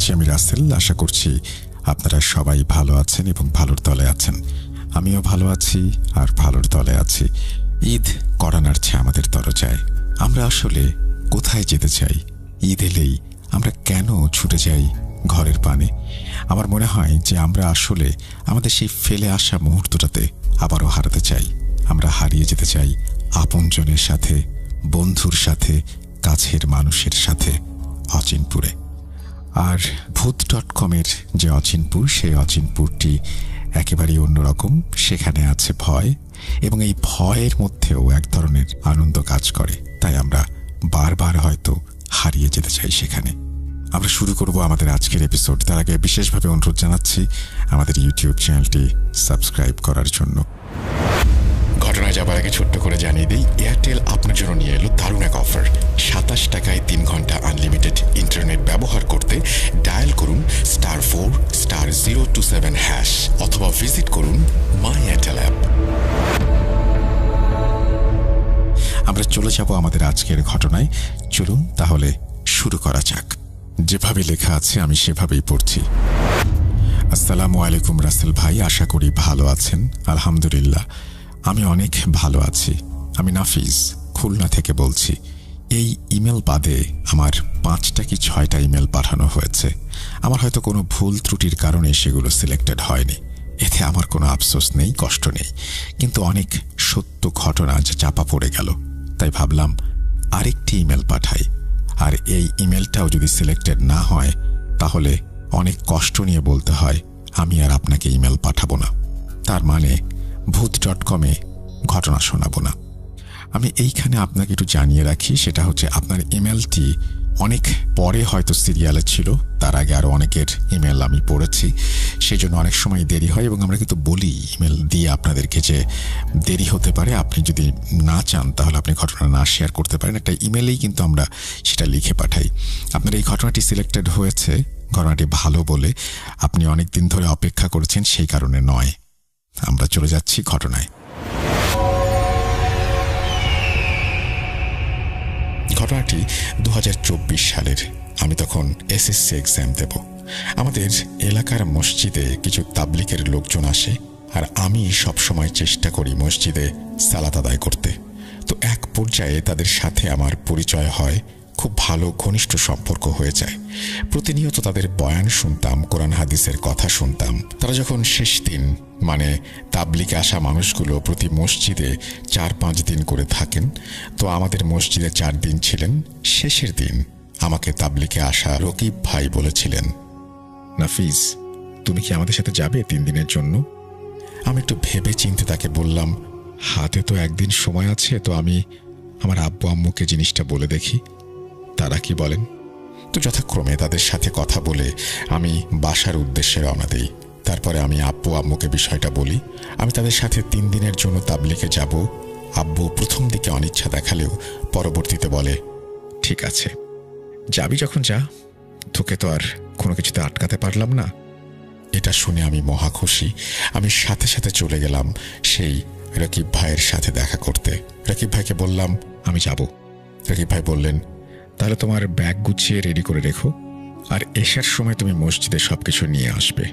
বলছি আমি রাসেল। আশা করছি আপনারা সবাই ভালো আছেন এবং ভালোর দলে আছেন। আমিও ভালো আছি আর ভালোর দলে আছি। ঈদ কড়া নাড়ছে আমাদের দরজায়। আমরা আসলে কোথায় যেতে চাই? ঈদ এলেই আমরা কেন ছুটে যাই ঘরের পানে? আমার মনে হয় যে আমরা আসলে আমাদের সেই ফেলে আসা মুহূর্তটাতে আবারও হারাতে চাই। আমরা হারিয়ে যেতে চাই আপনজনের সাথে, বন্ধুর সাথে, কাছের মানুষের সাথে অচিনপুরে। আর ভূত.com-এর যে অচিনপুর, সেই অচিনপুরটি একেবারেই অন্যরকম। সেখানে আছে ভয়, এবং এই ভয়ের মধ্যেও এক ধরনের আনন্দ কাজ করে। তাই আমরা বারবার হয়তো হারিয়ে যেতে চাই সেখানে। আমরা শুরু করব আমাদের আজকের এপিসোড। তার আগে বিশেষভাবে অনুরোধ জানাচ্ছি আমাদের ইউটিউব চ্যানেলটি সাবস্ক্রাইব করার জন্য। ঘটনায় যাবার আগে ছোট্ট করে জানিয়ে দিই, এয়ারটেল আপনার জন্য নিয়ে এলো দারুণ এক অফার। 27 টাকায় 3 ঘন্টা আনলিমিটেড ইন্টারনেট ব্যবহার করতে ডায়াল করুন *4*027# অথবা ভিজিট করুন মাই এয়ারটেল অ্যাপ। আমরা চলে যাব আমাদের আজকের ঘটনায়। চলুন তাহলে শুরু করা যাক। যেভাবে লেখা আছে আমি সেভাবেই পড়ছি। আসসালামু আলাইকুম রাসেল ভাই, আশা করি ভালো আছেন। আলহামদুলিল্লাহ, আমি অনেক ভালো আছি। আমি নাফিজ, খুলনা থেকে বলছি। এই ইমেল বাদে আমার 5টা কি 6টা ইমেল পাঠানো হয়েছে। আমার হয়তো কোনো ভুল ত্রুটির কারণে সেগুলো সিলেক্টেড হয়নি। এতে আমার কোনো আফসোস নেই, কষ্ট নেই, কিন্তু অনেক সত্য ঘটনা যা চাপা পড়ে গেল। তাই ভাবলাম আরেকটি ইমেল পাঠাই। আর এই ইমেলটাও যদি সিলেক্টেড না হয় তাহলে অনেক কষ্ট নিয়ে বলতে হয় আমি আর আপনাকে ইমেল পাঠাবো না। তার মানে ভূত.com-এ ঘটনা শোনাবো না। আমি এইখানে আপনাকে একটু জানিয়ে রাখি, সেটা হচ্ছে আপনার ইমেলটি অনেক পরে হয়তো সিরিয়ালে ছিল। তার আগে আরও অনেকের ইমেল আমি পড়েছি, সেই জন্য অনেক সময় দেরি হয়। এবং আমরা কিন্তু বলি ইমেল দিয়ে আপনাদেরকে যে দেরি হতে পারে, আপনি যদি না চান তাহলে আপনি ঘটনা না শেয়ার করতে পারেন। একটা ইমেলেই কিন্তু আমরা সেটা লিখে পাঠাই। আপনার এই ঘটনাটি সিলেক্টেড হয়েছে, ঘটনাটি ভালো বলে আপনি অনেক দিন ধরে অপেক্ষা করেছেন, সেই কারণে নয়। আমরা চলে যাচ্ছি ঘটনায়। ঘটনাটি 2024 সালের। আমি তখন এসএসসি এক্সাম দেব। আমাদের এলাকার মসজিদে কিছু তাবলিগের লোকজন আসে, আর আমি সবসময় চেষ্টা করি মসজিদে সালাত আদায় করতে। তো এক পর্যায়ে তাদের সাথে আমার পরিচয় হয়, খুব ভালো ঘনিষ্ঠ সম্পর্ক হয়ে যায়। প্রতিনিয়ত তাদের বয়ান শুনতাম, কোরআন হাদিসের কথা শুনতাম। তারা যখন শেষ দিন, মানে তাবলিগে আসা মানুষগুলো প্রতি মসজিদে 4-5 দিন করে থাকেন, তো আমাদের মসজিদে 4 দিন ছিলেন। শেষের দিন আমাকে তাবলিগে আসা রকিব ভাই বলেছিলেন, নাফিজ, তুমি কি আমাদের সাথে যাবে 3 দিনের জন্য? আমি একটু ভেবে চিন্তে তাকে বললাম, হাতে তো 1 দিন সময় আছে, তো আমি আমার আব্বু আম্মুকে জিনিসটা বলে দেখি তারা কি বলেন। তো যথাক্রমে তাদের সাথে কথা বলে আমি বাসার উদ্দেশ্যে রওনা দিই। তারপরে আমি আব্বু আম্মুকে বিষয়টা বলি। আমি তাদের সাথে 3 দিনের জন্য তাবলিগে যাব। আব্বু প্রথম দিকে অনিচ্ছা দেখালেও পরবর্তীতে বলে, ঠিক আছে, যাবি যখন যা, তোকে তো আর কোনো কিছুতে আটকাতে পারলাম না। এটা শুনে আমি মহা খুশি। আমি সাথে সাথে চলে গেলাম সেই রকিব ভাইয়ের সাথে দেখা করতে। রকিব ভাইকে বললাম আমি যাব। রকিব ভাই বললেন, তাহলে তোমার ব্যাগ গুছিয়ে রেডি করে রেখো, আর এশার সময় তুমি মসজিদে সবকিছু নিয়ে আসবে।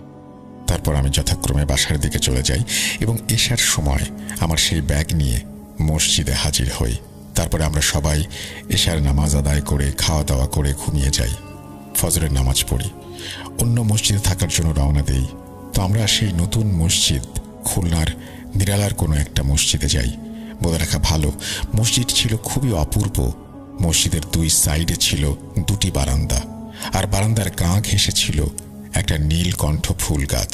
তারপর আমি যথাক্রমে বাসার দিকে চলে যাই এবং এশার সময় আমার সেই ব্যাগ নিয়ে মসজিদে হাজির হই। তারপরে আমরা সবাই এশার নামাজ আদায় করে খাওয়া দাওয়া করে ঘুমিয়ে যাই। ফজরের নামাজ পড়ি, অন্য মসজিদে থাকার জন্য রওনা দেই। তো আমরা সেই নতুন মসজিদ খুলনার নিরালার কোনো একটা মসজিদে যাই। বলে রাখা ভালো, মসজিদ ছিল খুবই অপূর্ব। মসজিদের 2 সাইডে ছিল 2টি বারান্দা, আর বারান্দার গা ঘেঁষে ছিল একটা নীলকণ্ঠ ফুল গাছ,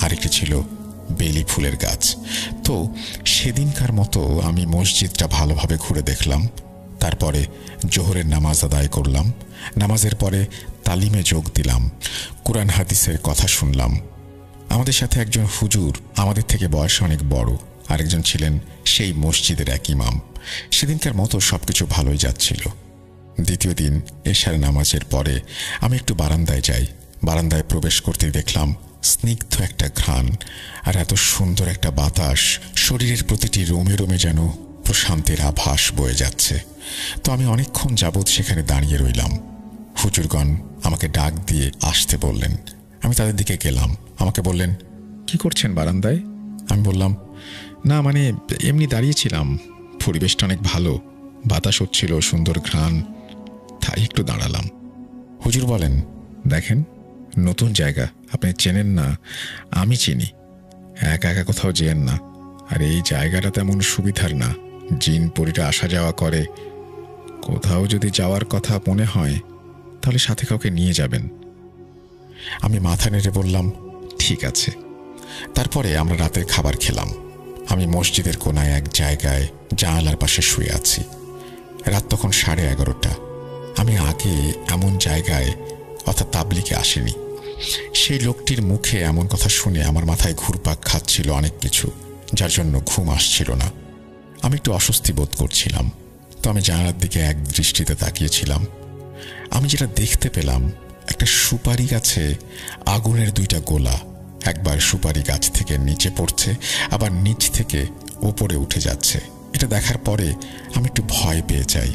আরেকটি ছিল বেলি ফুলের গাছ। তো সেদিনকার মতো আমি মসজিদটা ভালোভাবে ঘুরে দেখলাম। তারপরে জোহরের নামাজ আদায় করলাম। নামাজের পরে তালিমে যোগ দিলাম, কোরআন হাদিসের কথা শুনলাম। আমাদের সাথে একজন হুজুর, আমাদের থেকে বয়সে অনেক বড়, আরেকজন ছিলেন সেই মসজিদের এক ইমাম। সেদিনকার মতো সবকিছু ভালোই যাচ্ছিল। দ্বিতীয় দিন এশার নামাজের পরে আমি একটু বারান্দায় যাই। বারান্দায় প্রবেশ করতেই দেখলাম স্নিগ্ধ একটা ঘ্রাণ আর এত সুন্দর একটা বাতাস, শরীরের প্রতিটি রোমে রোমে যেন প্রশান্তির আভাস বয়ে যাচ্ছে। তো আমি অনেকক্ষণ যাবৎ সেখানে দাঁড়িয়ে রইলাম। হুজুরগণ আমাকে ডাক দিয়ে আসতে বললেন। আমি তাদের দিকে গেলাম। আমাকে বললেন, কি করছেন বারান্দায়? আমি বললাম, না মানে এমনি দাঁড়িয়েছিলাম, পরিবেশটা অনেক ভালো, বাতাস হচ্ছিল, সুন্দর ঘ্রাণ, তাই একটু দাঁড়ালাম। হুজুর বলেন, দেখেন, নতুন জায়গা, আপনি চেনেন না, আমি চিনি, একা একা কোথাও যেয়েন না। আর এই জায়গাটা তেমন সুবিধার না, জিন পরীরা আসা যাওয়া করে। কোথাও যদি যাওয়ার কথা মনে হয় তাহলে সাথে কাউকে নিয়ে যাবেন। আমি মাথা নেড়ে বললাম, ঠিক আছে। তারপরে আমরা রাতের খাবার খেলাম। আমি মসজিদের কোনায় এক জায়গায় জানালার পাশে শুয়ে আছি। রাত তখন 11:30। আমি আগে এমন জায়গায় অর্থাৎ তাবলিগে আসিনি। সেই লোকটির মুখে এমন কথা শুনে আমার মাথায় ঘুরপাক খাচ্ছিল অনেক কিছু, যার জন্য ঘুম আসছিল না। আমি একটু অস্বস্তি বোধ করছিলাম, তো আমি জানালার দিকে এক দৃষ্টিতে তাকিয়েছিলাম। আমি যেটা দেখতে পেলাম, একটা সুপারি গাছে আগুনের 2টা গোলা একবার সুপারি গাছ থেকে নিচে পড়ছে, আবার নিচ থেকে ওপরে উঠে যাচ্ছে। এটা দেখার পরে আমি একটু ভয় পেয়ে যাই।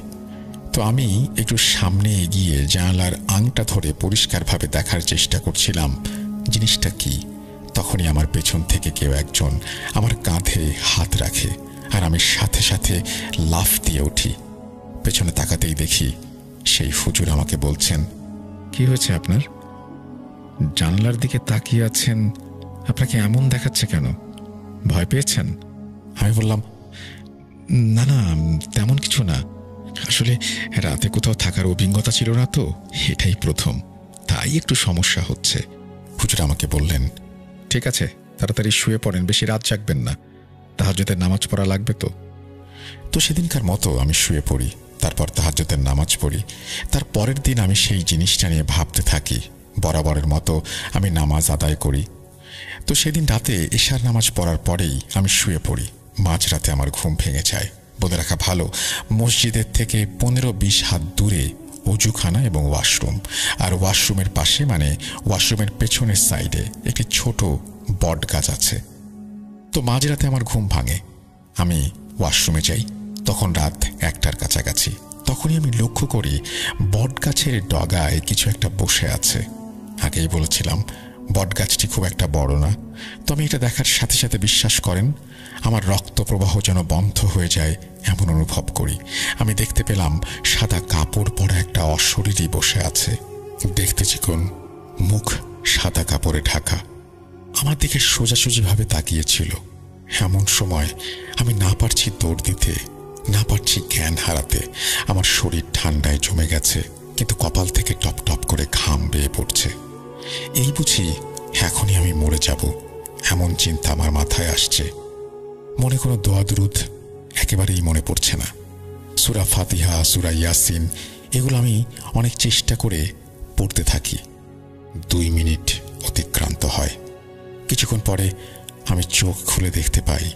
তো আমি একটু সামনে এগিয়ে জানালার আংটা ধরে পরিষ্কারভাবে দেখার চেষ্টা করছিলাম জিনিসটা কি। তখনই আমার পেছন থেকে কেউ একজন আমার কাঁধে হাত রাখে, আর আমি সাথে সাথে লাফ দিয়ে উঠি। পেছনে তাকাতেই দেখি সেই হুজুর আমাকে বলছেন, কি হয়েছে আপনার? জানলার দিকে তাকিয়ে আছেন, আপনাকে এমন দেখাচ্ছে কেন? ভয় পেয়েছেন? আমি বললাম, না না, তেমন কিছু না, আসলে রাতে কোথাও থাকার অভিজ্ঞতা ছিল না তো, এটাই প্রথম, তাই একটু সমস্যা হচ্ছে। হুজুর আমাকে বললেন, ঠিক আছে, তাড়াতাড়ি শুয়ে পড়েন, বেশি রাত জাগবেন না, তাহাজ্জুদের নামাজ পড়া লাগবে তো। তো সেদিনকার মতো আমি শুয়ে পড়ি, তারপর তাহাজ্জুদের নামাজ পড়ি। তার পরের দিন আমি সেই জিনিসটা নিয়ে ভাবতে থাকি। বরাবরের মতো আমি নামাজ আদায় করি। তো সেদিন রাতে এশার নামাজ পড়ার পরেই আমি শুয়ে পড়ি। মাঝরাতে আমার ঘুম ভেঙে যায়। বলে রাখা ভালো, মসজিদের থেকে 15-20 হাত দূরে অজুখানা এবং ওয়াশরুম, আর ওয়াশরুমের পাশে মানে ওয়াশরুমের পেছনের সাইডে একটি ছোট বট গাছ আছে। তো মাঝরাতে আমার ঘুম ভাঙে, আমি ওয়াশরুমে যাই। তখন রাত 1টার কাছাকাছি। তখনই আমি লক্ষ্য করি বট গাছের ডগায় কিছু একটা বসে আছে। আগেই বলেছিলাম বটগাছটি খুব একটা বড় না। তো আমি এটা দেখার সাথে সাথে, বিশ্বাস করেন, আমার রক্ত প্রবাহ যেন বন্ধ হয়ে যায় এমন অনুভব করি। আমি দেখতে পেলাম সাদা কাপড় পরা একটা অশরীরী বসে আছে। দেখতে চিকন, মুখ সাদা কাপড়ে ঢাকা, আমার দিকে সোজাসুজিভাবে তাকিয়েছিল। এমন সময় আমি না পারছি দৌড় দিতে, না পারছি জ্ঞান হারাতে। আমার শরীর ঠান্ডায় জমে গেছে, কিন্তু কপাল থেকে টপ টপ করে ঘাম বেয়ে পড়ছে। এই বুঝি এখনই আমি মরে যাব, এমন চিন্তা আমার মাথায় আসছে। মনে কোনো দোয়া দুরুদ একেবারেই মনে পড়ছে না। সূরা ফাতিহা, সূরা ইয়াসিন, এগুলো আমি অনেক চেষ্টা করে পড়তে থাকি। 2 মিনিট অতিক্রান্ত হয়। কিছুক্ষণ পরে আমি চোখ খুলে দেখতে পাই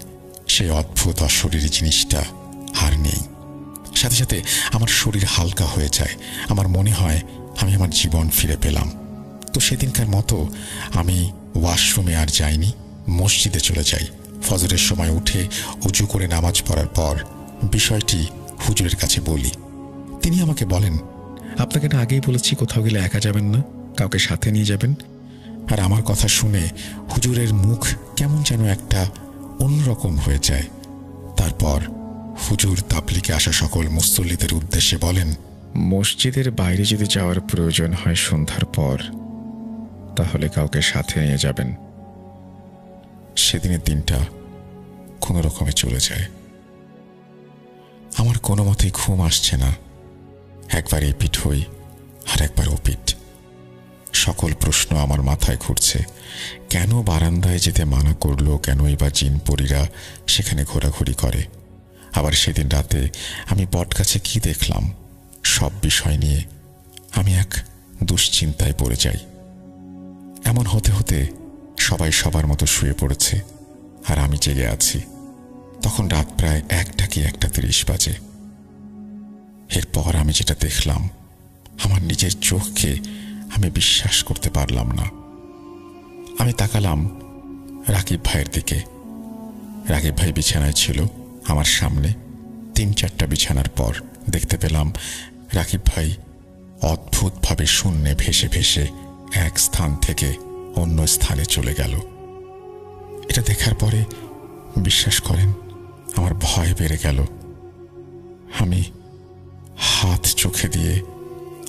সেই অদ্ভুত অশরীরী জিনিসটা আর নেই। সাথে সাথে আমার শরীর হালকা হয়ে যায়। আমার মনে হয় আমি আমার জীবন ফিরে পেলাম। তো সেদিনকার মতো আমি ওয়াশরুমে আর যাইনি, মসজিদে চলে যাই। ফজরের সময় উঠে উজু করে নামাজ পড়ার পর বিষয়টি হুজুরের কাছে বলি। তিনি আমাকে বলেন, আপনাকে না আগেই বলেছি কোথাও গেলে একা যাবেন না, কাউকে সাথে নিয়ে যাবেন। আর আমার কথা শুনে হুজুরের মুখ কেমন যেন একটা অন্যরকম হয়ে যায়। তারপর হুজুর তাবলিগে আসা সকল মুসল্লিদের উদ্দেশ্যে বলেন, মসজিদের বাইরে যদি যাওয়ার প্রয়োজন হয় সন্ধ্যার পর, তাহলে কাউকে সাথে নিয়ে যাবেন। সেদিনের দিনটা কোনো রকমে চলে যায়। আমার কোনো মতেই ঘুম আসছে না। একবার এই পিঠ হই, আর একবার ও পিঠ। সকল প্রশ্ন আমার মাথায় ঘুরছে। কেন বারান্দায় যেতে মানা করলো? কেন এবার জিনপরীরা সেখানে ঘোরাঘুরি করে? আবার সেদিন রাতে আমি বটগাছে কি দেখলাম? সব বিষয় নিয়ে আমি এক দুশ্চিন্তায় পড়ে যাই। এমন হতে হতে সবাই সবার মতো শুয়ে পড়েছে, আর আমি জেগে আছি। তখন রাত প্রায় 1টা কি 1:30 বাজে। এরপর আমি যেটা দেখলাম, আমার নিজের চোখকে আমি বিশ্বাস করতে পারলাম না। আমি তাকালাম রাকিব ভাইয়ের দিকে। রাকিব ভাই বিছানায় ছিল আমার সামনে। 3-4টা বিছানার পর দেখতে পেলাম রাকিব ভাই অদ্ভুতভাবে শূন্যে ভেসে ভেসে এক স্থান থেকে অন্য স্থানে চলে গেল। এটা দেখার পরে বিশ্বাস করেন আমার ভয় বেড়ে গেল। আমি হাত চোখে দিয়ে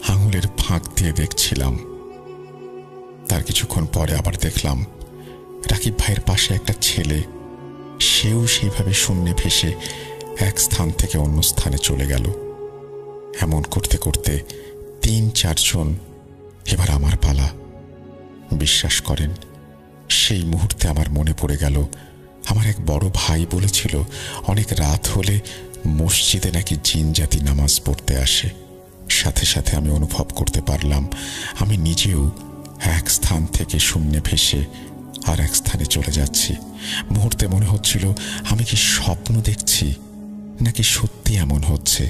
আঙুলের ফাঁক দিয়ে দেখছিলাম। তার কিছুক্ষণ পরে আবার দেখলাম রাকিব ভাইয়ের পাশে একটা ছেলে, সেও সেইভাবে শূন্যে ভেসে এক স্থান থেকে অন্য স্থানে চলে গেল। এমন করতে করতে ৩-৪ জন। এবার আমার পালা। বিশ্বাস করেন সেই মুহূর্তে আমার মনে পড়ে গেল আমার এক বড় ভাই বলেছিল অনেক রাত হলে মসজিদে নাকি জিন জাতি নামাজ পড়তে আসে। সাথে সাথে আমি অনুভব করতে পারলাম আমি নিজেও এক স্থান থেকে শূন্যে ভেসে আর এক স্থানে চলে যাচ্ছি। মুহূর্তে মনে হচ্ছিল আমি কি স্বপ্ন দেখছি নাকি সত্যি এমন হচ্ছে।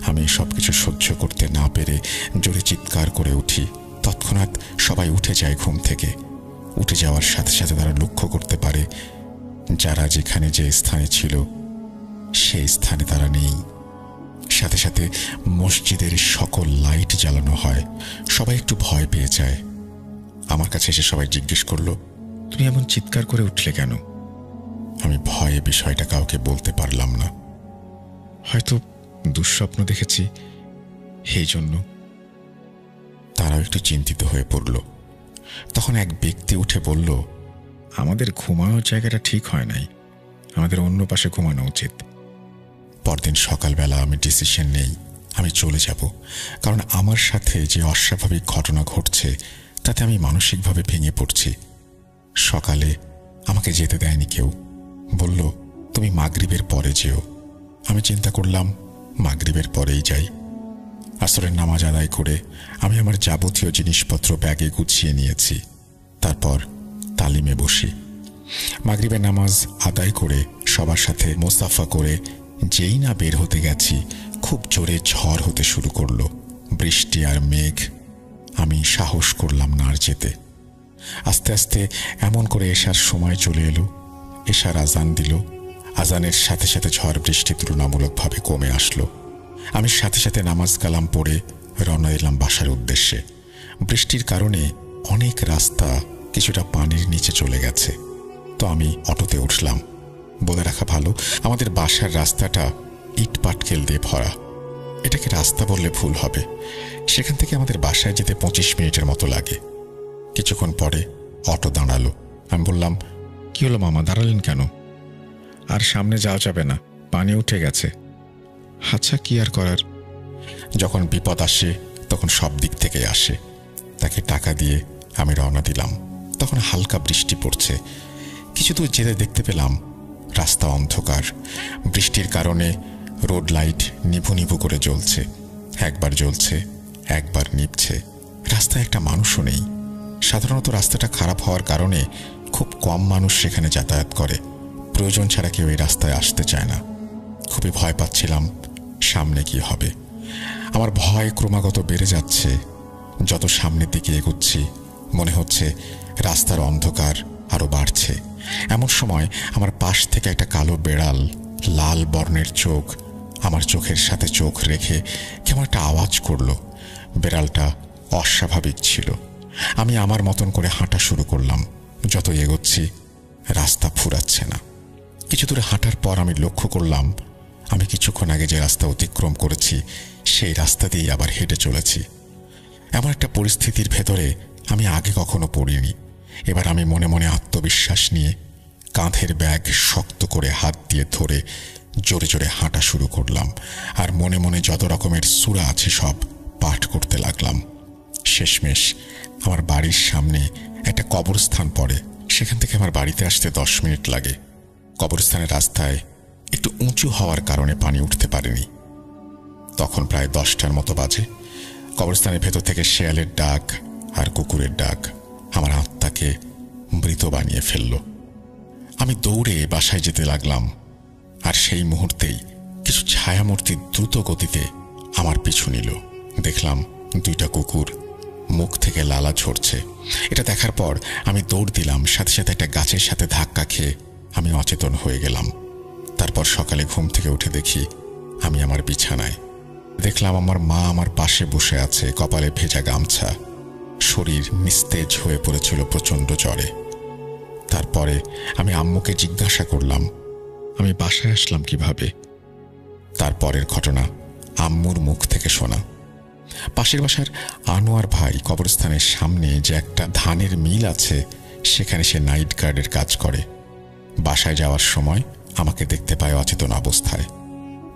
আমি সবকিছু সহ্য করতে না পেরে জোরে চিৎকার করে উঠি। তৎক্ষণাৎ সবাই উঠে যায় ঘুম থেকে। উঠে যাওয়ার সাথে সাথে তারা লক্ষ্য করতে পারে যারা যেখানে যে স্থানে ছিল সেই স্থানে তারা নেই। সাথে সাথে মসজিদের সকল লাইট জ্বালানো হয়। সবাই একটু ভয় পেয়ে যায়। আমার কাছে এসে সবাই জিজ্ঞেস করলো, তুমি এমন চিৎকার করে উঠলে কেন? আমি ভয়ে বিষয়টা কাউকে বলতে পারলাম না। হয়তো দুঃস্বপ্ন দেখেছি এই জন্য। তারাও একটু চিন্তিত হয়ে পড়ল। তখন এক ব্যক্তি উঠে বলল, আমাদের ঘুমানোর জায়গাটা ঠিক হয় নাই, আমাদের অন্য পাশে ঘুমানো উচিত। পরদিন সকালবেলা আমি ডিসিশন নেই আমি চলে যাব, কারণ আমার সাথে যে অস্বাভাবিক ঘটনা ঘটছে তাতে আমি মানসিকভাবে ভেঙে পড়ছি। সকালে আমাকে যেতে দেয়নি কেউ, বলল তুমি মাগরিবের পরে যেও। আমি চিন্তা করলাম মাগরিবের পরেই যাই। আসরের নামাজ আদায় করে আমি আমার যাবতীয় জিনিসপত্র ব্যাগে গুছিয়ে নিয়েছি। তারপর তালিমে বসি। মাগরিবের নামাজ আদায় করে সবার সাথে মোসাফা করে যেই না বের হতে গেছি, খুব জোরে ঝড় হতে শুরু করলো, বৃষ্টি আর মেঘ। আমি সাহস করলাম না আর যেতে। আস্তে আস্তে এমন করে এশার সময় চলে এলো। এশার আজান দিল। আজানের সাথে সাথে ঝড় বৃষ্টি তুলনামূলকভাবে কমে আসলো। আমি সাথে সাথে নামাজ কালাম পড়ে রওনা দিলাম বাসার উদ্দেশ্যে। বৃষ্টির কারণে অনেক রাস্তা কিছুটা পানির নিচে চলে গেছে। তো আমি অটোতে উঠলাম। বলে রাখা ভালো, আমাদের বাসার রাস্তাটা ইট পাটকেল দিয়ে ভরা। এটাকে রাস্তা বললে ভুল হবে। সেখান থেকে আমাদের বাসায় যেতে 25 মিনিটের মতো লাগে। কিছুক্ষণ পরে অটো দাঁড়ালো। আমি বললাম, কি হলো মামা, দাঁড়ালেন কেন? আর সামনে যাওয়া যাবে না, পানি উঠে গেছে। আচ্ছা, কি আর করার, যখন বিপদ আসে তখন সব দিক থেকে আসে। তাকে টাকা দিয়ে আমি রওনা দিলাম। তখন হালকা বৃষ্টি পড়ছে। কিছু দূর যেতে দেখতে পেলাম রাস্তা অন্ধকার। বৃষ্টির কারণে রোড লাইট নিভু নিভু করে জ্বলছে। একবার জ্বলছে, একবার নিভছে। রাস্তায় একটা মানুষও নেই। সাধারণত রাস্তাটা খারাপ হওয়ার কারণে খুব কম মানুষ সেখানে যাতায়াত করে। প্রয়োজন ছাড়া কেউ এই রাস্তায় আসতে চায় না। খুবই ভয় পাচ্ছিলাম সামনে কি হবে। আমার ভয় ক্রমাগত বেড়ে যাচ্ছে। যত সামনের দিকে এগোচ্ছি মনে হচ্ছে রাস্তার অন্ধকার আরো বাড়ছে। এমন সময় আমার পাশ থেকে একটা কালো বেড়াল, লাল বর্ণের চোখ, আমার চোখের সাথে চোখ রেখে কেমন একটা আওয়াজ করলো। বেড়ালটা অস্বাভাবিক ছিল। আমি আমার মতন করে হাঁটা শুরু করলাম। যত এগোচ্ছি রাস্তা ফুরাচ্ছে না। কিছু দূরে হাঁটার পর আমি লক্ষ্য করলাম আমি কিছুক্ষণ আগে যে রাস্তা অতিক্রম করেছি সেই রাস্তা দিয়ে আবার হেঁটে চলেছি। এমন একটা পরিস্থিতির ভেতরে আমি আগে কখনো পড়িনি। এবার আমি মনে মনে আত্মবিশ্বাস নিয়ে কাঁধের ব্যাগ শক্ত করে হাত দিয়ে ধরে জোরে জোরে হাঁটা শুরু করলাম। আর মনে মনে যত রকমের সূরা আছে সব পাঠ করতে লাগলাম। শেষমেশ আমার বাড়ির সামনে একটা কবরস্থান পড়ে। সেখান থেকে আমার বাড়িতে আসতে 10 মিনিট লাগে। কবরস্থানের রাস্তায় একটু উঁচু হওয়ার কারণে পানি উঠতে পারেনি। তখন প্রায় 10টার মতো বাজে। কবরস্থানের ভেতর থেকে শেয়ালের ডাক আর কুকুরের ডাক আমার আত্মাকে মৃত বানিয়ে ফেলল। আমি দৌড়ে বাসায় যেতে লাগলাম। আর সেই মুহূর্তেই কিছু ছায়ামূর্তি দ্রুত গতিতে আমার পিছু নিল। দেখলাম 2টা কুকুর, মুখ থেকে লালা ঝরছে। এটা দেখার পর আমি দৌড় দিলাম। সাথে সাথে একটা গাছের সাথে ধাক্কা খেয়ে আমি অচেতন হয়ে গেলাম। তারপর সকালে ঘুম থেকে উঠে দেখি আমি আমার বিছানায়। দেখলাম আমার মা আমার পাশে বসে আছে, কপালে ভেজা গামছা, শরীর নিস্তেজ হয়ে পড়েছিল প্রচণ্ড জ্বরে। তারপরে আমি আম্মুকে জিজ্ঞাসা করলাম আমি বাসায় আসলাম কিভাবে। তারপরের ঘটনা আম্মুর মুখ থেকে শোনা। পাশের বাসার আনোয়ার ভাই কবরস্থানের সামনে যে একটা ধানের মিল আছে, সেখানে সে নাইট গার্ডের কাজ করে। বাসায় যাওয়ার সময় আমাকে দেখতে পায় অচেতন অবস্থায়।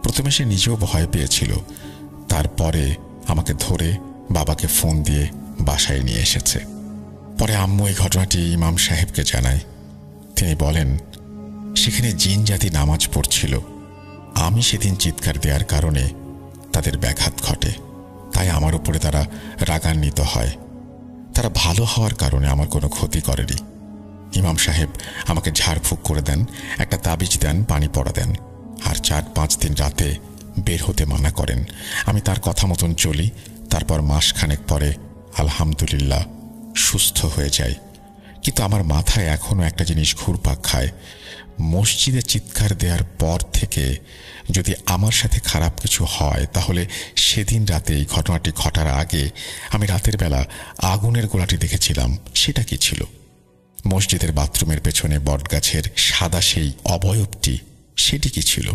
প্রথমে সে নিজেও ভয় পেয়েছিল, তারপরে আমাকে ধরে বাবাকে ফোন দিয়ে বাসায় নিয়ে এসেছে। পরে আম্মু এই ঘটনাটি ইমাম সাহেবকে জানায়। তিনি বলেন সেখানে জিন জাতি নামাজ পড়ছিল। আমি সেদিন চিৎকার দেওয়ার কারণে তাদের ব্যাঘাত ঘটে, তাই আমার উপরে তারা রাগান্বিত হয়। তারা ভালো হওয়ার কারণে আমার কোনো ক্ষতি করেনি। ইমাম সাহেব আমাকে ঝাড়ফুঁক করে দেন, একটা তাবিজ দেন, পানি পড়া দেন, আর 4-5 দিন রাতে বের হতে মানা করেন। আমি তার কথা মতন চলি। তারপর মাসখানেক পরে আলহামদুলিল্লাহ সুস্থ হয়ে যাই। কিন্তু আমার মাথায় এখনো একটা জিনিস ঘুরপাক খায়। মসজিদে চিৎকার দেওয়ার পর থেকে যদি আমার সাথে খারাপ কিছু হয়, তাহলে সেদিন রাতে এই ঘটনাটি ঘটার আগে আমি রাতের বেলা আগুনের গোলাটি দেখেছিলাম। সেটা কি ছিল? মসজিদের বাথরুমের পেছনে বটগাছের সাদা সেই অবয়বটি, সেটি কি ছিল?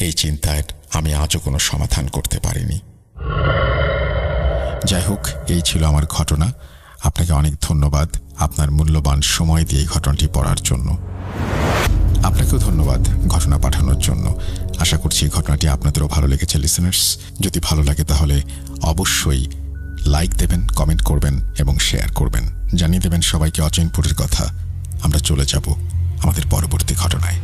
এই চিন্তায় আমি আজও কোনো সমাধান করতে পারিনি। যাই হোক, এই ছিল আমার ঘটনা। আপনাকে অনেক ধন্যবাদ আপনার মূল্যবান সময় দিয়ে এই ঘটনাটি পড়ার জন্য। আপনাকেও ধন্যবাদ ঘটনা পাঠানোর জন্য। আশা করছি এই ঘটনাটি আপনাদেরও ভালো লেগেছে লিসেনার্স। যদি ভালো লাগে তাহলে অবশ্যই লাইক দেবেন, কমেন্ট করবেন এবং শেয়ার করবেন। জানিয়ে দেবেন সবাইকে অচিনপুরের কথা। আমরা চলে যাব আমাদের পরবর্তী ঘটনায়।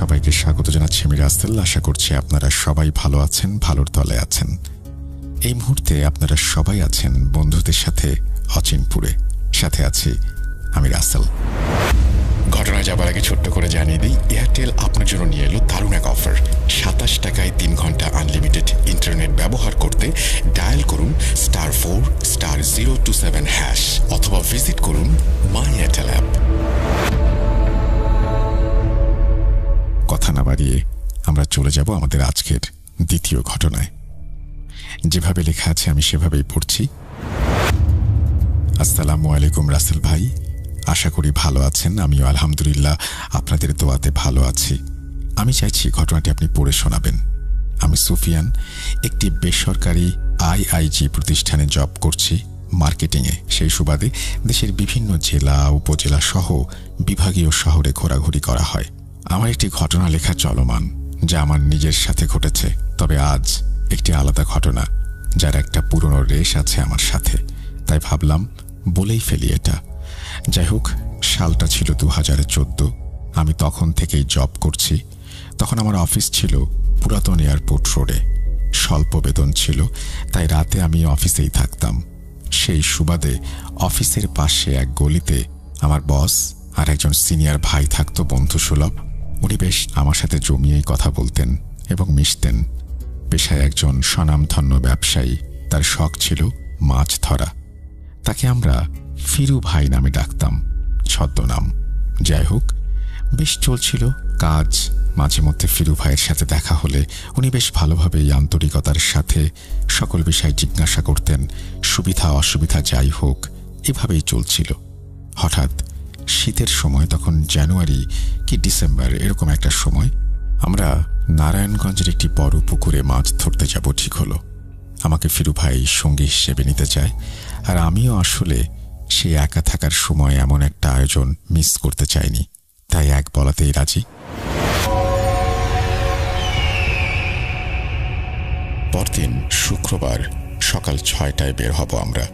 সবাইকে স্বাগত জানাচ্ছি আমি রাসেল। আশা করছি আপনারা সবাই ভালো আছেন, ভালোর তলে আছেন। এই মুহূর্তে আপনারা সবাই আছেন বন্ধুদের সাথে অচিনপুরে। সাথে আছি আমি রাসেল। ঘটনায় যাবার আগে ছোট্ট করে জানিয়ে দিই, এয়ারটেল আপনার জন্য নিয়ে এলো দারুণ এক অফার। 27 টাকায় 3 ঘন্টা আনলিমিটেড ইন্টারনেট ব্যবহার করতে ডায়াল করুন *4*027# অথবা ভিজিট করুন মাই এয়ারটেল অ্যাপ। কথা না বাড়িয়ে আমরা চলে যাব আমাদের আজকের দ্বিতীয় ঘটনায়। যেভাবে লেখা আছে আমি সেভাবেই পড়ছি। আসসালামু আলাইকুম রাসেল ভাই, আশা করি ভালো আছেন। আমিও আলহামদুলিল্লাহ আপনাদের দোয়াতে ভালো আছি। আমি চাইছি ঘটনাটি আপনি পড়ে শোনাবেন। আমি সুফিয়ান, একটি বেসরকারি আইআইজি প্রতিষ্ঠানে জব করছি মার্কেটিংয়ে। সেই সুবাদে দেশের বিভিন্ন জেলা, উপজেলা সহ বিভাগীয় শহরে ঘোরাঘুরি করা হয়। আমার একটি ঘটনা লেখা চলমান, যা আমার নিজের সাথে ঘটেছে। তবে আজ একটি আলাদা ঘটনা, যার একটা পুরনো রেশ আছে আমার সাথে, তাই ভাবলাম বলেই ফেলি এটা। যাই হোক, সালটা ছিল 2014। আমি তখন থেকেই জব করছি। তখন আমার অফিস ছিল পুরাতন এয়ারপোর্ট রোডে। স্বল্প বেতন ছিল, তাই রাতে আমি অফিসেই থাকতাম। সেই সুবাদে অফিসের পাশে এক গলিতে আমার বস আর একজন সিনিয়র ভাই থাকতো বন্ধুসুলভ। উনি বেশ আমার সাথে জমিয়েই কথা বলতেন এবং মিশতেন। পেশায় একজন স্বনামধন্য ব্যবসায়ী। তার শখ ছিল মাছ ধরা। তাকে আমরা ফিরু ভাই নামে ডাকতাম, ছদ্মনাম। যাই হোক, বেশ চলছিল কাজ। মাঝে মধ্যে ফিরু ভাইয়ের সাথে দেখা হলে উনি বেশ ভালোভাবেই আন্তরিকতার সাথে সকল বিষয় জিজ্ঞাসা করতেন, সুবিধা অসুবিধা যাই হোক, এভাবেই চলছিল। হঠাৎ শীতের সময়, তখন জানুয়ারি কি ডিসেম্বর এরকম একটা সময়, আমরা নারায়ণগঞ্জের একটি বড় পুকুরে মাছ ধরতে যাব ঠিক হলো। আমাকে ফিরু ভাই সঙ্গী হিসেবে নিতে চায়, আর আমিও আসলে সে একা থাকার সময় এমন একটা আয়োজন মিস করতে চাইনি, তাই এক বলাতেই রাজি। শুক্রবার সকাল 6টায় বের হব আমরা।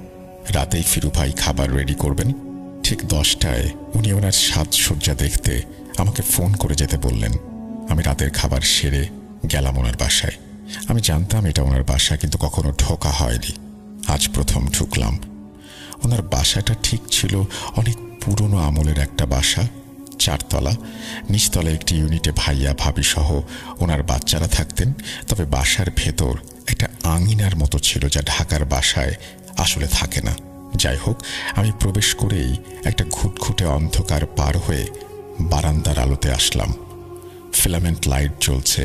রাতেই ফিরু ভাই খাবার রেডি করবেন। ঠিক 10টায় উনি ওনার সাজসজ্জা দেখতে আমাকে ফোন করে যেতে বললেন। আমি রাতের খাবার সেরে গেলাম ওনার বাসায়। আমি জানতাম এটা ওনার বাসা, কিন্তু কখনো ঢোকা হয়নি। আজ প্রথম ঢুকলাম। ওনার বাসাটা ঠিক ছিল অনেক পুরনো আমলের একটা বাসা, 4 তলা। নিচতলা একটি ইউনিটে ভাইয়া ভাবি সহ ওনার বাচ্চারা থাকতেন। তবে বাসার ভেতর একটা আঙিনার মতো ছিল, যা ঢাকার বাসায় আসলে থাকে না। যাই হোক, আমি প্রবেশ করেই একটা ঘুটঘুটে অন্ধকার পার হয়ে বারান্দার আলোতে আসলাম। ফিলামেন্ট লাইট জ্বলছে।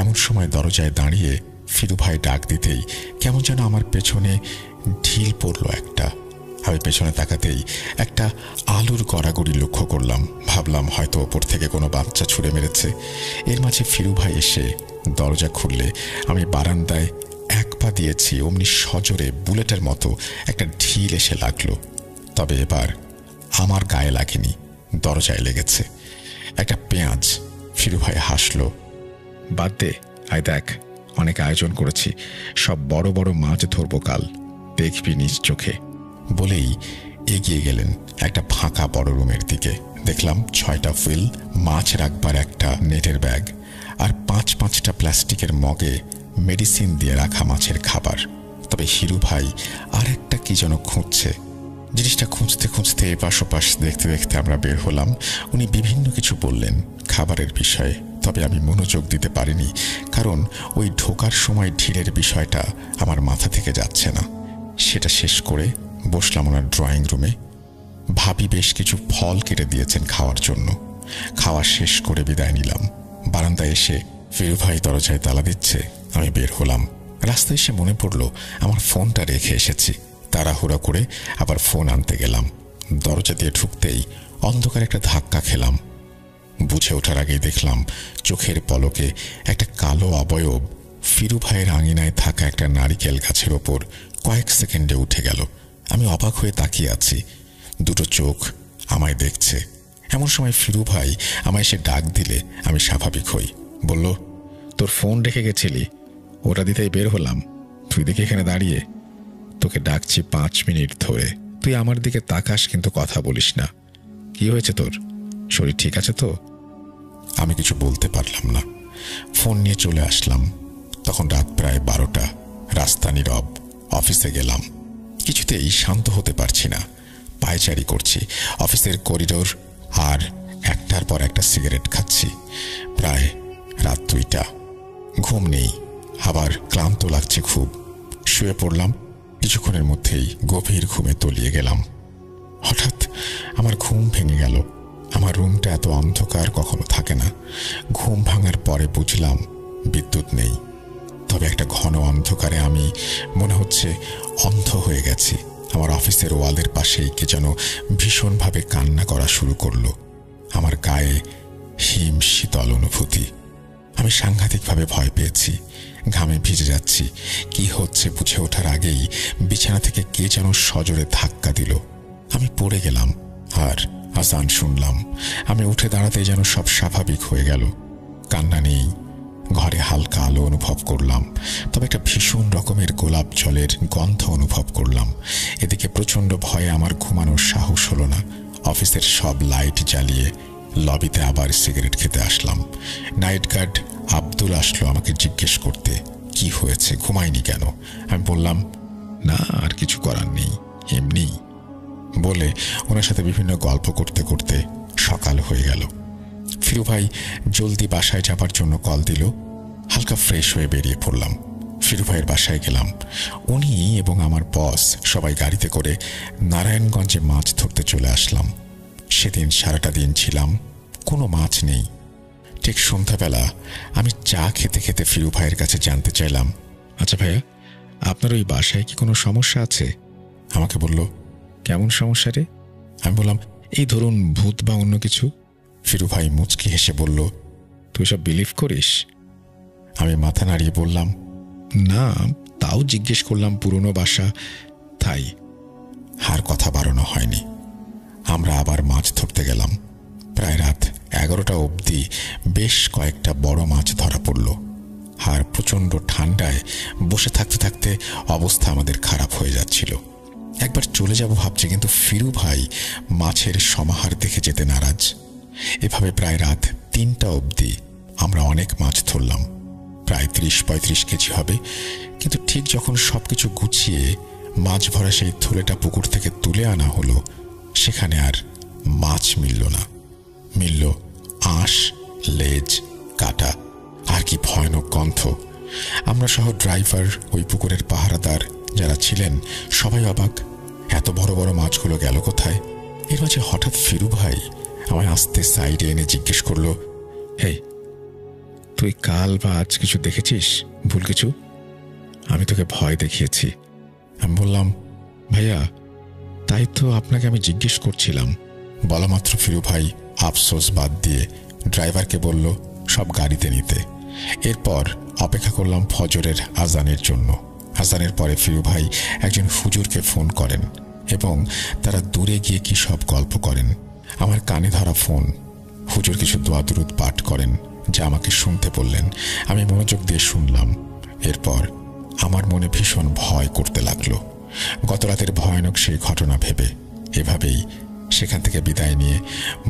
এমন সময় দরজায় দাঁড়িয়ে ফিরু ভাই ডাক দিতেই কেমন যেন আমার পেছনে ঢিল পড়ল একটা। আমি পেছনে তাকাতেই একটা আলুর গড়াগড়ি লক্ষ্য করলাম। ভাবলাম হয়তো ওপর থেকে কোনো বাচ্চা ছুঁড়ে মেরেছে। এর মাঝে ফিরু ভাই এসে দরজা খুললে আমি বারান্দায় এক পা দিয়েছি, অমনি সজোরে বুলেটের মতো একটা ঢিল এসে লাগলো। তবে এবার আমার গায়ে লাগেনি, দরজায় লেগেছে। একটা পেঁয়াজ। ফিরু ভাই হাসলো। বাদ দে, আয় দেখ, অনেক আয়োজন করেছি, সব বড় বড় মাছ ধরবো কাল, দেখবি নিজ চোখে। বলেই এগিয়ে গেলেন একটা ফাঁকা বড় রুমের দিকে। দেখলাম 6টা হুইল, মাছ রাখবার একটা নেটের ব্যাগ, আর 5-5টা প্লাস্টিকের মগে মেডিসিন দিয়ে রাখা মাছের খাবার। তবে হিরু ভাই আর একটা কি যেন খুঁজছে। জিনিসটা খুঁজতে খুঁজতে এপাশ ওপাশ দেখতে দেখতে আমরা বের হলাম। উনি বিভিন্ন কিছু বললেন খাবারের বিষয়ে, তবে আমি মনোযোগ দিতে পারিনি, কারণ ওই ঢোকার সময় ঢিলের বিষয়টা আমার মাথা থেকে যাচ্ছে না। সেটা শেষ করে বসলাম ওনার ড্রয়িং রুমে। ভাবি বেশ কিছু ফল কেটে দিয়েছেন খাওয়ার জন্য। খাওয়া শেষ করে বিদায় নিলাম। বারান্দায় এসে ফিরু ভাই দরজায় তালা দিচ্ছে। আমি বের হলাম। রাস্তায় এসে মনে পড়ল আমার ফোনটা রেখে এসেছি। তাড়াহুড়া করে আবার ফোন আনতে গেলাম। দরজা দিয়ে ঢুকতেই অন্ধকার একটা ধাক্কা খেলাম। বুঝে ওঠার আগেই দেখলাম চোখের পলকে একটা কালো অবয়ব ফিরু ভাইয়ের আঙিনায় থাকা একটা নারিকেল গাছের ওপর কয়েক সেকেন্ডে উঠে গেল। আমি অবাক হয়ে তাকিয়ে আছি। দুটো চোখ আমায় দেখছে। এমন সময় ফিরু ভাই আমায় এসে ডাক দিলে আমি স্বাভাবিক হই। বলল, তোর ফোন রেখে গেছিলি, ওটা দিতেই বের হলাম। তুই দেখি এখানে দাঁড়িয়ে, তোকে ডাকছি 5 মিনিট ধরে, তুই আমার দিকে তাকাস কিন্তু কথা বলিস না। কি হয়েছে তোর? শরীর ঠিক আছে তো? আমি কিছু বলতে পারলাম না। ফোন নিয়ে চলে আসলাম। তখন রাত প্রায় 12টা। রাস্তা নীরব। অফিসে গেলাম। কিছুতেই শান্ত হতে পারছি না। পায়চারি করছি অফিসের করিডোর, আর একটার পর একটা সিগারেট খাচ্ছি। প্রায় রাত 2টা। ঘুম নেই, আবার ক্লান্ত লাগছে খুব। শুয়ে পড়লাম। কিছুক্ষণের মধ্যেই গভীর ঘুমে তলিয়ে গেলাম। হঠাৎ আমার ঘুম ভেঙে গেল। আমার রুমটা এত অন্ধকার কখনো থাকে না। ঘুম ভাঙার পরে বুঝলাম বিদ্যুৎ নেই। তবে একটা ঘন অন্ধকারে আমি মনে হচ্ছে অন্ধ হয়ে গেছি। আমার অফিসের ওয়ালের পাশেই কে যেন ভীষণভাবে কান্না করা শুরু করলো। আমার গায়ে হিম শীতল অনুভূতি। আমি সাংঘাতিকভাবে ভয় পেয়েছি। ঘামে ভিজে যাচ্ছি। কি হচ্ছে বুঝে ওঠার আগেই বিছানা থেকে কে যেন সজোরে ধাক্কা দিল। আমি পড়ে গেলাম আর আজান শুনলাম। আমি উঠে দাঁড়াতেই যেন সব স্বাভাবিক হয়ে গেল। কান্না নেই। ঘরে হালকা আলো অনুভব করলাম। তবে একটা ভীষণ রকমের গোলাপ জলের গন্ধ অনুভব করলাম। এদিকে প্রচণ্ড ভয়ে আমার ঘুমানোর সাহস হলো না। অফিসের সব লাইট জ্বালিয়ে লবিতে আবার সিগারেট খেতে আসলাম। নাইট গার্ড আব্দুল আসলো আমাকে জিজ্ঞেস করতে, কি হয়েছে, ঘুমায়নি কেন? আমি বললাম, না, আর কিছু করার নেই, এমনি বলে ওনার সাথে বিভিন্ন গল্প করতে করতে সকাল হয়ে গেল। ফিরু ভাই জলদি বাসায় যাবার জন্য কল দিল। হালকা ফ্রেশ হয়ে বেরিয়ে পড়লাম। ফিরু ভাইয়ের বাসায় গেলাম। উনি এবং আমার বস সবাই গাড়িতে করে নারায়ণগঞ্জে মাছ ধরতে চলে আসলাম। সেদিন সারাটা দিন ছিলাম, কোনো মাছ নেই। ঠিক সন্ধ্যাবেলা আমি চা খেতে খেতে ফিরু ভাইয়ের কাছে জানতে চাইলাম, আচ্ছা ভাইয়া, আপনার ওই বাসায় কি কোনো সমস্যা আছে? আমাকে বলল, কেমন সমস্যা রে? আমি বললাম, এই ধরুন ভূত বা অন্য কিছু। ফিরু ভাই মুচকি হেসে বলল, তুই সব বিলিভ করিস? আমি মাথা নাড়িয়ে বললাম, না, তাও জিজ্ঞেস করলাম, পুরনো বাসা তাই। আর কথা বাড়ানো হয়নি। আমরা আবার মাছ ধরতে গেলাম। প্রায় রাত 11টা অবধি বেশ কয়েকটা বড় মাছ ধরা পড়ল। আর প্রচণ্ড ঠান্ডায় বসে থাকতে থাকতে অবস্থা আমাদের খারাপ হয়ে যাচ্ছিল। একবার চলে যাব ভাবছি, কিন্তু ফিরু ভাই মাছের সমাহার দেখে যেতে নারাজ। এভাবে প্রায় রাত 3টা অবধি আমরা অনেক মাছ ধরলাম, প্রায় 30-35 কেজি হবে। কিন্তু ঠিক যখন সবকিছু গুছিয়ে মাছ ভরা সেই থলেটা পুকুর থেকে তুলে আনা হলো, সেখানে আর মাছ মিলল না। মিলল আঁশ, লেজ, কাটা, আর কি ভয়ানক গন্ধ। আমরা সহ ড্রাইভার, ওই পুকুরের পাহারাদার যারা ছিলেন, সবাই অবাক, এত বড় বড় মাছগুলো গেল কোথায়? এর মাঝে হঠাৎ ফিরু ভাই আমায় আস্তে সাইডে এনে জিজ্ঞেস করলো, হেই, তুই কাল বা আজ কিছু দেখেছিস, ভুল কিছু? আমি তোকে ভয় দেখিয়েছি। আমি বললাম, ভাইয়া, তাই তো আপনাকে আমি জিজ্ঞেস করছিলাম। বলা মাত্র ফিরু ভাই আফসোস বাদ দিয়ে ড্রাইভারকে বলল সব গাড়িতে নিতে। এরপর অপেক্ষা করলাম ফজরের আজানের জন্য। আজানের পরে ফিরু ভাই একজন হুজুরকে ফোন করেন এবং তারা দূরে গিয়ে কি সব গল্প করেন। আমার কানে ধরা ফোন। হুজুর কিছু দোয়া দুরুদ পাঠ করেন, যা আমাকে শুনতে বললেন। আমি মনোযোগ দিয়ে শুনলাম। এরপর আমার মনে ভীষণ ভয় করতে লাগলো, গত রাতের ভয়ানক সেই ঘটনা ভেবে। এভাবেই সেখান থেকে বিদায় নিয়ে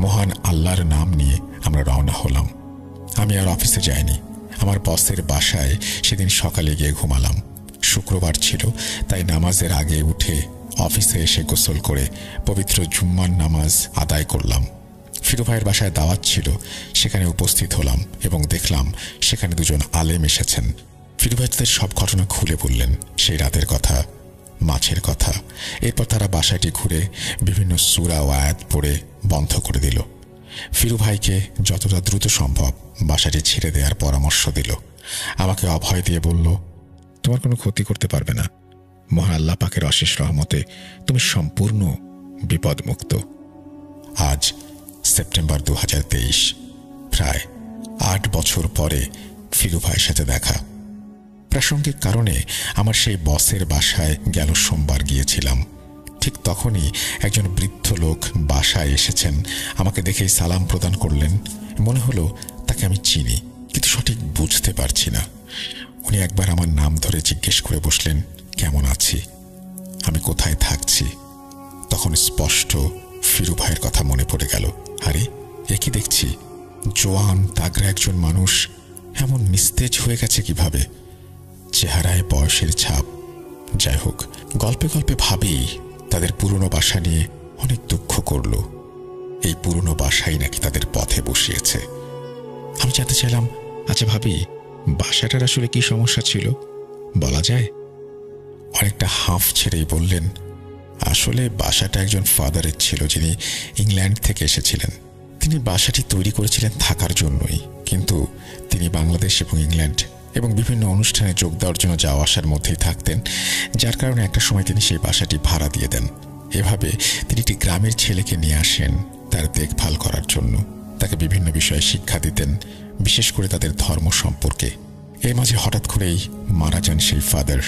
মহান আল্লাহর নাম নিয়ে আমরা রওনা হলাম। আমি আর অফিসে যাইনি। আমার বসের বাসায় সেদিন সকালে গিয়ে ঘুমালাম। শুক্রবার ছিল, তাই নামাজের আগে উঠে অফিসে এসে গোসল করে পবিত্র জুম্মার নামাজ আদায় করলাম। ফিরু ভাইয়ের বাসায় দাওয়াত ছিল, সেখানে উপস্থিত হলাম এবং দেখলাম সেখানে দুজন আলেম এসেছেন। ফিরু ভাই তাদের সব ঘটনা খুলে বললেন, সেই রাতের কথা, মাছের কথা। এরপর তারা বাসাটি ঘুরে বিভিন্ন সূরা ও আয়াত পড়ে বন্ধ করে দিল। ফিরু ভাইকে যতটা দ্রুত সম্ভব বাসাটি ছেড়ে দেওয়ার পরামর্শ দিল। আমাকে অভয় দিয়ে বলল, তোমার কোনো ক্ষতি করতে পারবে না। মহান আল্লাহ পাকের অশেষ রহমতে তুমি সম্পূর্ণ বিপদমুক্ত। আজ সেপ্টেম্বর 2023, প্রায় 8 বছর পরে ফিরু ভাইয়ের সাথে দেখা। প্রাসঙ্গিক কারণে আমার সেই বসের বাসায় গেল সোমবার গিয়েছিলাম। ঠিক তখনই একজন বৃদ্ধ লোক বাসায় এসেছেন। আমাকে দেখেই সালাম প্রদান করলেন। মনে হলো তাকে আমি চিনি, কিন্তু সঠিক বুঝতে পারছি না। উনি একবার আমার নাম ধরে জিজ্ঞেস করে বসলেন, কেমন আছি, আমি কোথায় থাকছি। তখন স্পষ্ট ফিরু ভাইয়ের কথা মনে পড়ে গেল। আরে, এ কি দেখছি, জোয়ান তাগড়া একজন মানুষ এমন নিস্তেজ হয়ে গেছে কিভাবে? চেহারায় বয়সের ছাপ। যাই হোক, গল্পে গল্পে ভাবি তাদের পুরনো বাসা নিয়ে অনেক দুঃখ করল। এই পুরনো বাসাই নাকি তাদের পথে বসিয়েছে। আমি জানতে চাইলাম, আচ্ছা ভাবি, বাসাটার আসলে কি সমস্যা ছিল, বলা যায়? অনেকটা হাঁফ ছেড়েই বললেন, আসলে বাসাটা একজন ফাদারের ছিল, যিনি ইংল্যান্ড থেকে এসেছিলেন। তিনি বাসাটি তৈরি করেছিলেন থাকার জন্যই, কিন্তু তিনি বাংলাদেশ এবং ইংল্যান্ড এবং বিভিন্ন অনুষ্ঠানে যোগ দেওয়ার জন্য যাওয়া আসার মধ্যেই থাকতেন, যার কারণে একটা সময় তিনি সেই বাসাটি ভাড়া দিয়ে দেন। এভাবে তিনি একটি গ্রামের ছেলেকে নিয়ে আসেন তার দেখভাল করার জন্য। তাকে বিভিন্ন বিষয়ে শিক্ষা দিতেন, বিশেষ করে তাদের ধর্ম সম্পর্কে। এর মাঝে হঠাৎ করেই মারা যান সেই ফাদার।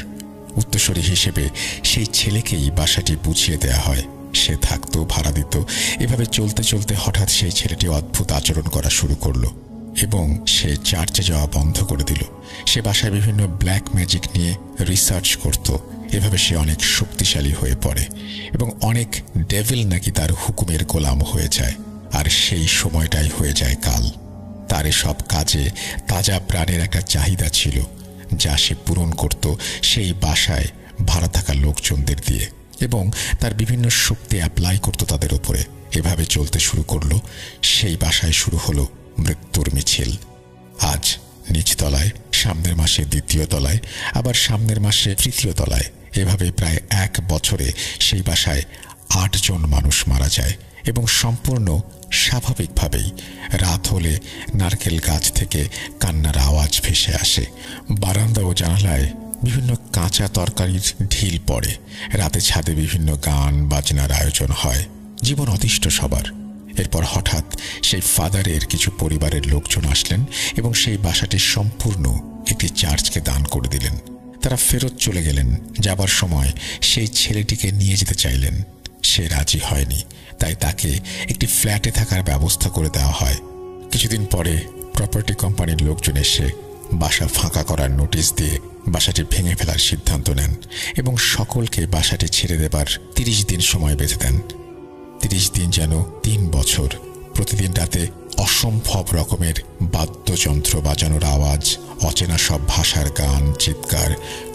উত্তরসূরি হিসেবে সেই ছেলেকেই বাসাটি বুঝিয়ে দেয়া হয়। সে থাকতো, ভাড়া দিত। এভাবে চলতে চলতে হঠাৎ সেই ছেলেটি অদ্ভুত আচরণ করা শুরু করলো এবং সে চার্চে যাওয়া বন্ধ করে দিল। সে বাসায় বিভিন্ন ব্ল্যাক ম্যাজিক নিয়ে রিসার্চ করত। এভাবে সে অনেক শক্তিশালী হয়ে পড়ে এবং অনেক ডেভিল নাকি তার হুকুমের গোলাম হয়ে যায়। আর সেই সময়টাই হয়ে যায় কাল। তার সব কাজে তাজা প্রাণের একটা চাহিদা ছিল, যা সে পূরণ করত সেই বাসায় ভাড়া থাকা লোকজনদের দিয়ে এবং তার বিভিন্ন শক্তি অ্যাপ্লাই করত তাদের উপরে। এভাবে চলতে শুরু করলো। সেই বাসায় শুরু হলো মৃত্যুর মিছিল। আজ নিচতলায়, সামনের মাসে 2য় তলায়, আবার সামনের মাসে 3য় তলায়। এভাবে প্রায় 1 বছরে সেই বাসায় 8 জন মানুষ মারা যায় এবং সম্পূর্ণ স্বাভাবিকভাবেই রাত হলে নারকেল গাছ থেকে কান্নার আওয়াজ ভেসে আসে। বারান্দা ও জানালায় বিভিন্ন কাঁচা তরকারির ঢিল পড়ে। রাতে ছাদে বিভিন্ন গান বাজনার আয়োজন হয়। জীবন অতিষ্ঠ সবার। এরপর হঠাৎ সেই ফাদারের কিছু পরিবারের লোকজন আসলেন এবং সেই বাসাটি সম্পূর্ণ একটি চার্চকে দান করে দিলেন। তারা ফেরত চলে গেলেন। যাবার সময় সেই ছেলেটিকে নিয়ে যেতে চাইলেন। সে রাজি হয়নি, তাই তাকে একটি ফ্ল্যাটে থাকার ব্যবস্থা করে দেওয়া হয়। কিছুদিন পরে প্রপার্টি কোম্পানির লোকজন এসে বাসা ফাঁকা করার নোটিশ দিয়ে বাসাটি ভেঙে ফেলার সিদ্ধান্ত নেন এবং সকলকে বাসাটি ছেড়ে দেবার 30 দিন সময় বেঁধে দেন। 30 দিন যেন 3 বছর। প্রতিদিন রাতে অসম্ভব রকমের বাদ্যযন্ত্র বাজানোর আওয়াজ, অচেনা সব ভাষার গান, চিৎকার,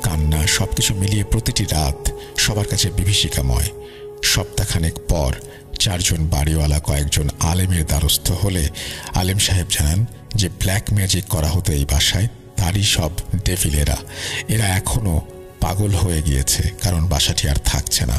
কান্না সবকিছু মিলিয়ে প্রতিটি রাত সবার কাছে বিভীষিকাময়। সপ্তাহখানেক পর 4 জন বাড়িওয়ালা কয়েকজন আলেমের দ্বারস্থ হলে আলেম সাহেব জানান যে ব্ল্যাক ম্যাজিক করা হতো এই বাসায়, তারই সব ডেভিলেরা। এরা এখনো পাগল হয়ে গিয়েছে, কারণ বাসাটি আর থাকছে না।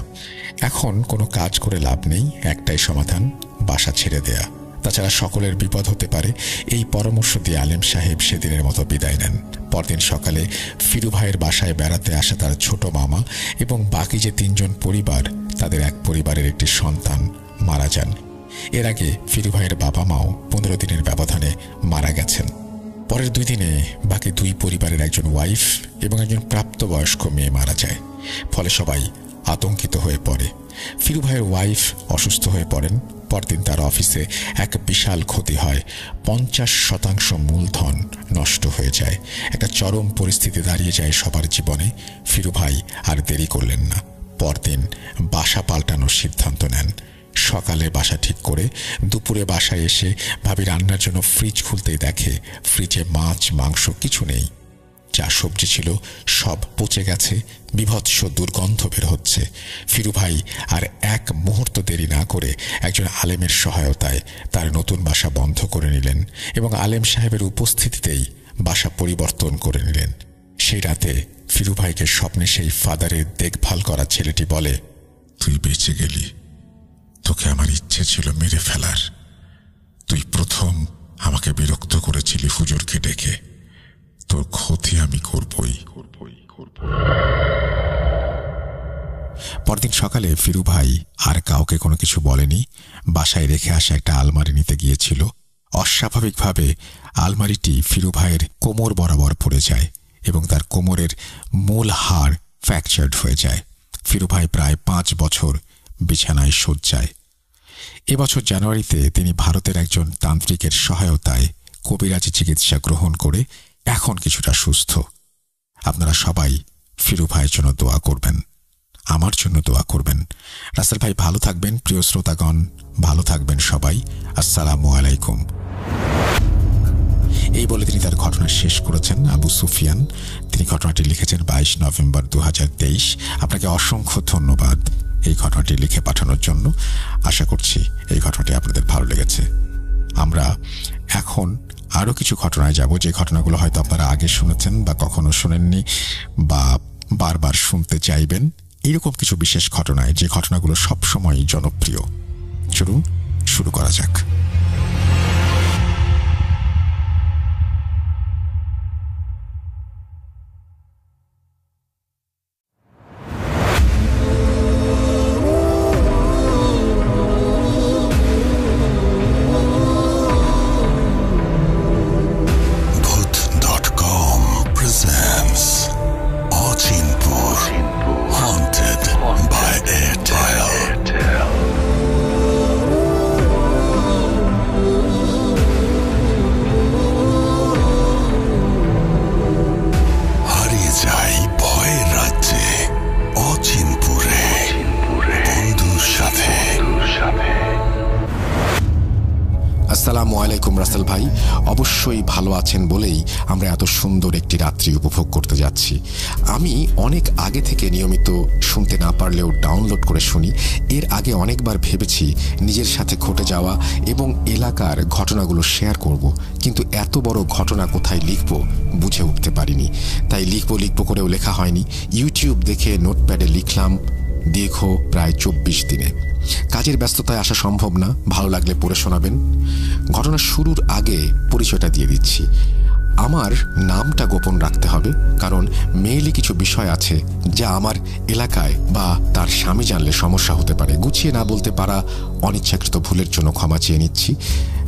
এখন কোনো কাজ করে লাভ নেই, একটাই সমাধান, বাসা ছেড়ে দেয়া। তাছাড়া সকলের বিপদ হতে পারে। এই পরামর্শ দিয়ে আলেম সাহেব সেদিনের মতো বিদায় নেন। পরদিন সকালে ফিরু ভাইয়ের বাসায় বেড়াতে আসা তার ছোট মামা এবং বাকি যে 3 জন পরিবার, তাদের এক পরিবারের একটি সন্তান মারা যান। এর আগে ফিরু ভাইয়ের বাবা মাও 15 দিনের ব্যবধানে মারা গেছেন। পরের 2 দিনে বাকি 2 পরিবারের একজন ওয়াইফ এবং একজন প্রাপ্তবয়স্ক মেয়ে মারা যায়। ফলে সবাই আতঙ্কিত হয়ে পড়ে। ফিরু ভাইয়ের ওয়াইফ অসুস্থ হয়ে পড়েন। পরদিন তার অফিসে এক বিশাল ক্ষতি হয়। 50% মূলধন নষ্ট হয়ে যায়। একটা চরম পরিস্থিতি দাঁড়িয়ে যায় সবার জীবনে। ফিরু ভাই আর দেরি করলেন না। পরদিন বাসা পাল্টানোর সিদ্ধান্ত নেন। সকালে বাসা ঠিক করে দুপুরে বাসায় এসে ভাবি রান্নার জন্য ফ্রিজ খুলতেই দেখে ফ্রিজে মাছ মাংস কিছু নেই। যা সবজি ছিল সব পচে গেছে, বিভৎস দুর্গন্ধ বের হচ্ছে। ফিরু ভাই আর এক মুহূর্ত দেরি না করে একজন আলেমের সহায়তায় তার নতুন বাসা বন্ধ করে নিলেন এবং আলেম সাহেবের উপস্থিতিতেই বাসা পরিবর্তন করে নিলেন। সেই রাতে ফিরু ভাইকে স্বপ্নে সেই ফাদারের দেখভাল করা ছেলেটি বলে, তুই বেঁচে গেলি, তোকে আমার ইচ্ছে ছিল মেরে ফেলার। তুই প্রথম আমাকে বিরক্ত করেছিলি হুজুরকে ডেকে, তোর ক্ষতি আমি করবই। পরদিন সকালে ফিরু ভাই আর কাউকে কোনো কিছু বলেনি। বাসায় রেখে আসা একটা আলমারি নিতে গিয়েছিল। অস্বাভাবিকভাবে আলমারিটি ফিরু ভাইয়ের কোমর বরাবর পড়ে যায় এবং তার কোমরের মূল হাড় ফ্র্যাকচার্ড হয়ে যায়। ফিরু ভাই প্রায় 5 বছর বিছানায় শয্যায়। এবছর জানুয়ারিতে তিনি ভারতের একজন তান্ত্রিকের সহায়তায় কবিরাজি চিকিৎসা গ্রহণ করে এখন কিছুটা সুস্থ। আপনারা সবাই ফিরু ভাইয়ের জন্য দোয়া করবেন, আমার জন্য দোয়া করবেন। রাসেল ভাই ভালো থাকবেন। প্রিয় শ্রোতাগণ ভালো থাকবেন সবাই। আসসালামু আলাইকুম। এই বলে তিনি তার ঘটনা শেষ করেছেন। আবু সুফিয়ান, তিনি ঘটনাটি লিখেছেন 22 নভেম্বর 2023। আপনাকে অসংখ্য ধন্যবাদ এই ঘটনাটি লিখে পাঠানোর জন্য। আশা করছি এই ঘটনাটি আপনাদের ভালো লেগেছে। আমরা এখন আরও কিছু ঘটনায় যাব, যে ঘটনাগুলো হয়তো আপনারা আগে শুনেছেন বা কখনো শোনেননি বা বারবার শুনতে চাইবেন। এরকম কিছু বিশেষ ঘটনায়, যে ঘটনাগুলো সবসময়ই জনপ্রিয়। চলুন শুরু করা যাক। আসসালামু আলাইকুম রাসেল ভাই। অবশ্যই ভালো আছেন বলেই আমরা এত সুন্দর একটি রাত্রি উপভোগ করতে যাচ্ছি। আমি অনেক আগে থেকে নিয়মিত শুনতে না পারলেও ডাউনলোড করে শুনি। এর আগে অনেকবার ভেবেছি নিজের সাথে ঘটে যাওয়া এবং এলাকার ঘটনাগুলো শেয়ার করব, কিন্তু এত বড় ঘটনা কোথায় লিখব বুঝে উঠতে পারিনি। তাই লিখব করেও লেখা হয়নি। ইউটিউব দেখে নোটপ্যাডে লিখলাম দীর্ঘ প্রায় 24 দিনে। কাজের ব্যস্ততায় আসা সম্ভব না। ভালো লাগলে পড়ে শোনাবেন। ঘটনা শুরুর আগে পরিচয়টা দিয়ে দিচ্ছি। আমার নামটা গোপন রাখতে হবে, কারণ মেইলি কিছু বিষয় আছে যা আমার এলাকায় বা তার স্বামী জানলে সমস্যা হতে পারে। গুছিয়ে না বলতে পারা অনিচ্ছাকৃত ভুলের জন্য ক্ষমা চেয়ে নিচ্ছি।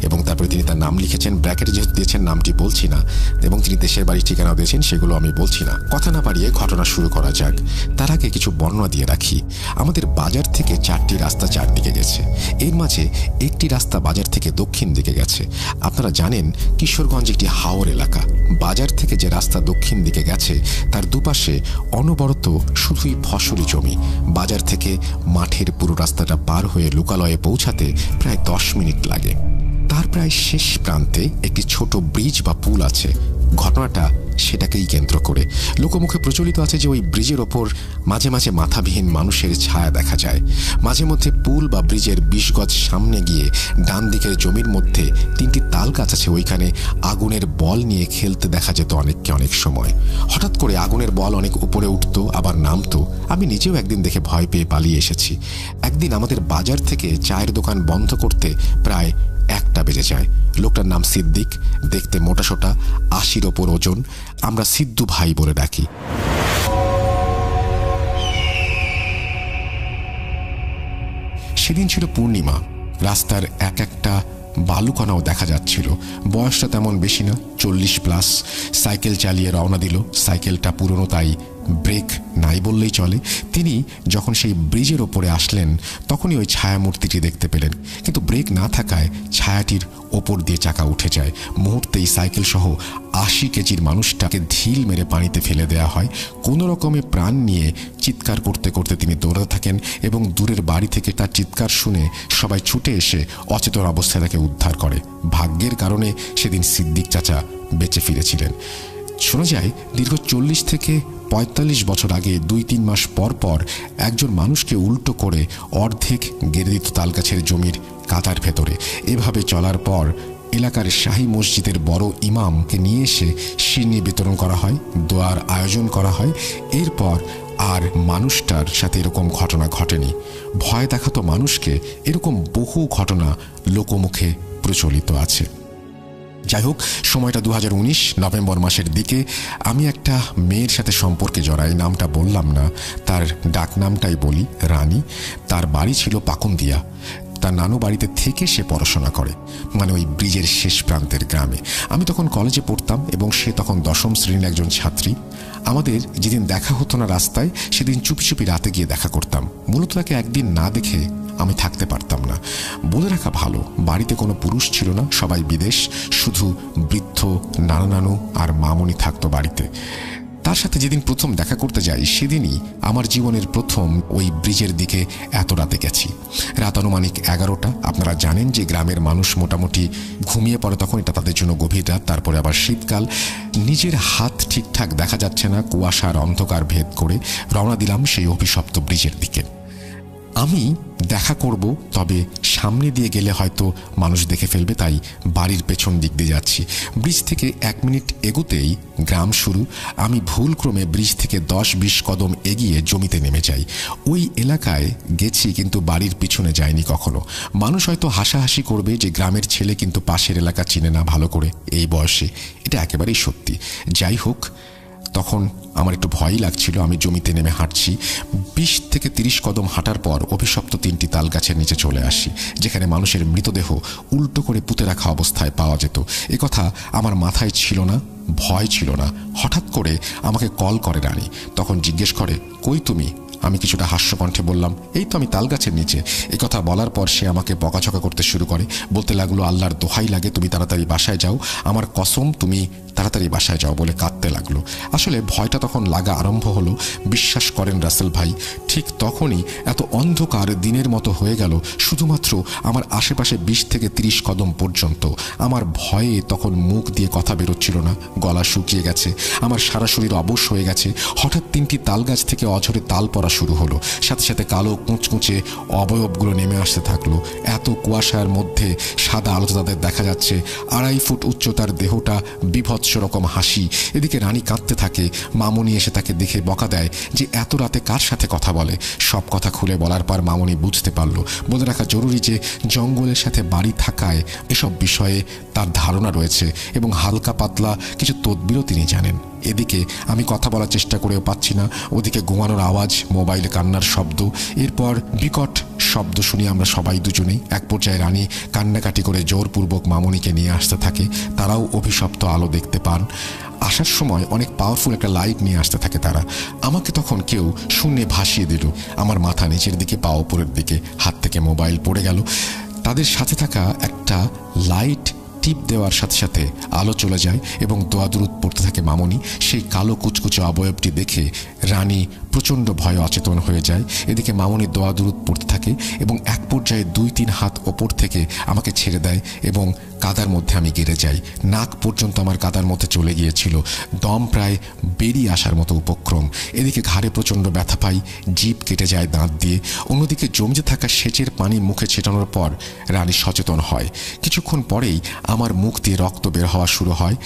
এবং তারপরে তিনি তার নাম লিখেছেন, ব্র্যাকেটে যেহেতু দিয়েছেন নামটি বলছি না, এবং তিনি দেশের বাড়ির ঠিকানা দিয়েছেন সেগুলো আমি বলছি না। কথা না পারিয়ে ঘটনা শুরু করা যাক। তার আগে কিছু বর্ণনা দিয়ে রাখি। আমাদের বাজার থেকে 4টি রাস্তা 4 দিকে গেছে। এর মাঝে একটি রাস্তা বাজার থেকে দক্ষিণ দিকে গেছে। আপনারা জানেন কিশোরগঞ্জ একটি হাওর এলাকা। বাজার থেকে যে রাস্তা দক্ষিণ দিকে গেছে তার দুপাশে অনবরত শুধুই ফসলি জমি। বাজার থেকে মাঠের পুরো রাস্তাটা পার হয়ে লোকালয়ে পৌঁছাতে প্রায় 10 মিনিট লাগে। তার প্রায় শেষ প্রান্তে একটি ছোট ব্রিজ বা পুল আছে। ঘটনাটা সেটাকেই কেন্দ্র করে। লোকমুখে প্রচলিত আছে যে ওই ব্রিজের ওপর মাঝে মাঝে মাথাবিহীন মানুষের ছায়া দেখা যায়। মাঝে মধ্যে পুল বা ব্রিজের 20 গজ সামনে গিয়ে ডান দিকের জমির মধ্যে 3টি তাল গাছ আছে, ওইখানে আগুনের বল নিয়ে খেলতে দেখা যেত অনেককে অনেক সময়। হঠাৎ করে আগুনের বল অনেক উপরে উঠতো আবার নামতো। আমি নিজেও একদিন দেখে ভয় পেয়ে পালিয়ে এসেছি। একদিন আমাদের বাজার থেকে চায়ের দোকান বন্ধ করতে প্রায় 1টা বেজে যায়। লোকটার নাম সিদ্দিক, দেখতে মোটাসোটা, 80-র ওপর ওজন। আমরা সিদ্ধু ভাই বলে ডাকি। সেদিন ছিল পূর্ণিমা। রাস্তার একটা বালুকণাও দেখা যাচ্ছিল। বয়সটা তেমন বেশি না, 40+। সাইকেল চালিয়ে রওনা দিল। সাইকেলটা পুরনো, তাই ব্রেক নাই বললেই চলে। তিনি যখন সেই ব্রিজের ওপরে আসলেন তখনই ওই ছায়ামূর্তিটি দেখতে পেলেন, কিন্তু ব্রেক না থাকায় ছায়াটির ওপর দিয়ে চাকা উঠে যায়। মুহূর্তেই সাইকেল সহ 80 কেজির মানুষটাকে ঢিল মেরে পানিতে ফেলে দেওয়া হয়। কোনো রকমে প্রাণ নিয়ে চিৎকার করতে করতে তিনি দৌড়াতে থাকেন এবং দূরের বাড়ি থেকে তার চিৎকার শুনে সবাই ছুটে এসে অচেতন অবস্থায় তাকে উদ্ধার করে। ভাগ্যের কারণে সেদিন সিদ্দিক চাচা বেঁচে ফিরেছিলেন। শোনা যায় দীর্ঘ 40 থেকে 45 বছর আগে 2-3 মাস পর পর একজন মানুষকে উল্টো করে অর্ধেক গেড়ে দিত তালগাছের জমির কাঁটার ভেতরে। এভাবে চলার পর এলাকার শাহী মসজিদের বড় ইমামকে নিয়ে এসে সিন্নি বিতরণ করা হয়, দোয়ার আয়োজন করা হয়। এরপর আর মানুষটার সাথে এরকম ঘটনা ঘটেনি। ভয় দেখাতো মানুষকে, এরকম বহু ঘটনা লোকমুখে প্রচলিত আছে। যাই হোক, সময়টা 2019 নভেম্বর মাসের দিকে। আমি একটা মেয়ের সাথে সম্পর্কে জড়াই, নামটা বললাম না, তার ডাক নামটাই বলি, রানী। তার বাড়ি ছিল পাকুন্দিয়া। তার নানু বাড়িতে থেকে সে পড়াশোনা করে, মানে ওই ব্রিজের শেষ প্রান্তের গ্রামে। আমি তখন কলেজে পড়তাম এবং সে তখন 10ম শ্রেণীর একজন ছাত্রী। আমাদের যেদিন দেখা হতো না রাস্তায়, সেদিন চুপি চুপি রাতে গিয়ে দেখা করতাম। মূলত তাকে একদিন না দেখে আমি থাকতে পারতাম না। বলে রাখা ভালো, বাড়িতে কোনো পুরুষ ছিল না, সবাই বিদেশ। শুধু বৃদ্ধ নানা নানু আর মামনি থাকতো বাড়িতে। তার সাথে যেদিন প্রথম দেখা করতে যাই সেদিনই আমার জীবনের প্রথম ওই ব্রিজের দিকে এত রাতে গেছি। রাত আনুমানিক 11টা। আপনারা জানেন যে গ্রামের মানুষ মোটামুটি ঘুমিয়ে পড়ে তখন, এটা তাদের জন্য গভীর রাত। তারপরে আবার শীতকাল। নিজের হাত ঠিকঠাক দেখা যাচ্ছে না, কুয়াশার অন্ধকার ভেদ করে রওনা দিলাম সেই অভিশপ্ত ব্রিজের দিকে। আমি দেখা করব, তবে সামনে দিয়ে গেলে হয়তো মানুষ দেখে ফেলবে, তাই বাড়ির পেছন দিক দিয়ে যাচ্ছি। ব্রিজ থেকে 1 মিনিট এগোতেই গ্রাম শুরু। আমি ভুলক্রমে ব্রিজ থেকে 10-20 কদম এগিয়ে জমিতে নেমে যাই। ওই এলাকায় গেছি কিন্তু বাড়ির পিছনে যাইনি কখনো। মানুষ হয়তো হাসাহাসি করবে যে গ্রামের ছেলে কিন্তু পাশের এলাকা চিনে না ভালো করে এই বয়সে। এটা একেবারেই সত্যি। যাই হোক, তখন আমার একটু ভয়ই লাগছিল। আমি জমিতে নেমে হাঁটছি। 20 থেকে 30 কদম হাঁটার পর অভিশপ্ত 3টি তাল গাছের নিচে চলে আসি, যেখানে মানুষের মৃতদেহ উল্টো করে পুঁতে রাখা অবস্থায় পাওয়া যেত। এ কথা আমার মাথায় ছিল না, ভয় ছিল না। হঠাৎ করে আমাকে কল করে রানী। তখন জিজ্ঞেস করে, কই তুমি? আমি কিছুটা হাস্যকণ্ঠে বললাম, এই তো আমি তালগাছের নিচে। এই কথা বলার পর সে আমাকে বকাঝকা করতে শুরু করে। বলতে লাগলো, আল্লাহর দোহাই লাগে তুমি তাড়াতাড়ি বাসায় যাও, আমার কসম তুমি তাড়াতাড়ি বাসায় যাও বলে কাঁদতে লাগলো। আসলে ভয়টা তখন লাগা আরম্ভ হলো। বিশ্বাস করেন রাসেল ভাই, ঠিক তখনই এত অন্ধকার দিনের মতো হয়ে গেল শুধুমাত্র আমার আশেপাশে 20 থেকে 30 কদম পর্যন্ত। আমার ভয়ে তখন মুখ দিয়ে কথা বেরোচ্ছিল না, গলা শুকিয়ে গেছে, আমার সারা শরীর অবশ হয়ে গেছে। হঠাৎ 3টি তাল গাছ থেকে অঝরে তাল পড়া শুরু হলো, সাথে সাথে কালো কুঁচকুঁচে অবয়বগুলো নেমে আসতে থাকলো। এত কুয়াশার মধ্যে সাদা আলো তাদের দেখা যাচ্ছে। 2.5 ফুট উচ্চতার দেহটা, বিভৎস রকম হাসি। এদিকে রানী কাঁদতে থাকে। মামনি এসে তাকে দেখে বকা দেয় যে এত রাতে কার সাথে কথা বলে। সব কথা খুলে বলার পর মামনি বুঝতে পারলো। বলে রাখা জরুরি যে জঙ্গলের সাথে বাড়ি থাকায় এসব বিষয়ে তার ধারণা রয়েছে এবং হালকা পাতলা কিছু তদবিরও তিনি জানেন। এদিকে আমি কথা বলার চেষ্টা করেও পাচ্ছি না। ওদিকে ঘুমানোর আওয়াজ, মোবাইলে কান্নার শব্দ। এরপর বিকট শব্দ শুনি আমরা সবাই দুজনেই। এক পর্যায়ে রানী কান্নাকাটি করে জোরপূর্বক মামনিকে নিয়ে আসতে থাকে। তারাও অভিশপ্ত আলো দেখতে পান। আসার সময় অনেক পাওয়ারফুল একটা লাইট নিয়ে আসতে থাকে তারা। আমাকে তখন কেউ শূন্যে ভাসিয়ে দিল। আমার মাথা নিচের দিকে, পা উপরের দিকে, হাত থেকে মোবাইল পড়ে গেল। তাদের সাথে থাকা একটা লাইট টিপ দেওয়ার সাথে সাথে আলো চলে যায় এবং দোয়া দুরুদ পড়তে থাকে মামনি। সেই কালো কুচকুচে অবয়বটি দেখে রানী প্রচণ্ড ভয়ে অচেতন হয়ে যায়। এদিকে মামনি দোয়া দুরুদ পড়তে থাকে এবং এক পর্যায়ে 2-3 হাত ওপর থেকে আমাকে ছেড়ে দেয় এবং কাদার মধ্যে আমি গেড়ে যাই। নাক পর্যন্ত আমার কাদার মধ্যে চলে গিয়েছিল, দম প্রায় বেরিয়ে আসার মতো উপক্রম। এদিকে ঘাড়ে প্রচণ্ড ব্যথা পাই, জিভ কেটে যায় দাঁত দিয়ে। অন্যদিকে জমতে থাকা সেচের পানি মুখে ছেটানোর পর রানী সচেতন হয়। কিছুক্ষণ পরেই আমার মুখ দিয়ে রক্ত বের হওয়া শুরু হয়।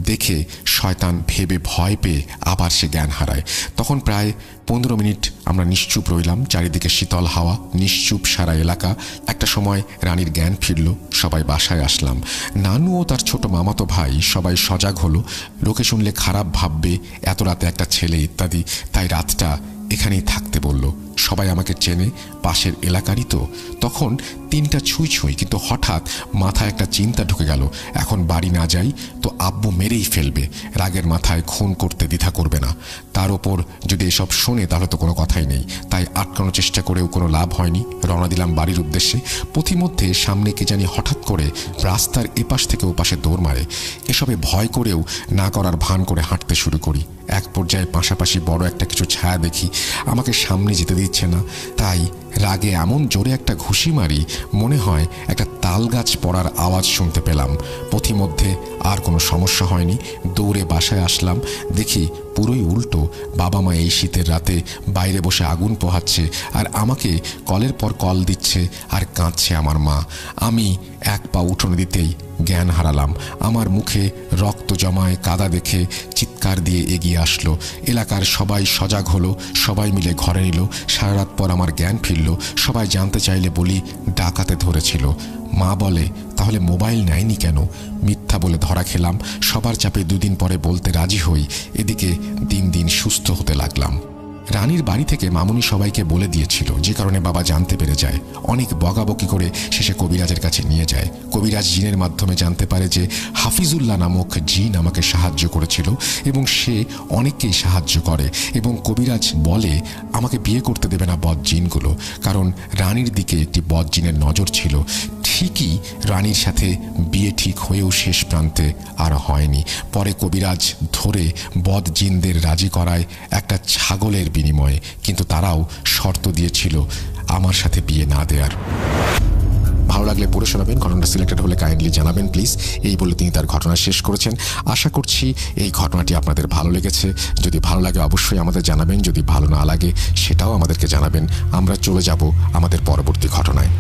দেখে শয়তান ভেবে ভয় পেয়ে আবার সে জ্ঞান হারায়। তখন প্রায় 15 মিনিট আমরা নিশ্চুপ রইলাম। চারিদিকে শীতল হাওয়া, নিশ্চুপ সারা এলাকা। একটা সময় রানীর জ্ঞান ফিরল, সবাই বাসায় আসলাম। নানু ও তার ছোট মামাতো ভাই সবাই সজাগ হলো। লোকে শুনলে খারাপ ভাববে, এত রাতে একটা ছেলে ইত্যাদি, তাই রাতটা এখানেই থাকতে বলল। সবাই আমাকে চেনে, পাশের এলাকারই তো। তখন 3টা ছুঁই ছুঁই, কিন্তু হঠাৎ মাথায় একটা চিন্তা ঢুকে গেল, এখন বাড়ি না যাই তো আব্বু মেরেই ফেলবে। রাগের মাথায় খুন করতে দ্বিধা করবে না। তার ওপর যদি এসব শোনে তাহলে তো কোনো কথাই নেই। তাই আটকানোর চেষ্টা করেও কোনো লাভ হয়নি। রওনা দিলাম বাড়ির উদ্দেশ্যে। পথিমধ্যে সামনে কে জানি হঠাৎ করে রাস্তার এপাশ থেকে ওপাশে দৌড় মারে। এসবে ভয় করেও না করার ভান করে হাঁটতে শুরু করি। এক পর্যায়ে পাশাপাশি বড় একটা কিছু ছায়া দেখি, আমাকে সামনে যেতে দিচ্ছে না। তাই রাগে এমন জোরে একটা ঘুষি মারি, মনে হয় একটা তাল গাছ পড়ার আওয়াজ শুনতে পেলাম। পথিমধ্যে আর কোনো সমস্যা হয়নি। দৌড়ে বাসায় আসলাম, দেখি পুরোই উল্টো। বাবা মা এই শীতের রাতে বাইরে বসে আগুন পোহাচ্ছে, আর আমাকে কলের পর কল দিচ্ছে আর কাঁদছে আমার মা। আমি এক পা উঠোনে দিতেই জ্ঞান হারালাম। আমার মুখে রক্ত জমায়, কাদা দেখে চিৎকার দিয়ে এগিয়ে আসলো। এলাকার সবাই সজাগ হলো, সবাই মিলে ঘরে নিল। সারা রাত পর আমার জ্ঞান ফিরল। সবাই জানতে চাইলে বলি ডাকাতে ধরেছিল। মা বলে, তাহলে মোবাইল নেয়নি কেন? মিথ্যা বলে ধরা খেলাম। সবার চাপে 2 দিন পরে বলতে রাজি হই। এদিকে দিন দিন সুস্থ হতে লাগলাম। রানীর বাড়ি থেকে মামুনি সবাইকে বলে দিয়েছিল, যে কারণে বাবা জানতে পেরে যায়। অনেক বকাবকি করে শেষে কবিরাজের কাছে নিয়ে যায়। কবিরাজ জিনের মাধ্যমে জানতে পারে যে হাফিজুল্লাহ নামক জিন আমাকে সাহায্য করেছিল এবং সে অনেককেই সাহায্য করে। এবং কবিরাজ বলে আমাকে বিয়ে করতে দেবে না বদ জিনগুলো, কারণ রানীর দিকে একটি বদ জিনের নজর ছিল। ঠিকই রানীর সাথে বিয়ে ঠিক হয়েও শেষ প্রান্তে আর হয়নি। পরে কবিরাজ ধরে বদ জিনদের রাজি করায় একটা ছাগলের বিনিময়ে, কিন্তু তারাও শর্ত দিয়েছিল আমার সাথে বিয়ে না দেওয়ার। ভালো লাগলে পড়ে শোনাবেন, ঘটনাটা সিলেক্টেড হলে কাইন্ডলি জানাবেন প্লিজ। এই বলে তিনি তার ঘটনা শেষ করেছেন। আশা করছি এই ঘটনাটি আপনাদের ভালো লেগেছে। যদি ভালো লাগে অবশ্যই আমাদের জানাবেন, যদি ভালো না লাগে সেটাও আমাদেরকে জানাবেন। আমরা চলে যাব আমাদের পরবর্তী ঘটনায়।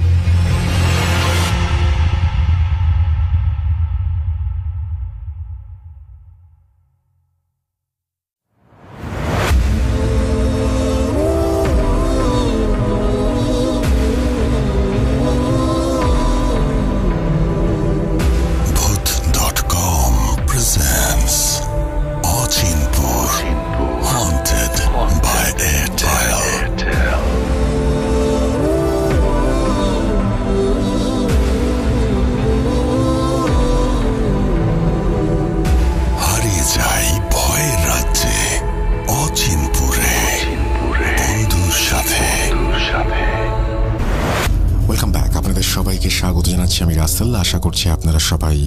সবাইকে স্বাগত জানাচ্ছি, আমি রাসেল। আশা করছি আপনারা সবাই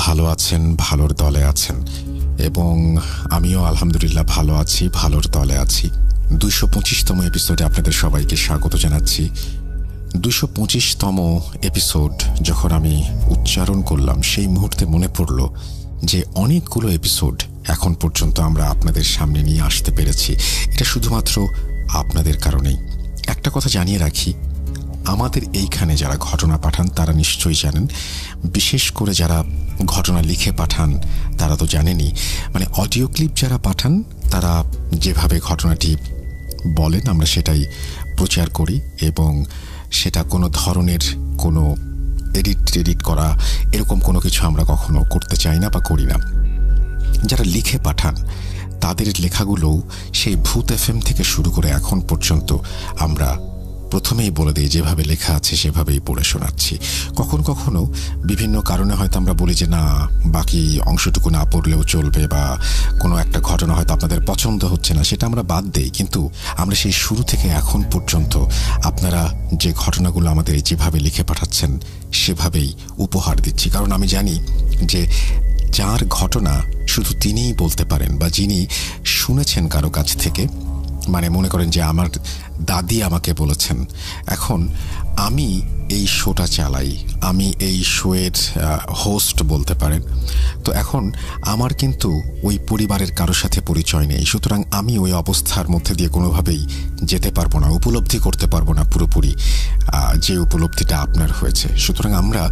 ভালো আছেন, ভালোর দলে আছেন, এবং আমিও আলহামদুলিল্লাহ ভালো আছি, ভালোর দলে আছি। 225তম এপিসোডে আপনাদের সবাইকে স্বাগত জানাচ্ছি। 225তম এপিসোড যখন আমি উচ্চারণ করলাম সেই মুহূর্তে মনে পড়ল যে অনেকগুলো এপিসোড এখন পর্যন্ত আমরা আপনাদের সামনে নিয়ে আসতে পেরেছি। এটা শুধুমাত্র আপনাদের কারণেই। একটা কথা জানিয়ে রাখি, আমাদের এইখানে যারা ঘটনা পাঠান তারা নিশ্চয়ই জানেন, বিশেষ করে যারা ঘটনা লিখে পাঠান তারা তো জানেনই। মানে অডিও ক্লিপ যারা পাঠান তারা যেভাবে ঘটনাটি বলেন আমরা সেটাই প্রচার করি, এবং সেটা কোনো ধরনের কোনো এডিট করা এরকম কোনো কিছু আমরা কখনো করতে চাই না বা করি না। যারা লিখে পাঠান তাদের লেখাগুলোও সেই ভূত এফএম থেকে শুরু করে এখন পর্যন্ত আমরা প্রথমেই বলে দিই, যেভাবে লেখা আছে সেভাবেই পড়ে শোনাচ্ছি। কখনো কখনো বিভিন্ন কারণে হয়তো আমরা বলি যে না, বাকি অংশটুকু না পড়লেও চলবে, বা কোনো একটা ঘটনা হয়তো আপনাদের পছন্দ হচ্ছে না, সেটা আমরা বাদ দেই। কিন্তু আমরা সেই শুরু থেকে এখন পর্যন্ত আপনারা যে ঘটনাগুলো আমাদের যেভাবে লিখে পাঠাচ্ছেন সেভাবেই উপহার দিচ্ছি। কারণ আমি জানি যে যার ঘটনা শুধু তিনিই বলতে পারেন, বা যিনি শুনেছেন কারো কাছ থেকে, মানে মনে করেন যে আমার দাদি আমাকে বলেছেন, এখন আমি এই শোটা চালাই, আমি এই শোয়ের হোস্ট বলতে পারেন, তো এখন আমার কিন্তু ওই পরিবারের কারোর সাথে পরিচয় নেই, সুতরাং আমি ওই অবস্থার মধ্যে দিয়ে কোনোভাবেই যেতে পারবো না, উপলব্ধি করতে পারবো না পুরোপুরি যে উপলব্ধিটা আপনার হয়েছে। সুতরাং আমরা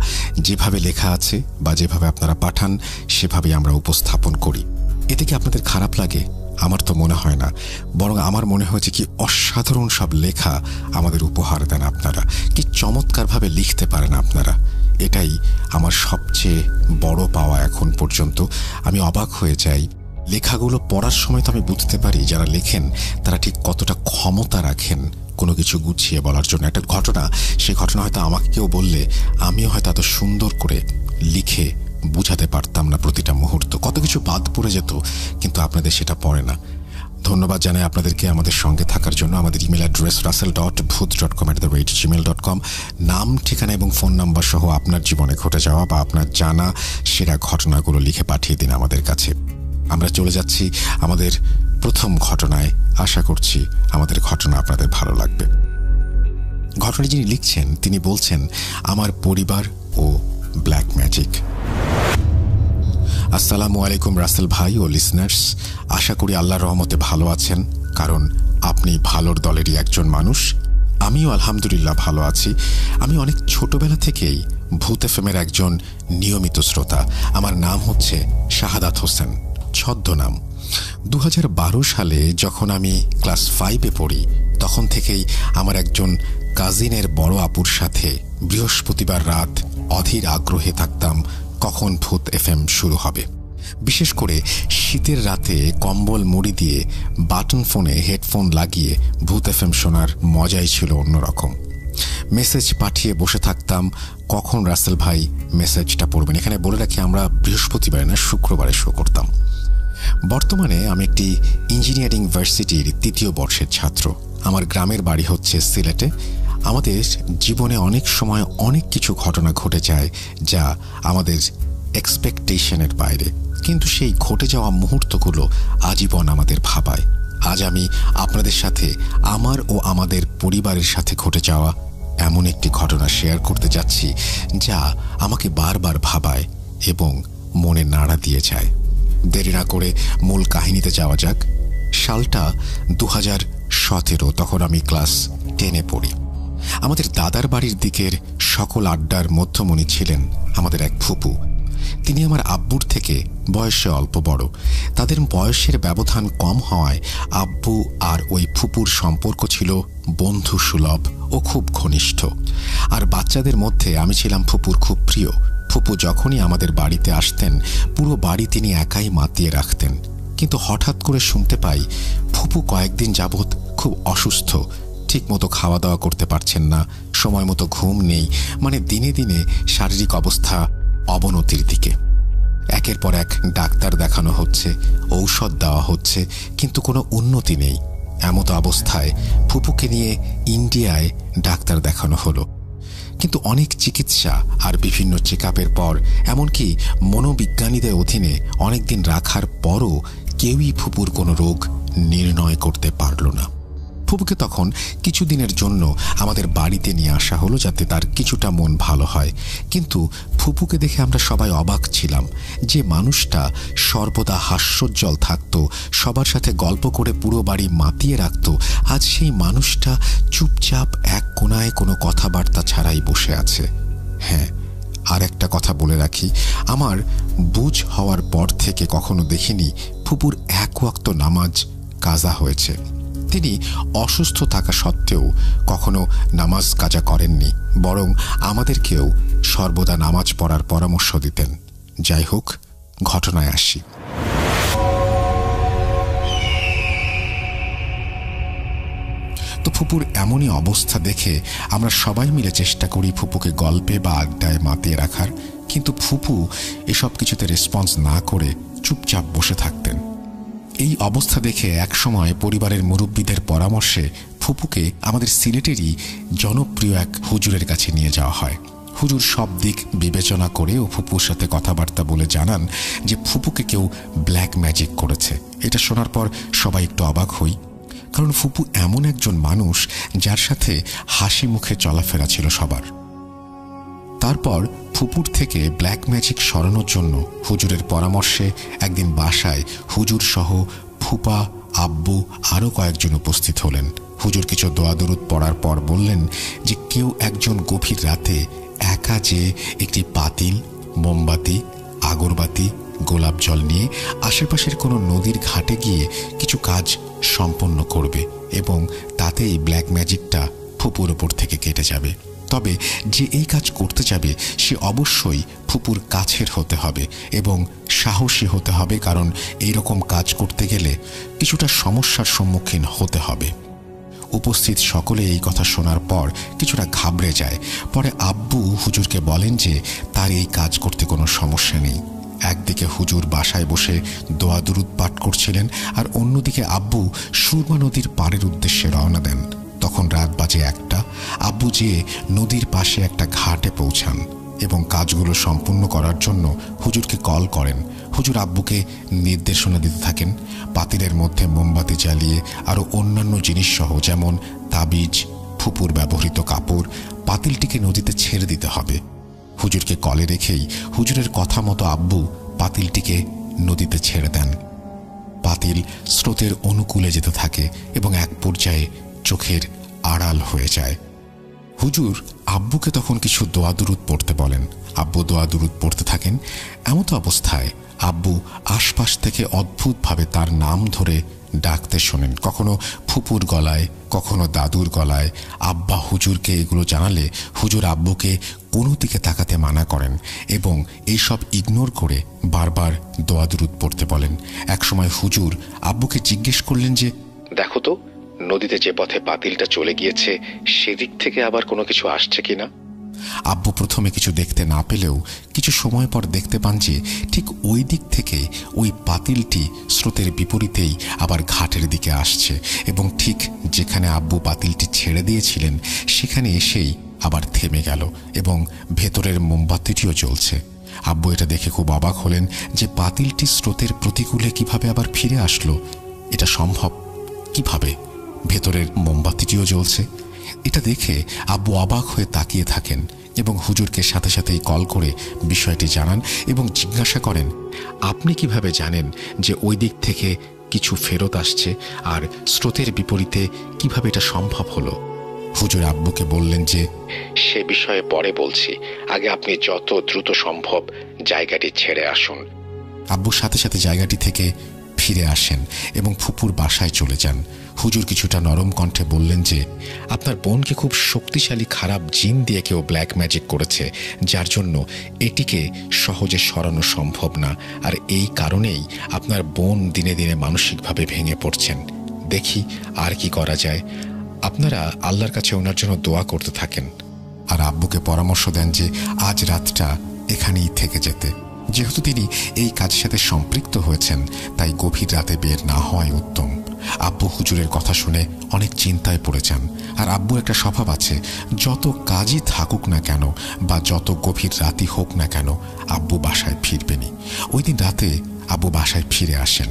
যেভাবে লেখা আছে বা যেভাবে আপনারা পাঠান সেভাবেই আমরা উপস্থাপন করি। এতে কি আপনাদের খারাপ লাগে? আমার তো মনে হয় না, বরং আমার মনে হয়েছে কি অসাধারণ সব লেখা আমাদের উপহার দেন আপনারা, কি চমৎকারভাবে লিখতে পারেন আপনারা। এটাই আমার সবচেয়ে বড় পাওয়া এখন পর্যন্ত। আমি অবাক হয়ে যাই, লেখাগুলো পড়ার সময় তো আমি বুঝতে পারি যারা লেখেন তারা ঠিক কতটা ক্ষমতা রাখেন কোনো কিছু গুছিয়ে বলার জন্য। একটা ঘটনা, সেই ঘটনা হয়তো আমাকে কেউ বললে আমিও হয়তো এত সুন্দর করে লিখে বুঝাতে পারতাম না প্রতিটা মুহূর্ত, কত কিছু বাদ পড়ে যেত, কিন্তু আপনাদের সেটা পড়ে না। ধন্যবাদ জানাই আপনাদেরকে আমাদের সঙ্গে থাকার জন্য। আমাদের ইমেল অ্যাড্রেস russell.booth.com@gmail.com। নাম, ঠিকানা এবং ফোন নাম্বার সহ আপনার জীবনে ঘটে যাওয়া বা আপনার জানা সেরা ঘটনাগুলো লিখে পাঠিয়ে দিন আমাদের কাছে। আমরা চলে যাচ্ছি আমাদের প্রথম ঘটনায়। আশা করছি আমাদের ঘটনা আপনাদের ভালো লাগবে। ঘটনা যিনি লিখছেন তিনি বলছেন, আমার পরিবার ও ব্ল্যাক ম্যাজিক। আসসালামু আলাইকুম রাসেল ভাই ও লিসনার্স, আশা করি আল্লাহর রহমতে ভালো আছেন, কারণ আপনি ভালোর দলেরই একজন মানুষ। আমিও আলহামদুলিল্লাহ ভালো আছি। আমি অনেক ছোটবেলা থেকেই ভূত এফএমের একজন নিয়মিত শ্রোতা। আমার নাম হচ্ছে শাহাদাত হোসেন, ছদ্মনাম। 2012 সালে যখন আমি ক্লাস 5-এ পড়ি, তখন থেকেই আমার একজন কাজিনের বড় আপুর সাথে বৃহস্পতিবার রাত অধীর আগ্রহে থাকতাম কখন ভূত এফএম শুরু হবে। বিশেষ করে শীতের রাতে কম্বল মুড়ি দিয়ে বাটন ফোনে হেডফোন লাগিয়ে ভূত এফএম শোনার মজাই ছিল অন্যরকম। মেসেজ পাঠিয়ে বসে থাকতাম কখন রাসেল ভাই মেসেজটা পড়বেন। এখানে বলে রাখি, আমরা বৃহস্পতিবারে না শুক্রবারে শো করতাম। বর্তমানে আমি একটি ইঞ্জিনিয়ারিং ভার্সিটির 3য় বর্ষের ছাত্র। আমার গ্রামের বাড়ি হচ্ছে সিলেটে। আমাদের জীবনে অনেক সময় অনেক কিছু ঘটনা ঘটে যায় যা আমাদের এক্সপেকটেশনের বাইরে, কিন্তু সেই ঘটে যাওয়া মুহূর্তগুলো আজীবন আমাদের ভাবায়। আজ আমি আপনাদের সাথে আমার ও আমাদের পরিবারের সাথে ঘটে যাওয়া এমন একটি ঘটনা শেয়ার করতে যাচ্ছি যা আমাকে বারবার ভাবায় এবং মনে নাড়া দিয়ে যায়। দেরি না করে মূল কাহিনীতে যাওয়া যাক। সালটা 2017, তখন আমি ক্লাস 10-এ পড়ি। আমাদের দাদার বাড়ির দিকের সকল আড্ডার মধ্যমণি ছিলেন আমাদের এক ফুপু। তিনি আমার আব্বুর থেকে বয়সে অল্প বড়। তাদের বয়সের ব্যবধান কম হওয়ায় আব্বু আর ওই ফুপুর সম্পর্ক ছিল বন্ধু সুলভ ও খুব ঘনিষ্ঠ। আর বাচ্চাদের মধ্যে আমি ছিলাম ফুপুর খুব প্রিয়। ফুপু যখনই আমাদের বাড়িতে আসতেন পুরো বাড়ি তিনি একাই মাতিয়ে রাখতেন। কিন্তু হঠাৎ করে শুনতে পাই ফুপু কয়েকদিন যাবৎ খুব অসুস্থ, ঠিকমতো খাওয়া দাওয়া করতে পারছেন না, সময় মতো ঘুম নেই, মানে দিনে দিনে শারীরিক অবস্থা অবনতির দিকে। একের পর এক ডাক্তার দেখানো হচ্ছে, ঔষধ দেওয়া হচ্ছে, কিন্তু কোনো উন্নতি নেই। এমতো অবস্থায় ফুপুকে নিয়ে ইন্ডিয়ায় ডাক্তার দেখানো হলো। কিন্তু অনেক চিকিৎসা আর বিভিন্ন চেকআপের পর, এমনকি মনোবিজ্ঞানীদের অধীনে অনেকদিন রাখার পরও কেউই ফুপুর কোনো রোগ নির্ণয় করতে পারল না। ফুপুকে তখন কিছুদিনের জন্য আমাদের বাড়িতে নিয়ে আসা হলো যাতে তার কিছুটা মন ভালো হয়। কিন্তু ফুপুকে দেখে আমরা সবাই অবাক ছিলাম। যে মানুষটা সর্বদা হাস্যোজ্জ্বল থাকত, সবার সাথে গল্প করে পুরো বাড়ি মাতিয়ে রাখত, আজ সেই মানুষটা চুপচাপ এক কোণায় কোনো কথাবার্তা ছাড়াই বসে আছে। হ্যাঁ, আর একটা কথা বলে রাখি, আমার বুঝ হওয়ার পর থেকে কখনো দেখিনি ফুপুর এক ওয়াক্ত নামাজ কাজা হয়েছে। তিনি অসুস্থ থাকা সত্ত্বেও কখনো নামাজ কাজা করেননি, বরং আমাদেরকেও সর্বদা নামাজ পড়ার পরামর্শ দিতেন। যাই হোক, ঘটনায় আসি। তো ফুপুর এমনই অবস্থা দেখে আমরা সবাই মিলে চেষ্টা করি ফুপুকে গল্পে বা আড্ডায় মাতিয়ে রাখার, কিন্তু ফুপু এসব কিছুতে রেসপন্স না করে চুপচাপ বসে থাকতেন। এই অবস্থা দেখে একসময় পরিবারের মুরব্বীদের পরামর্শে ফুপুকে আমাদের সিলেটেরই জনপ্রিয় এক হুজুরের কাছে নিয়ে যাওয়া হয়। হুজুর সব দিক বিবেচনা করে ও ফুপুর সাথে কথাবার্তা বলে জানান যে ফুপুকে কেউ ব্ল্যাক ম্যাজিক করেছে। এটা শোনার পর সবাই একটু অবাক হই, কারণ ফুপু এমন একজন মানুষ যার সাথে হাসি মুখে চলাফেরা ছিল সবার। তারপর ফুপুর থেকে ব্ল্যাক ম্যাজিক সরানোর জন্য হুজুরের পরামর্শে একদিন বাসায় হুজুর সহ ফুপা, আব্বু আরও কয়েকজন উপস্থিত হলেন। হুজুর কিছু দোয়া দরুদ পড়ার পর বললেন যে কেউ একজন গভীর রাতে একা যে একটি পাতিল, মোমবাতি, আগরবাতি, গোলাপ জল নিয়ে আশেপাশের কোনো নদীর ঘাটে গিয়ে কিছু কাজ সম্পন্ন করবে এবং তাতেই ব্ল্যাক ম্যাজিকটা ফুপুর ওপর থেকে কেটে যাবে। তবে যে এই কাজ করতে যাবে সে অবশ্যই ফুপুর কাছের হতে হবে এবং সাহসী হতে হবে, কারণ এইরকম কাজ করতে গেলে কিছুটা সমস্যার সম্মুখীন হতে হবে। উপস্থিত সকলে এই কথা শোনার পর কিছুটা ঘাবড়ে যায়। পরে আব্বু হুজুরকে বলেন যে তার এই কাজ করতে কোনো সমস্যা নেই। একদিকে হুজুর বাসায় বসে দোয়া দুরুদ পাঠ করছিলেন, আর অন্যদিকে আব্বু সুরমা নদীর পাড়ের উদ্দেশ্যে রওনা দেন। তখন রাত বাজে 1টা। আব্বু যেয়ে নদীর পাশে একটা ঘাটে পৌঁছান এবং কাজগুলো সম্পূর্ণ করার জন্য হুজুরকে কল করেন। হুজুর আব্বুকে নির্দেশনা দিতে থাকেন। পাতিলের মধ্যে মোমবাতি জ্বালিয়ে আরও অন্যান্য জিনিস সহ, যেমন তাবিজ, ফুপুর ব্যবহৃত কাপড়, পাতিলটিকে নদীতে ছেড়ে দিতে হবে। হুজুরকে কলে রেখেই হুজুরের কথা মতো আব্বু পাতিলটিকে নদীতে ছেড়ে দেন। পাতিল স্রোতের অনুকূলে যেতে থাকে এবং এক পর্যায়ে চোখের আড়াল হয়ে যায়। হুজুর আব্বুকে তখন কিছু দোয়া দুরুদ পড়তে বলেন। আব্বু দোয়া দুরুদ পড়তে থাকেন। এমতো অবস্থায় আব্বু আশপাশ থেকে অদ্ভুতভাবে তার নাম ধরে ডাকতে শোনেন, কখনো ফুপুর গলায়, কখনো দাদুর গলায়। আব্বা হুজুরকে এগুলো জানালে হুজুর আব্বুকে কোনো দিকে তাকাতে মানা করেন এবং এইসব ইগনোর করে বারবার দোয়া দুরুদ পড়তে বলেন। একসময় হুজুর আব্বুকে জিজ্ঞেস করলেন যে, দেখো তো নদীতে যে পথে পাতিলটা চলে গিয়েছে সেদিক থেকে আবার কোনো কিছু আসছে কিনা। আব্বু প্রথমে কিছু দেখতে না পেলেও কিছু সময় পর দেখতে পান যে ঠিক ওই দিক থেকে ওই পাতিলটি স্রোতের বিপরীতেই আবার ঘাটের দিকে আসছে এবং ঠিক যেখানে আব্বু পাতিলটি ছেড়ে দিয়েছিলেন সেখানে এসেই আবার থেমে গেল এবং ভেতরের মোমবাতিটিও জ্বলছে। আব্বু এটা দেখে খুব অবাক হলেন যে পাতিলটি স্রোতের প্রতিকূলে কিভাবে আবার ফিরে আসলো। এটা সম্ভব কিভাবে? ভেতরের মোমবাতিটিও জ্বলছে। এটা দেখে আব্বু অবাক হয়ে তাকিয়ে থাকেন এবং হুজুরকে সাথে সাথেই কল করে বিষয়টি জানান এবং জিজ্ঞাসা করেন, আপনি কিভাবে জানেন যে ওই দিক থেকে কিছু ফেরত আসছে আর স্রোতের বিপরীতে কিভাবে এটা সম্ভব হলো? হুজুর আব্বুকে বললেন যে সে বিষয়ে পরে বলছি, আগে আপনি যত দ্রুত সম্ভব জায়গাটি ছেড়ে আসুন। আব্বু সাথে সাথে জায়গাটি থেকে ফিরে আসেন এবং ফুপুর বাসায় চলে যান। হুজুর কিছুটা নরম কণ্ঠে বললেন যে আপনার বোনকে খুব শক্তিশালী খারাপ জিন দিয়ে কেউ ব্ল্যাক ম্যাজিক করেছে, যার জন্য এটিকে সহজে সরানো সম্ভব না, আর এই কারণেই আপনার বোন দিনে দিনে মানসিকভাবে ভেঙে পড়ছেন। দেখি আর কি করা যায়, আপনারা আল্লাহর কাছে ওনার জন্য দোয়া করতে থাকেন। আর আব্বুকে পরামর্শ দেন যে আজ রাতটা এখানেই থেকে যেতে। যেহেতু তিনি এই কাজের সাথে সম্পৃক্ত হয়েছেন তাই গভীর রাতে বের না হওয়াই উত্তম। আব্বু হুজুরের কথা শুনে অনেক চিন্তায় পড়ে যান। আর আব্বুর একটা স্বভাব আছে, যত কাজই থাকুক না কেন বা যত গভীর রাতই হোক না কেন আব্বু বাসায় ফিরবেনই। ওই দিন রাতে আব্বু বাসায় ফিরে আসেন।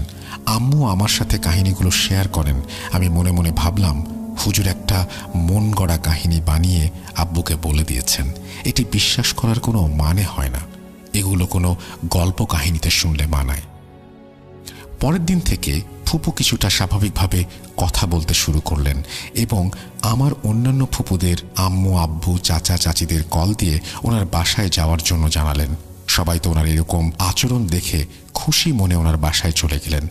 আম্মু আমার সাথে কাহিনীগুলো শেয়ার করেন। আমি মনে মনে ভাবলাম হুজুর একটা মন গড়া কাহিনী বানিয়ে আব্বুকে বলে দিয়েছেন। এটি বিশ্বাস করার কোনো মানে হয় না, এগুলো কোনো গল্প কাহিনীতে শুনলে মানায়। পরের দিন থেকে ফুপু কিছুটা স্বাভাবিকভাবে কথা বলতে শুরু করলেন এবং আমার অন্যান্য ফুপুদের আম্মু, আব্বু, চাচা, চাচিদের কল দিয়ে ওনার বাসায় যাওয়ার জন্য জানালেন। সবাই তো ওনার এরকম আচরণ দেখে খুশি মনে ওনার বাসায় চলে গেলেন।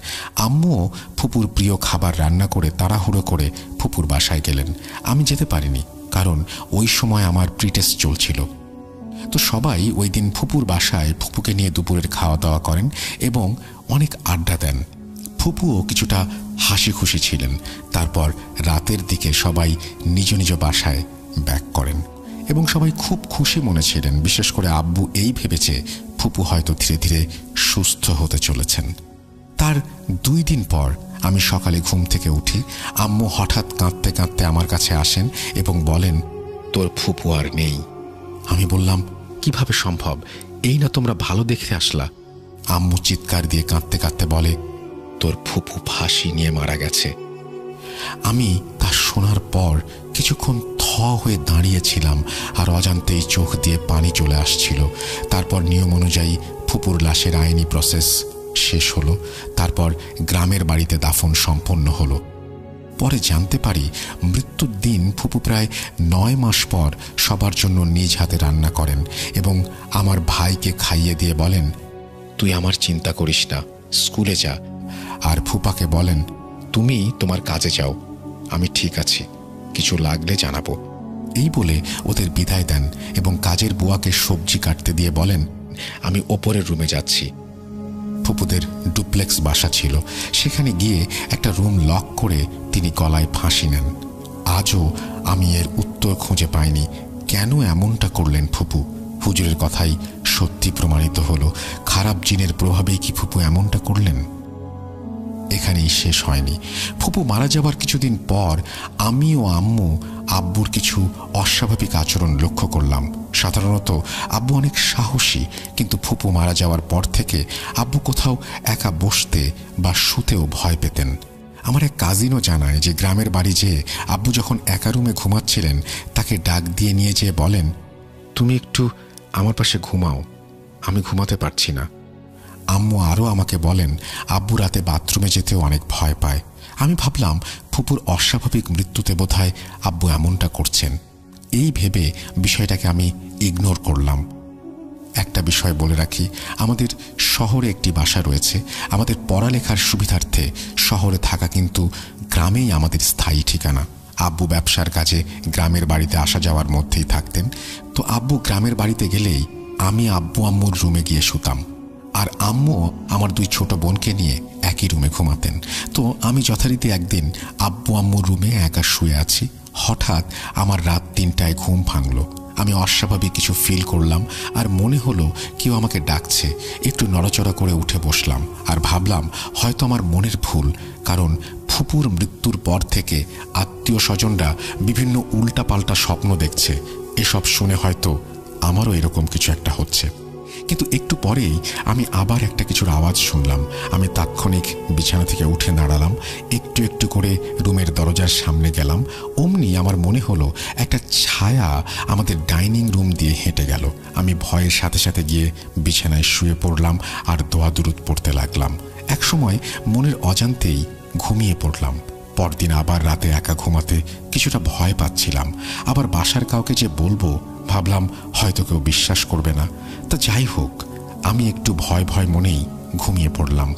আম্মুও ফুপুর প্রিয় খাবার রান্না করে তাড়াহুড়ো করে ফুপুর বাসায় গেলেন। আমি যেতে পারিনি, কারণ ওই সময় আমার প্রিটেস্ট চলছিল। তো সবাই ওই দিন ফুপুর বাসায় ফুপুকে নিয়ে দুপুরের খাওয়া দাওয়া করেন এবং অনেক আড্ডা দেন। ফুপুও কিছুটা হাসি খুশি ছিলেন। তারপর রাতের দিকে সবাই নিজ নিজ বাসায় ব্যাক করেন এবং সবাই খুব খুশি মনে ছিলেন। বিশেষ করে আব্বু এই ভেবেছে ফুপু হয়তো ধীরে ধীরে সুস্থ হতে চলেছেন। তার 2 দিন পর আমি সকালে ঘুম থেকে উঠি। আম্মু হঠাৎ কাঁদতে কাঁদতে আমার কাছে আসেন এবং বলেন, তোর ফুপু আর নেই। আমি বললাম, কিভাবে সম্ভব? এই না তোমরা ভালো দেখে আসলা। আম্মু চিৎকার দিয়ে কাঁদতে কাঁদতে বলে, তোর ফুপু ফাঁসি নিয়ে মারা গেছে। আমি তা শোনার পর কিছুক্ষণ হয়ে দাঁড়িয়েছিলাম আর অজান্তেই চোখ দিয়ে পানি চলে আসছিল। তারপর নিয়ম অনুযায়ী ফুপুর লাশের আইনি প্রসেস শেষ হলো। তারপর গ্রামের বাড়িতে দাফন সম্পন্ন হলো। পরে জানতে পারি মৃত্যুর দিন ফুপু প্রায় 9 মাস পর সবার জন্য নিজ হাতে রান্না করেন এবং আমার ভাইকে খাইয়ে দিয়ে বলেন, তুই আমার চিন্তা করিস না, স্কুলে যা। আর ফুপাকে বলেন, তুমি তোমার কাজে যাও, আমি ঠিক আছি, কিছু লাগলে জানাবো। এই বলে ওদের বিদায় দেন এবং কাজের বুয়াকে সবজি কাটতে দিয়ে বলেন, আমি ওপরের রুমে যাচ্ছি। ফুপুদের ডুপ্লেক্স বাসা ছিল, সেখানে গিয়ে একটা রুম লক করে তিনি গলায় ফাঁসি নেন। আজও আমি এর উত্তর খুঁজে পাইনি, কেন এমনটা করলেন ফুপু। হুজুরের কথাই সত্যি প্রমাণিত হলো। খারাপ জিনের প্রভাবেই কি ফুপু এমনটা করলেন? এখানেই শেষ হয়নি। ফুপু মারা যাবার কিছুদিন পর আমি ও আম্মু আব্বুর কিছু অস্বাভাবিক আচরণ লক্ষ্য করলাম। সাধারণত আব্বু অনেক সাহসী, কিন্তু ফুপু মারা যাওয়ার পর থেকে আব্বু কোথাও একা বসতে বা শুতেও ভয় পেতেন। আমার এক কাজিনও জানায় যে গ্রামের বাড়ি যেয়ে আব্বু যখন একা রুমে ঘুমাচ্ছিলেন তাকে ডাক দিয়ে নিয়ে যেয়ে বলেন, তুমি একটু আমার পাশে ঘুমাও, আমি ঘুমাতে পারছি না। আম্মু আরও আমাকে বলেন আব্বু রাতে বাথরুমে যেতেও অনেক ভয় পায়। আমি ভাবলাম ফুপুর অস্বাভাবিক মৃত্যুতে বোধহয় আব্বু এমনটা করছেন। এই ভেবে বিষয়টাকে আমি ইগনোর করলাম। একটা বিষয় বলে রাখি, আমাদের শহরে একটি বাসা রয়েছে। আমাদের পড়ালেখার সুবিধার্থে শহরে থাকা, কিন্তু গ্রামেই আমাদের স্থায়ী ঠিকানা। আব্বু ব্যবসার কাজে গ্রামের বাড়িতে আসা যাওয়ার মধ্যেই থাকতেন। তো আব্বু গ্রামের বাড়িতে গেলেই আমি আব্বু আম্মুর রুমে গিয়ে শুতাম, আর আম্মু আমার 2 ছোট বোনকে নিয়ে একই রুমে ঘুমাতেন। তো আমি যথারীতি একদিন আব্বু আম্মুর রুমে একা শুয়ে আছি। হঠাৎ আমার রাত 3টায় ঘুম ভাঙল। আমি অস্বাভাবিক কিছু ফিল করলাম আর মনে হলো কেউ আমাকে ডাকছে। একটু নড়াচড়া করে উঠে বসলাম আর ভাবলাম হয়তো আমার মনের ভুল, কারণ ফুপুর মৃত্যুর পর থেকে আত্মীয় স্বজনরা বিভিন্ন উল্টাপাল্টা স্বপ্ন দেখছে। এসব শুনে হয়তো আমারও এরকম কিছু একটা হচ্ছে। কিন্তু একটু পরেই আমি আবার একটা কিছুর আওয়াজ শুনলাম। আমি তাৎক্ষণিক বিছানা থেকে উঠে দাঁড়ালাম, একটু একটু করে রুমের দরজার সামনে গেলাম। অমনি আমার মনে হলো একটা ছায়া আমাদের ডাইনিং রুম দিয়ে হেঁটে গেল। আমি ভয়ের সাথে সাথে গিয়ে বিছানায় শুয়ে পড়লাম আর দোয়া দুরুদ পড়তে লাগলাম। একসময় মনের অজান্তেই ঘুমিয়ে পড়লাম। পরদিন আবার রাতে একা ঘুমাতে কিছুটা ভয় পাচ্ছিলাম। আবার বাসার কাউকে যে বলবো ভাবলাম হয়তো কেউ বিশ্বাস করবে না। তা যাই হোক, আমি একটু ভয় ভয় মনেই ঘুমিয়ে পড়লাম।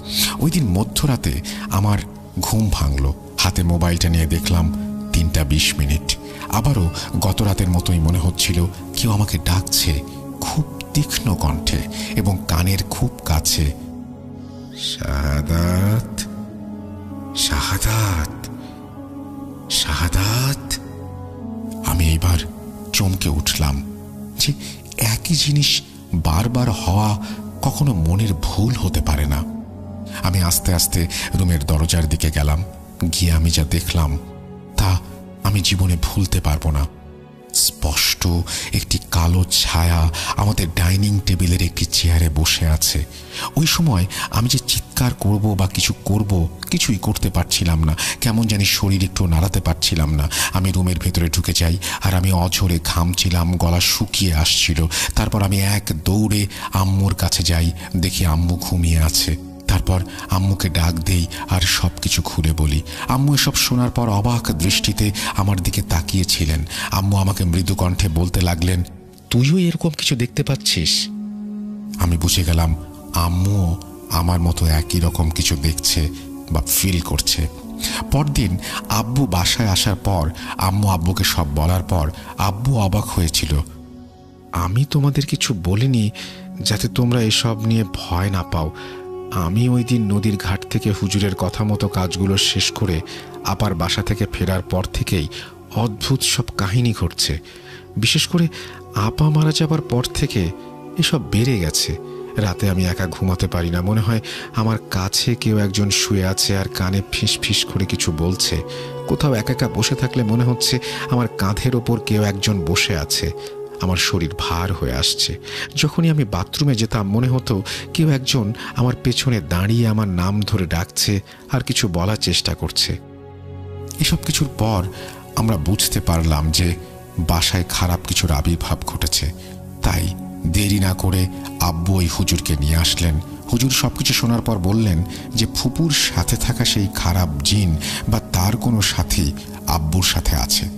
ওই দিন মধ্যরাতে আমার ঘুম ভাঙল। হাতে মোবাইলটা নিয়ে দেখলাম 3:20। আবারও গত রাতের মতোই মনে হচ্ছিল কেউ আমাকে ডাকছে, খুব তীক্ষ্ণ কণ্ঠে এবং কানের খুব কাছে। শাহাদাত, শাহাদাত, শাহাদাত। আমি এবার চমকে উঠলাম যে একই জিনিস বারবার হওয়া কখনো মনের ভুল হতে পারে না। আমি আস্তে আস্তে রুমের দরজার দিকে গেলাম। গিয়ে আমি যা দেখলাম তা আমি জীবনে ভুলতে পারবো না। স্পষ্ট একটি কালো ছায়া আমাদের ডাইনিং টেবিলের একটি চেয়ারে বসে আছে। ওই সময় আমি যে চিৎকার করব বা কিছু করব কিছুই করতে পারছিলাম না। কেমন জানি শরীর একটু নাড়াতে পারছিলাম না। আমি রুমের ভেতরে ঢুকে যাই আর আমি অঝরে ঘামছিলাম, গলা শুকিয়ে আসছিল। তারপর আমি এক দৌড়ে আম্মুর কাছে যাই, দেখি আম্মু ঘুমিয়ে আছে। তারপর আম্মুকে ডাক দেই আর সব কিছু খুলে বলি। আম্মু এসব শোনার পর অবাক দৃষ্টিতে আমার দিকে তাকিয়েছিলেন। আম্মু আমাকে মৃদু কণ্ঠে বলতে লাগলেন, তুইও এরকম কিছু দেখতে পাচ্ছিস? আমি বুঝে গেলাম আম্মুও আমার মতো একই রকম কিছু দেখছে বা ফিল করছে। পরদিন আব্বু বাসায় আসার পর আম্মু আব্বুকে সব বলার পর আব্বু অবাক হয়েছিল। আমি তোমাদের কিছু বলিনি যাতে তোমরা এসব নিয়ে ভয় না পাও। আমি ওই দিন নদীর ঘাট থেকে হুজুরের কথা মতো কাজগুলো শেষ করে আপার বাসা থেকে ফেরার পর থেকেই অদ্ভুত সব কাহিনী ঘটছে। বিশেষ করে আপা মারা যাবার পর থেকে এসব বেড়ে গেছে। রাতে আমি একা ঘুমাতে পারি না, মনে হয় আমার কাছে কেউ একজন শুয়ে আছে আর কানে ফিস ফিস করে কিছু বলছে। কোথাও একা একা বসে থাকলে মনে হচ্ছে আমার কাঁধের ওপর কেউ একজন বসে আছে। আমার শরীর ভার হয়ে আসছে। যখনই আমি বাথরুমে যেতাম মনে হতো কেউ একজন আমার পেছনে দাঁড়িয়ে আমার নাম ধরে ডাকছে আর কিছু বলার চেষ্টা করছে। এসব কিছুর পর আমরা বুঝতে পারলাম যে বাসায় খারাপ কিছুর আবির্ভাব ঘটেছে। তাই দেরি না করে আব্বু ওই হুজুরকে নিয়ে আসলেন। হুজুর সবকিছু শোনার পর বললেন যে ফুপুর সাথে থাকা সেই খারাপ জিন বা তার কোনো সাথী আব্বুর সাথে আছে।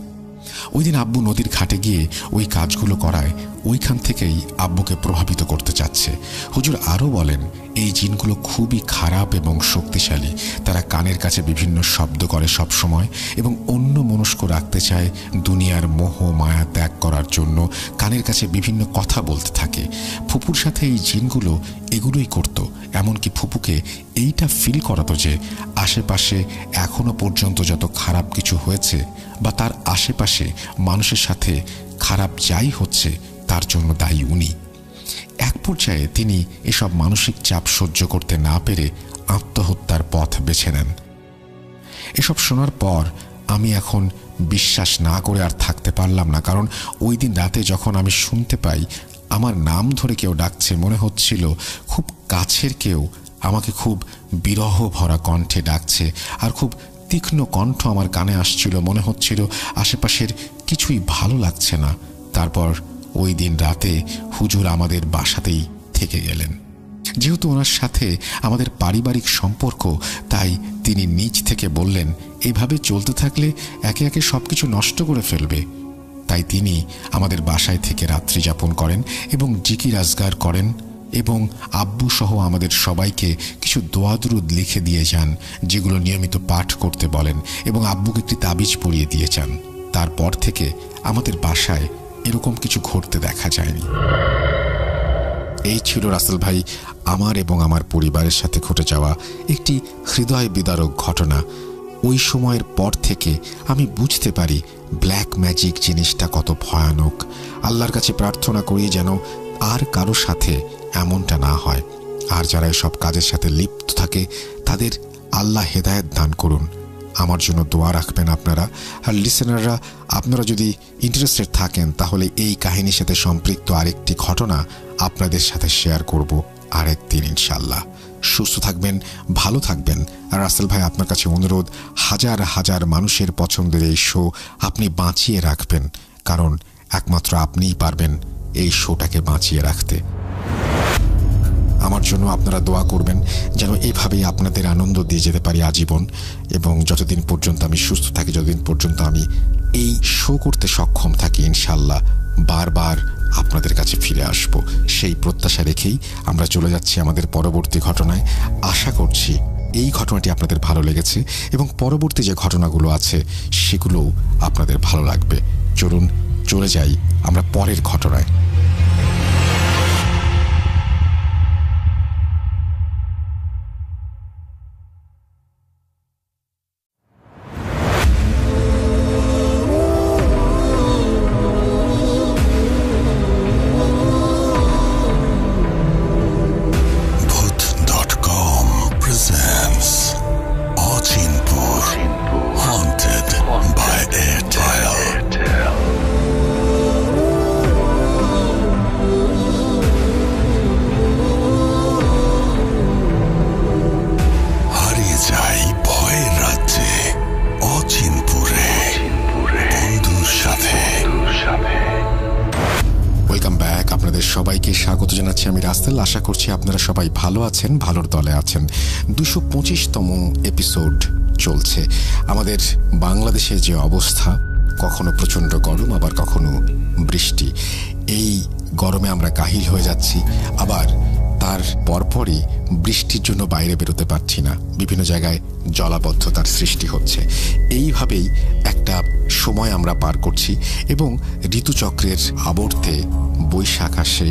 ওই দিন আব্বু নদীর ঘাটে গিয়ে ওই কাজগুলো করায় ওইখান থেকেই আব্বুকে প্রভাবিত করতে চাচ্ছে। হুজুর আরও বলেন এই জিনগুলো খুবই খারাপ এবং শক্তিশালী। তারা কানের কাছে বিভিন্ন শব্দ করে সব সময় এবং অন্য মনস্ক রাখতে চায়। দুনিয়ার মোহ মায়া ত্যাগ করার জন্য কানের কাছে বিভিন্ন কথা বলতে থাকে। ফুপুর সাথে এই জিনগুলো এগুলোই করত। এমনকি ফুপুকে এইটা ফিল করাতো যে আশেপাশে এখনো পর্যন্ত যত খারাপ কিছু হয়েছে বা তার আশেপাশে মানুষের সাথে খারাপ যাই হচ্ছে তার জন্য দায়ী উনি। এক পর্যায়ে তিনি এসব মানসিক চাপ সহ্য করতে না পেরে আত্মহত্যার পথ বেছে নেন। এসব শোনার পর আমি এখন বিশ্বাস না করে আর থাকতে পারলাম না। কারণ ওই দিন রাতে যখন আমি শুনতে পাই আমার নাম ধরে কেউ ডাকছে, মনে হচ্ছিল খুব কাছের কেউ আমাকে খুব বিরহ ভরা কণ্ঠে ডাকছে আর খুব তীক্ষ্ণ কণ্ঠ আমার কানে আসছিল। মনে হচ্ছিল আশেপাশের কিছুই ভালো লাগছে না। তারপর ওই দিন রাতে হুজুর আমাদের বাসাতেই থেকে গেলেন। যেহেতু ওনার সাথে আমাদের পারিবারিক সম্পর্ক, তাই তিনি নিজ থেকে বললেন এভাবে চলতে থাকলে একে একে সবকিছু নষ্ট করে ফেলবে। তাই তিনি আমাদের বাসায় থেকে রাত্রি যাপন করেন এবং জিকির আজগার করেন এবং আব্বু সহ আমাদের সবাইকে কিছু দোয়া দুরুদ লিখে দিয়ে যান, যেগুলো নিয়মিত পাঠ করতে বলেন এবং আব্বুকে একটি তাবিজ পরিয়ে দিয়ে যান। তারপর থেকে আমাদের বাসায় এরকম কিছু ঘটতে দেখা যায়নি। এই ছিল রাসেল ভাই আমার এবং আমার পরিবারের সাথে ঘটে যাওয়া একটি হৃদয় বিদারক ঘটনা। ওই সময়ের পর থেকে আমি বুঝতে পারি ব্ল্যাক ম্যাজিক জিনিসটা কত ভয়ানক। আল্লাহর কাছে প্রার্থনা করি যেন আর কারো সাথে এমনটা না হয়। আর যারা এসব কাজের সাথে লিপ্ত থাকে তাদের আল্লাহ হেদায়েত দান করুন। আমার জন্য দোয়া রাখবেন আপনারা। আর লিসেনাররা, আপনারা যদি ইন্টারেস্টেড থাকেন তাহলে এই কাহিনীর সাথে সম্পৃক্ত আরেকটি ঘটনা আপনাদের সাথে শেয়ার করব আরেকদিন ইনশাল্লাহ। সুস্থ থাকবেন, ভালো থাকবেন। আর রাসেল ভাই আপনার কাছে অনুরোধ, হাজার হাজার মানুষের পছন্দের এই শো আপনি বাঁচিয়ে রাখবেন, কারণ একমাত্র আপনিই পারবেন এই শোটাকে বাঁচিয়ে রাখতে। আমার জন্য আপনারা দোয়া করবেন যেন এভাবেই আপনাদের আনন্দ দিয়ে যেতে পারি আজীবন, এবং যতদিন পর্যন্ত আমি সুস্থ থাকি, যতদিন পর্যন্ত আমি এই শো করতে সক্ষম থাকি, ইনশাল্লাহ বারবার আপনাদের কাছে ফিরে আসব। সেই প্রত্যাশা রেখেই আমরা চলে যাচ্ছি আমাদের পরবর্তী ঘটনায়। আশা করছি এই ঘটনাটি আপনাদের ভালো লেগেছে এবং পরবর্তী যে ঘটনাগুলো আছে সেগুলোও আপনাদের ভালো লাগবে। চলুন চলে যাই আমরা পরের ঘটনায়। সবাইকে স্বাগত জানাচ্ছি আমি রাসেল। আশা করছি আপনারা সবাই ভালো আছেন, ভালোর দলে আছেন। 225তম এপিসোড চলছে। আমাদের বাংলাদেশের যে অবস্থা, কখনো প্রচণ্ড গরম আবার কখনো বৃষ্টি। এই গরমে আমরা কাহিল হয়ে যাচ্ছি, আবার তার পরপরই বৃষ্টির জন্য বাইরে বেরোতে পারছি না, বিভিন্ন জায়গায় জলাবদ্ধতার সৃষ্টি হচ্ছে। এইভাবেই একটা সময় আমরা পার করছি এবং ঋতুচক্রের আবর্তে বৈশাখ আসে,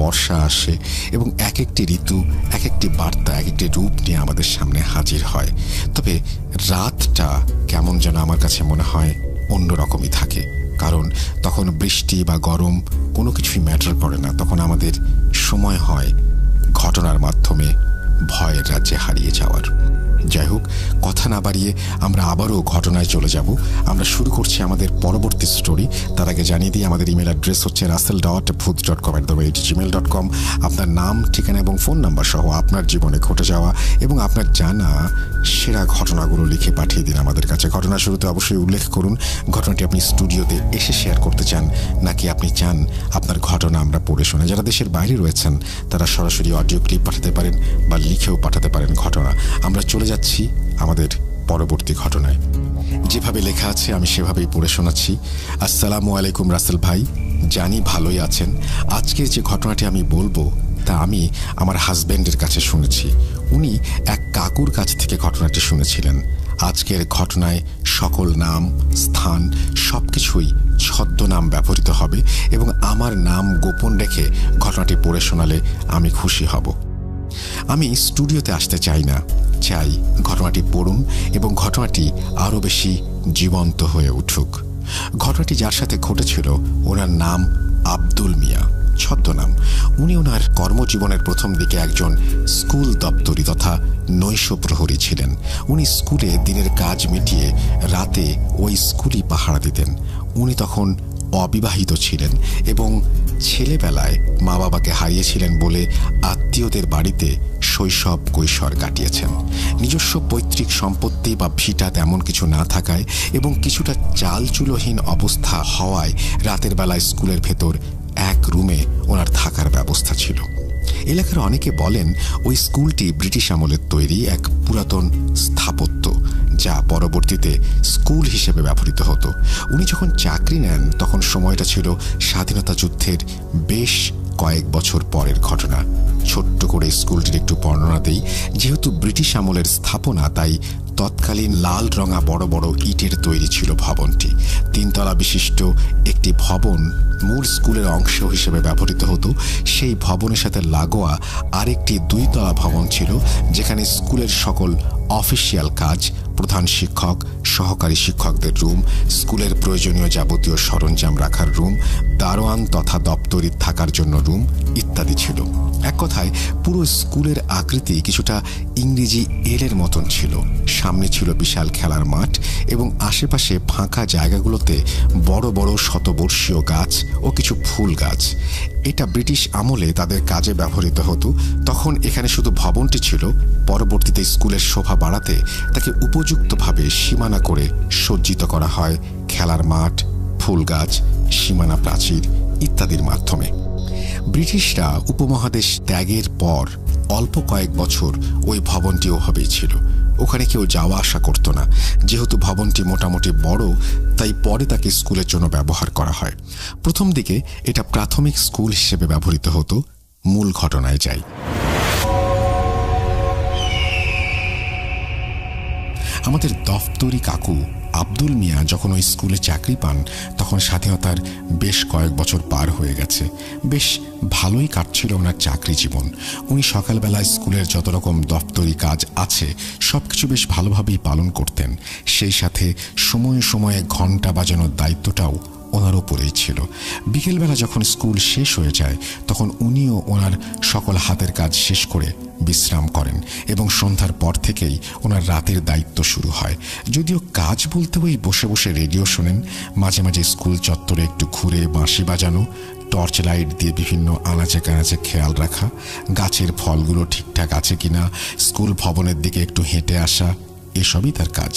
বর্ষা আসে এবং এক একটি ঋতু এক একটি বার্তা এক একটি রূপ নিয়ে আমাদের সামনে হাজির হয়। তবে রাতটা কেমন যেন আমার কাছে মনে হয় অন্যরকমই থাকে, কারণ তখন বৃষ্টি বা গরম কোনো কিছুই ম্যাটার করে না। তখন আমাদের সময় হয় ঘটনার মাধ্যমে ভয়ের রাজ্যে হারিয়ে যাওয়ার। যাই হোক, কথা না বাড়িয়ে আমরা আবারও ঘটনায় চলে যাব। আমরা শুরু করছি আমাদের পরবর্তী স্টোরি। তার আগে জানিয়ে দিই, আমাদের ইমেল অ্যাড্রেস হচ্ছে russell.booth.com@gmail.com। আপনার নাম, ঠিকানা এবং ফোন নাম্বার সহ আপনার জীবনে ঘটে যাওয়া এবং আপনার জানা সেরা ঘটনাগুলো লিখে পাঠিয়ে দিন আমাদের কাছে। ঘটনা শুরুতে অবশ্যই উল্লেখ করুন ঘটনাটি আপনি স্টুডিওতে এসে শেয়ার করতে চান, নাকি আপনি চান আপনার ঘটনা আমরা পড়ে শুনে। যারা দেশের বাইরে রয়েছেন তারা সরাসরি অডিও ক্লিপ পাঠাতে পারেন বা লিখেও পাঠাতে পারেন ঘটনা। আমরা চলে যাচ্ছি আমাদের পরবর্তী ঘটনায়। যেভাবে লেখা আছে আমি সেভাবেই পড়ে শোনাচ্ছি। আসসালামু আলাইকুম রাসেল ভাই, জানি ভালোই আছেন। আজকের যে ঘটনাটি আমি বলবো তা আমি আমার হাজব্যান্ডের কাছে শুনেছি। উনি এক কাকুর কাছ থেকে ঘটনাটি শুনেছিলেন। আজকের ঘটনায় সকল নাম, স্থান সবকিছুই ছদ্মনাম ব্যবহৃত হবে এবং আমার নাম গোপন রেখে ঘটনাটি পড়ে শোনালে আমি খুশি হব। আমি স্টুডিওতে আসতে চাই না, চাই ঘটনাটি পড়ুন এবং ঘটনাটি আরও বেশি জীবন্ত হয়ে উঠুক। ঘটনাটি যার সাথে ঘটেছিল ওনার নাম আব্দুল মিয়া, ছদ্মনাম। উনি ওনার কর্মজীবনের প্রথম দিকে একজন স্কুল দপ্তরি তথা নৈশ প্রহরী ছিলেন। উনি স্কুলে দিনের কাজ মিটিয়ে রাতে ওই স্কুলই পাহারা দিতেন। উনি তখন অবিবাহিত ছিলেন এবং ছেলেবেলায় মা বাবাকে হারিয়েছিলেন বলে আত্মীয়দের বাড়িতে শৈশব কৈশোর কাটিয়েছেন। নিজস্ব পৈতৃক সম্পত্তি বা ভিটা তেমন কিছু না থাকায় এবং কিছুটা চালচুলোহীন অবস্থা হওয়ায় রাতের বেলায় স্কুলের ভেতর এক রুমে ওনার থাকার ব্যবস্থা ছিল। এলাকার অনেকে বলেন ওই স্কুলটি ব্রিটিশ আমলের তৈরি এক পুরাতন স্থাপত্য, যা পরবর্তীতে স্কুল হিসেবে ব্যবহৃত হতো। উনি যখন চাকরি নেন তখন সময়টা ছিল স্বাধীনতা যুদ্ধের বেশ কয়েক বছর পরের ঘটনা। ছোট্ট করে স্কুলটির একটু বর্ণনা দেই। যেহেতু ব্রিটিশ আমলের স্থাপনা, তাই তৎকালীন লাল রঙা বড় বড় ইটের তৈরি ছিল ভবনটি। 3 তলা বিশিষ্ট একটি ভবন মূল স্কুলের অংশ হিসেবে ব্যবহৃত হতো। সেই ভবনের সাথে লাগোয়া আরেকটি 2 তলা ভবন ছিল, যেখানে স্কুলের সকল অফিসিয়াল কাজ, প্রধান শিক্ষক, সহকারী শিক্ষকদের রুম, স্কুলের প্রয়োজনীয় যাবতীয় সরঞ্জাম রাখার রুম, দারোয়ান তথা দপ্তরি থাকার জন্য রুম ইত্যাদি ছিল। এক কথায় পুরো স্কুলের আকৃতি কিছুটা ইংরেজি এলের মতন ছিল। সামনে ছিল বিশাল খেলার মাঠ এবং আশেপাশে ফাঁকা জায়গাগুলোতে বড় বড় শতবর্ষীয় গাছ ও কিছু ফুল গাছ। এটা ব্রিটিশ আমলে তাদের কাজে ব্যবহৃত হতো। তখন এখানে শুধু ভবনটি ছিল। পরবর্তীতে স্কুলের শোভা বাড়াতে তাকে উপযুক্তভাবে সীমানা করে সজ্জিত করা হয় খেলার মাঠ, ফুল গাছ, সীমানা প্রাচীর ইত্যাদির মাধ্যমে। ব্রিটিশরা উপমহাদেশ ত্যাগের পর অল্প কয়েক বছর ওই ভবনটি ওভাবেই ছিল। ওখানে কেউ যাওয়া আসা করত না। যেহেতু ভবনটি মোটামুটি বড়, তাই পরে তাকে স্কুলের জন্য ব্যবহার করা হয়। প্রথম দিকে এটা প্রাথমিক স্কুল হিসেবে ব্যবহৃত হতো। মূল ঘটনায় যাই। আমাদের দফতরি কাকু আব্দুল মিয়া যখন ওই স্কুলে চাকরি পান তখন স্বাধীনতার বেশ কয়েক বছর পার হয়ে গেছে। বেশ ভালোই কাটছিল ওনার চাকরি জীবন। উনি সকালবেলায় স্কুলের যত রকম দপ্তরি কাজ আছে সবকিছু বেশ ভালোভাবেই পালন করতেন। সেই সাথে সময়ে সময়ে ঘন্টা বাজানোর দায়িত্বটাও ওনার ওপরেই ছিল। বিকেলবেলা যখন স্কুল শেষ হয়ে যায় তখন উনিও ওনার সকল হাতের কাজ শেষ করে বিশ্রাম করেন এবং সন্ধ্যার পর থেকেই ওনার রাতের দায়িত্ব শুরু হয়। যদিও কাজ বলতে ওই বসে বসে রেডিও শোনেন, মাঝে মাঝে স্কুল চত্বরে একটু ঘুরে বাঁশি বাজানো, টর্চ লাইট দিয়ে বিভিন্ন আনাচে কানাচে খেয়াল রাখা, গাছের ফলগুলো ঠিকঠাক আছে কিনা, স্কুল ভবনের দিকে একটু হেঁটে আসা, এসবই তার কাজ।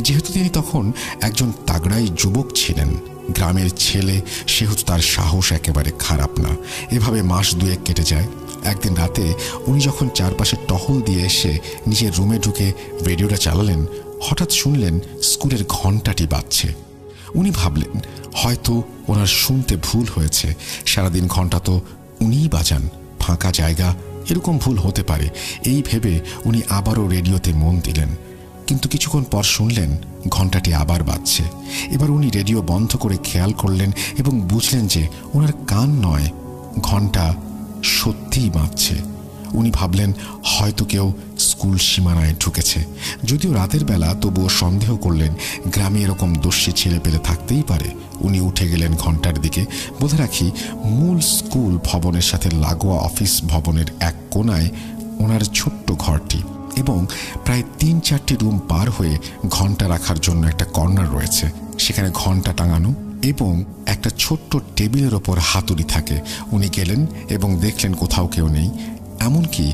যেহেতু তিনি তখন একজন তাগড়াই যুবক ছিলেন, গ্রামের ছেলে, সেহেতু তার সাহস একেবারে খারাপ না। এভাবে মাস 2 কেটে যায়। একদিন রাতে উনি যখন চারপাশে টহল দিয়ে এসে নিজের রুমে ঢুকে রেডিওটা চালালেন, হঠাৎ শুনলেন স্কুলের ঘণ্টাটি বাজছে। উনি ভাবলেন হয়তো ওনার শুনতে ভুল হয়েছে। সারাদিন ঘণ্টা তো উনিই বাজান, ফাঁকা জায়গা এরকম ভুল হতে পারে এই ভেবে উনি আবারও রেডিওতে মন দিলেন। কিন্তু কিছুক্ষণ পর শুনলেন ঘণ্টাটি আবার বাজছে। এবার উনি রেডিও বন্ধ করে খেয়াল করলেন এবং বুঝলেন যে ওনার কান নয়, ঘণ্টা সত্যিই বাজছে। উনি ভাবলেন হয়তো কেউ স্কুল সীমানায় ঢুকেছে। যদিও রাতের বেলা, তবুও সন্দেহ করলেন গ্রামে এরকম দস্যি ছেলে পেলে থাকতেই পারে। উনি উঠে গেলেন ঘণ্টার দিকে। বলে রাখি, মূল স্কুল ভবনের সাথে লাগোয়া অফিস ভবনের এক কোনায় ওনার ছোট্ট ঘরটি, এবং প্রায় ৩-৪টি রুম পার হয়ে ঘণ্টা রাখার জন্য একটা কর্নার রয়েছে। সেখানে ঘণ্টা টাঙানো এবং একটা ছোট্ট টেবিলের ওপর হাতুড়ি থাকে। উনি গেলেন এবং দেখলেন কোথাও কেউ নেই। এমনকি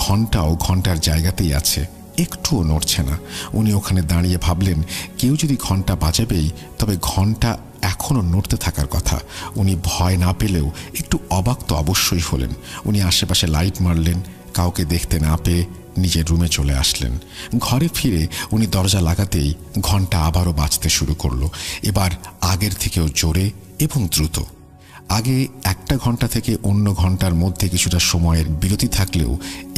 ঘণ্টাও ঘণ্টার জায়গাতেই আছে, একটুও নড়ছে না। উনি ওখানে দাঁড়িয়ে ভাবলেন কেউ যদি ঘণ্টা বাজাবেই, তবে ঘণ্টা এখনও নড়তে থাকার কথা। উনি ভয় না পেলেও একটু অবাক তো অবশ্যই হলেন। উনি আশেপাশে লাইট মারলেন, কাউকে দেখতে না পেয়ে নিজের রুমে চলে আসলেন। ঘরে ফিরে উনি দরজা লাগাতেই ঘণ্টা আবারও বাজতে শুরু করলো, এবার আগের থেকেও জোরে এবং দ্রুত। আগে একটা ঘণ্টা থেকে অন্য ঘণ্টার মধ্যে কিছুটা সময়ের বিরতি থাকলেও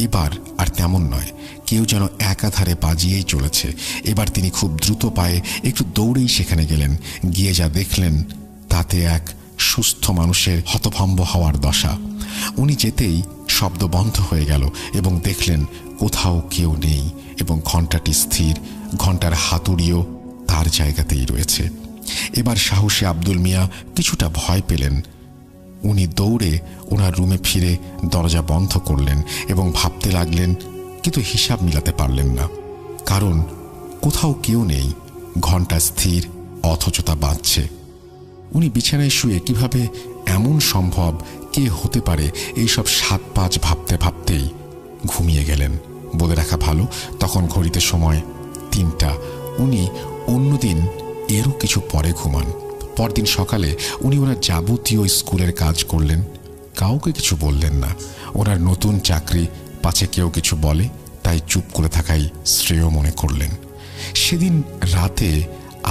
এবার আর তেমন নয়, কেউ যেন একাধারে বাজিয়েই চলেছে। এবার তিনি খুব দ্রুত পায়ে একটু দৌড়েই সেখানে গেলেন। গিয়ে যা দেখলেন তাতে এক সুস্থ মানুষের হতভম্ব হওয়ার দশা। উনি যেতেই শব্দ বন্ধ হয়ে গেল এবং দেখলেন কোথাও কেউ নেই এবং ঘণ্টাটি স্থির, ঘণ্টার হাতুড়িও তার জায়গাতেই রয়েছে। এবার সাহসী আব্দুল মিয়া কিছুটা ভয় পেলেন। উনি দৌড়ে ওনার রুমে ফিরে দরজা বন্ধ করলেন এবং ভাবতে লাগলেন, কিন্তু হিসাব মিলাতে পারলেন না। কারণ কোথাও কেউ নেই, ঘণ্টা স্থির, অথচ তা বাজছে। উনি বিছানায় শুয়ে কিভাবে এমন সম্ভব, কে হতে পারে, এইসব 7-5 ভাবতে ভাবতেই ঘুমিয়ে গেলেন। বলে রাখা ভালো, তখন ঘড়িতে সময় 3টা। উনি অন্যদিন এরও কিছু পরে ঘুমান। পরদিন সকালে উনি ওনার যাবতীয় স্কুলের কাজ করলেন, কাউকে কিছু বললেন না। ওনার নতুন চাকরি, পাছে কেউ কিছু বলে, তাই চুপ করে থাকাই শ্রেয় মনে করলেন। সেদিন রাতে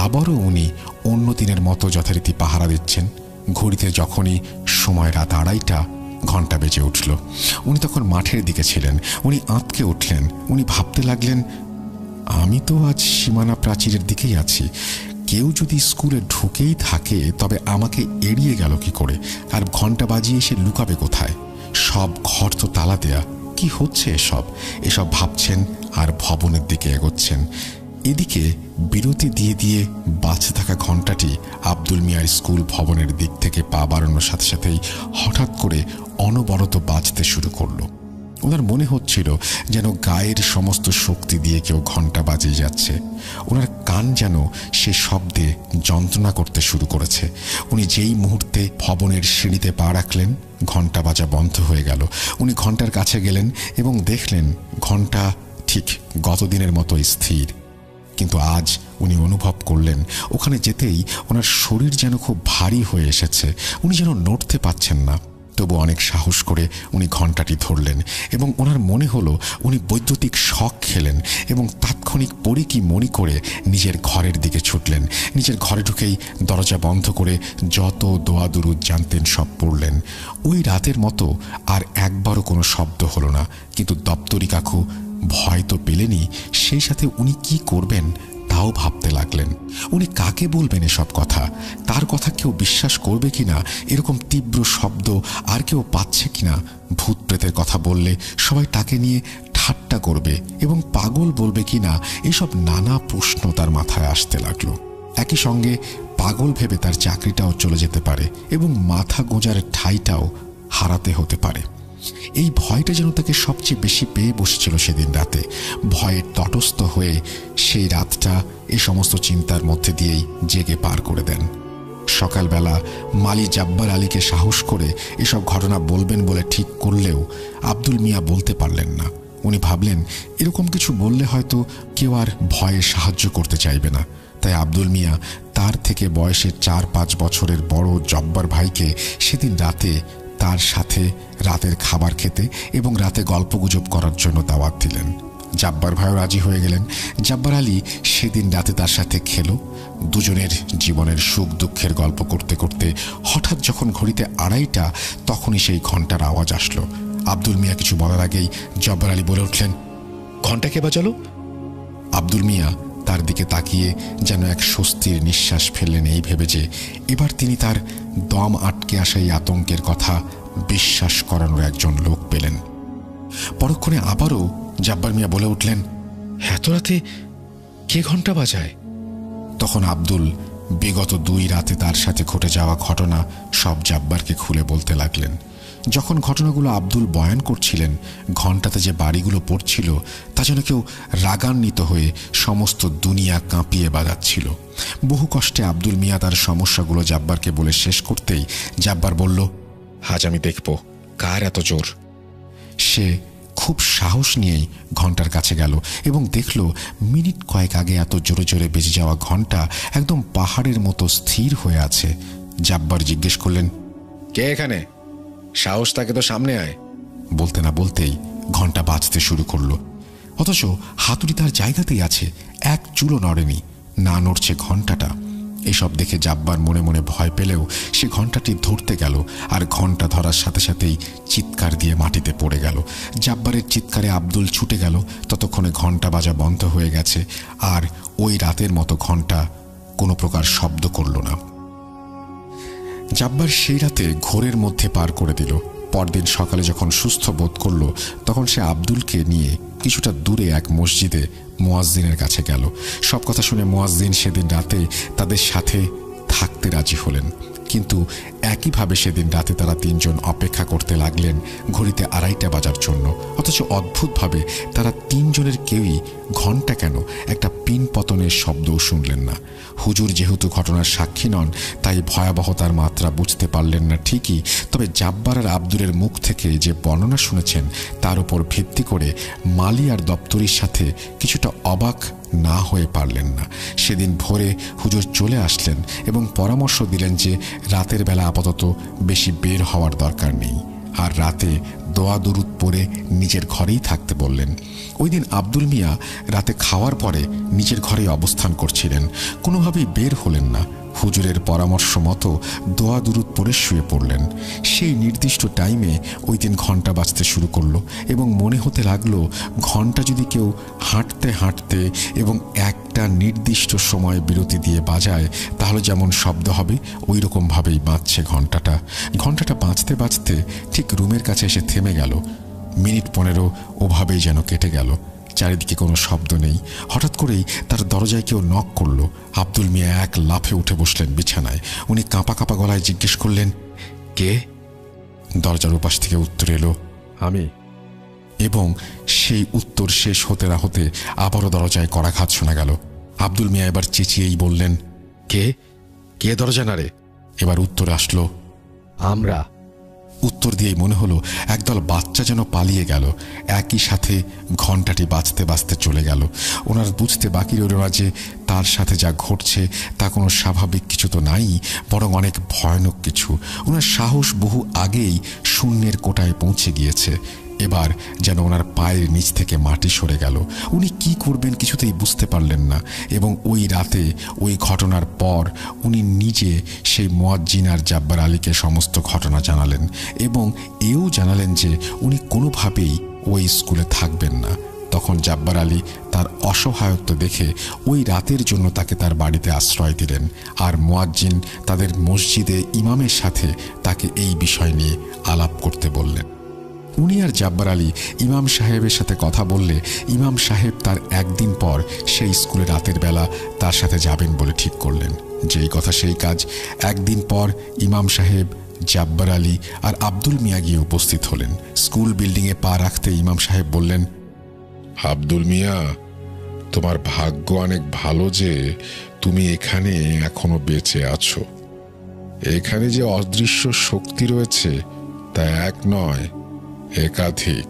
আবারও উনি অন্য দিনের মতো যথারীতি পাহারা দিচ্ছেন। ঘড়িতে যখনই সময় রাত 2:30, ঘণ্টা বেজে উঠল। উনি তখন মাঠের দিকে ছিলেন। উনি আঁতকে উঠলেন। উনি ভাবতে লাগলেন, আমি তো আজ সীমানা প্রাচীরের দিকেই আছি। কেউ যদি স্কুলে ঢুকেই থাকে তবে আমাকে এড়িয়ে গেল কি করে, আর ঘণ্টা বাজিয়ে এসে লুকাবে কোথায়? সব ঘর তো তালা দেয়া, কি হচ্ছে এসব ভাবছেন আর ভবনের দিকে এগোচ্ছেন। এদিকে বিরতি দিয়ে দিয়ে বাজতে থাকা ঘণ্টাটি আব্দুল মিয়ার স্কুল ভবনের দিক থেকে পা বাড়ানোর সাথে সাথেই হঠাৎ করে অনবরত বাজতে শুরু করলো। ওনার মনে হচ্ছিল যেন গায়ের সমস্ত শক্তি দিয়ে কেউ ঘণ্টা বাজিয়ে যাচ্ছে। ওনার কান যেন সে শব্দে যন্ত্রণা করতে শুরু করেছে। উনি যেই মুহূর্তে ভবনের সিঁড়িতে পা রাখলেন, ঘণ্টা বাজা বন্ধ হয়ে গেল। উনি ঘণ্টার কাছে গেলেন এবং দেখলেন ঘণ্টা ঠিক গতদিনের মতো স্থির। কিন্তু আজ উনি অনুভব করলেন ওখানে যেতেই ওনার শরীর যেন খুব ভারী হয়ে এসেছে। উনি যেন নড়তে পারছেন না। তবু অনেক সাহস করে উনি ঘণ্টাটি ধরলেন এবং ওনার মনে হলো উনি বৈদ্যুতিক শক খেলেন এবং তাৎক্ষণিক পড়ি কি মনি করে নিজের ঘরের দিকে ছুটলেন। নিজের ঘরে ঢুকেই দরজা বন্ধ করে যত দোয়া দুরুদ জানতেন সব পড়লেন। ওই রাতের মতো আর একবারও কোনো শব্দ হলো না। কিন্তু দপ্তরি কাকু ভয় তো পেলেনই, সেই সাথে উনি কি করবেন তাও ভাবতে লাগলেন। উনি কাকে বলবেন এসব কথা? তার কথা কেউ বিশ্বাস করবে কিনা? এরকম তীব্র শব্দ আর কেউ পাচ্ছে কিনা? ভূত প্রেতের কথা বললে সবাই তাকে নিয়ে ঠাট্টা করবে এবং পাগল বলবে কিনা? এসব নানা প্রশ্ন তার মাথায় আসতে লাগলো। একই সঙ্গে পাগল ভেবে তার চাকরিটাও চলে যেতে পারে এবং মাথা গোঁজার ঠাঁইটাও হারাতে হতে পারে। এই ভয়টা যেন তাকে সবচেয়ে বেশি পেয়ে বসেছিল সেদিন রাতে। ভয়ে তটস্থ হয়ে সেই রাতটা এই সমস্ত চিন্তার মধ্যে দিয়েই জেগে পার করে দেন। সকালবেলা মালি জাব্বার আলীকে সাহস করে এসব ঘটনা বলবেন বলে ঠিক করলেও আব্দুল মিয়া বলতে পারলেন না। উনি ভাবলেন এরকম কিছু বললে হয়তো কেউ আর ভয়ে সাহায্য করতে চাইবে না। তাই আব্দুল মিয়া তার থেকে বয়সে 4-5 বছরের বড় জব্বার ভাইকে সেদিন রাতে তার সাথে রাতের খাবার খেতে এবং রাতে গল্পগুজব করার জন্য দাওয়াত দিলেন। জাব্বার ভাইও রাজি হয়ে গেলেন। জাব্বার আলী সেদিন রাতে তার সাথে খেলো। দুজনের জীবনের সুখ দুঃখের গল্প করতে করতে হঠাৎ যখন ঘড়িতে 2:30, তখনই সেই ঘণ্টার আওয়াজ আসলো। আব্দুল মিয়া কিছু বলার আগেই জব্বার আলী বলে উঠলেন, ঘন্টা কে বাজালো? আব্দুল মিয়া তার দিকে তাকিয়ে যেন এক স্বস্তির নিঃশ্বাস ফেললেন, এই ভেবে যে এবার তিনি তার দম আটকে আসা এই আতঙ্কের কথা বিশ্বাস করানোর একজন লোক পেলেন। পরক্ষণে আবারও জব্বার মিয়া বলে উঠলেন, এত রাতে কে ঘন্টা বাজায়? তখন আব্দুল বিগত 2 রাতে তার সাথে ঘটে যাওয়া ঘটনা সব জব্বারকে খুলে বলতে লাগলেন। যখন ঘটনাগুলো আব্দুল বয়ান করছিলেন, ঘণ্টাতে যে বাড়িগুলো পড়ছিল তা যেন কেউ রাগান্বিত হয়ে সমস্ত দুনিয়া কাঁপিয়ে বাজাচ্ছিল। বহু কষ্টে আব্দুল মিয়া তার সমস্যাগুলো জব্বারকে বলে শেষ করতেই জব্বার বলল, আজ আমি দেখব কার এত জোর। সে খুব সাহস নিয়েই ঘণ্টার কাছে গেল এবং দেখল মিনিট কয়েক আগে এত জোরে জোরে বেজে যাওয়া ঘণ্টা একদম পাহাড়ের মতো স্থির হয়ে আছে। জব্বার জিজ্ঞেস করলেন, কে এখানে? সাহস তাকে তো সামনে আয়। বলতে না বলতেই ঘণ্টা বাজতে শুরু করলো, অথচ হাতুড়ি তার জায়গাতেই আছে, এক চুলও নড়েনি, না নড়ছে ঘণ্টাটা। এসব দেখে জব্বার মনে মনে ভয় পেলেও সে ঘণ্টাটি ধরতে গেল, আর ঘণ্টা ধরার সাথে সাথেই চিৎকার দিয়ে মাটিতে পড়ে গেল। জব্বারের চিৎকারে আব্দুল ছুটে গেল, ততক্ষণে ঘণ্টা বাজা বন্ধ হয়ে গেছে, আর ওই রাতের মতো ঘণ্টা কোনো প্রকার শব্দ করল না। জব্বার সেই রাতে ঘোরের মধ্যে পার করে দিল। পরদিন সকালে যখন সুস্থ বোধ করল, তখন সে আব্দুলকে নিয়ে কিছুটা দূরে এক মসজিদে মুয়াজ্জিনের কাছে গেল। সব কথা শুনে মুয়াজ্জিন সেদিন রাতে তাদের সাথে থাকতে রাজি হলেন, কিন্তু একইভাবে সেদিন রাতে তারা 3 জন অপেক্ষা করতে লাগলেন ঘড়িতে 2:30 বাজার জন্য। অথচ অদ্ভুতভাবে তারা 3 জনের কেউই ঘণ্টা কেন একটা পিন পতনের শব্দও শুনলেন না। হুজুর যেহেতু ঘটনার সাক্ষী নন, তাই ভয়াবহতার মাত্রা বুঝতে পারলেন না ঠিকই, তবে জব্বার আর আব্দুলের মুখ থেকে যে বর্ণনা শুনেছেন তার উপর ভিত্তি করে মালি আর দপ্তরির সাথে কিছুটা অবাক না হয়ে পারলেন না। সেদিন ভোরে হুজুর চলে আসলেন এবং পরামর্শ দিলেন যে রাতের বেলা আপাতত বেশি বের হওয়ার দরকার নেই, আর রাতে দোয়া দুরুদ পড়ে নিজের ঘরেই থাকতে বললেন। ওই দিন আব্দুল মিয়া রাতে খাওয়ার পরে নিজের ঘরেই অবস্থান করছিলেন, কোনোভাবেই বের হলেন না। হুজুরের পরামর্শ মতো দোয়া দুরুদ পড়ে শুয়ে পড়লেন। সেই নির্দিষ্ট টাইমে ওই দিন ঘণ্টা বাজতে শুরু করলো এবং মনে হতে লাগলো ঘণ্টা যদি কেউ হাঁটতে হাঁটতে এবং একটা নির্দিষ্ট সময় বিরতি দিয়ে বাজায় তাহলে যেমন শব্দ হবে ওই রকমভাবেই বাজছে ঘণ্টাটা। ঘণ্টাটা বাজতে বাজতে ঠিক রুমের কাছে এসে থেমে গেল। মিনিট 15 ওভাবেই যেন কেটে গেল। চারিদিকে কোনো শব্দ নেই। হঠাৎ করেই তার দরজায় কেউ নক করলো। আব্দুল মিয়া এক লাফে উঠে বসলেন বিছানায়। উনি কাঁপা কাঁপা গলায় জিজ্ঞেস করলেন, কে? দরজার উপাস থেকে উত্তর এলো, আমি। এবং সেই উত্তর শেষ হতে না হতে আবারও দরজায় কড়াঘাত শোনা গেল। আব্দুল মিয়া এবার চেঁচিয়েই বললেন, কে? কে দরজা নাড়ে? এবার উত্তর আসলো, আমরা। উত্তর দিয়েই মনে হলো একদল বাচ্চা যেন পালিয়ে গেল। একই সাথে ঘণ্টাটি বাজতে বাজতে চলে গেল। ওনার বুঝতে বাকি রইল না যে তার সাথে যা ঘটছে তা কোনো স্বাভাবিক কিছু তো নাই, বরং অনেক ভয়ানক কিছু। ওনার সাহস বহু আগেই শূন্যের কোটায় পৌঁছে গিয়েছে। এবার যেন ওনার পায়ের নিচ থেকে মাটি সরে গেল। উনি কি করবেন কিছুতেই বুঝতে পারলেন না। এবং ওই রাতে ওই ঘটনার পর উনি নিজে সেই মুয়াজ্জিন আর জব্বার আলীকে সমস্ত ঘটনা জানালেন এবং এও জানালেন যে উনি কোনোভাবেই ওই স্কুলে থাকবেন না। তখন জব্বার আলী তার অসহায়ত্ব দেখে ওই রাতের জন্য তাকে তার বাড়িতে আশ্রয় দিলেন, আর মুয়াজ্জিন তাদের মসজিদে ইমামের সাথে তাকে এই বিষয় নিয়ে আলাপ করতে বললেন। উনি আর জব্বার আলী ইমাম সাহেবের সাথে কথা বললে ইমাম সাহেব তার একদিন পর সেই স্কুলে রাতের বেলা তার সাথে যাবেন বলে ঠিক করলেন। যেই কথা সেই কাজ। একদিন পর ইমাম সাহেব, জব্বার আলী আর আব্দুল মিয়া গিয়ে উপস্থিত হলেন। স্কুল বিল্ডিংয়ে পা রাখতে ইমাম সাহেব বললেন, আব্দুল মিয়া, তোমার ভাগ্য অনেক ভালো যে তুমি এখানে এখনো বেঁচে আছো। এখানে যে অদৃশ্য শক্তি রয়েছে তা এক নয়, একাধিক।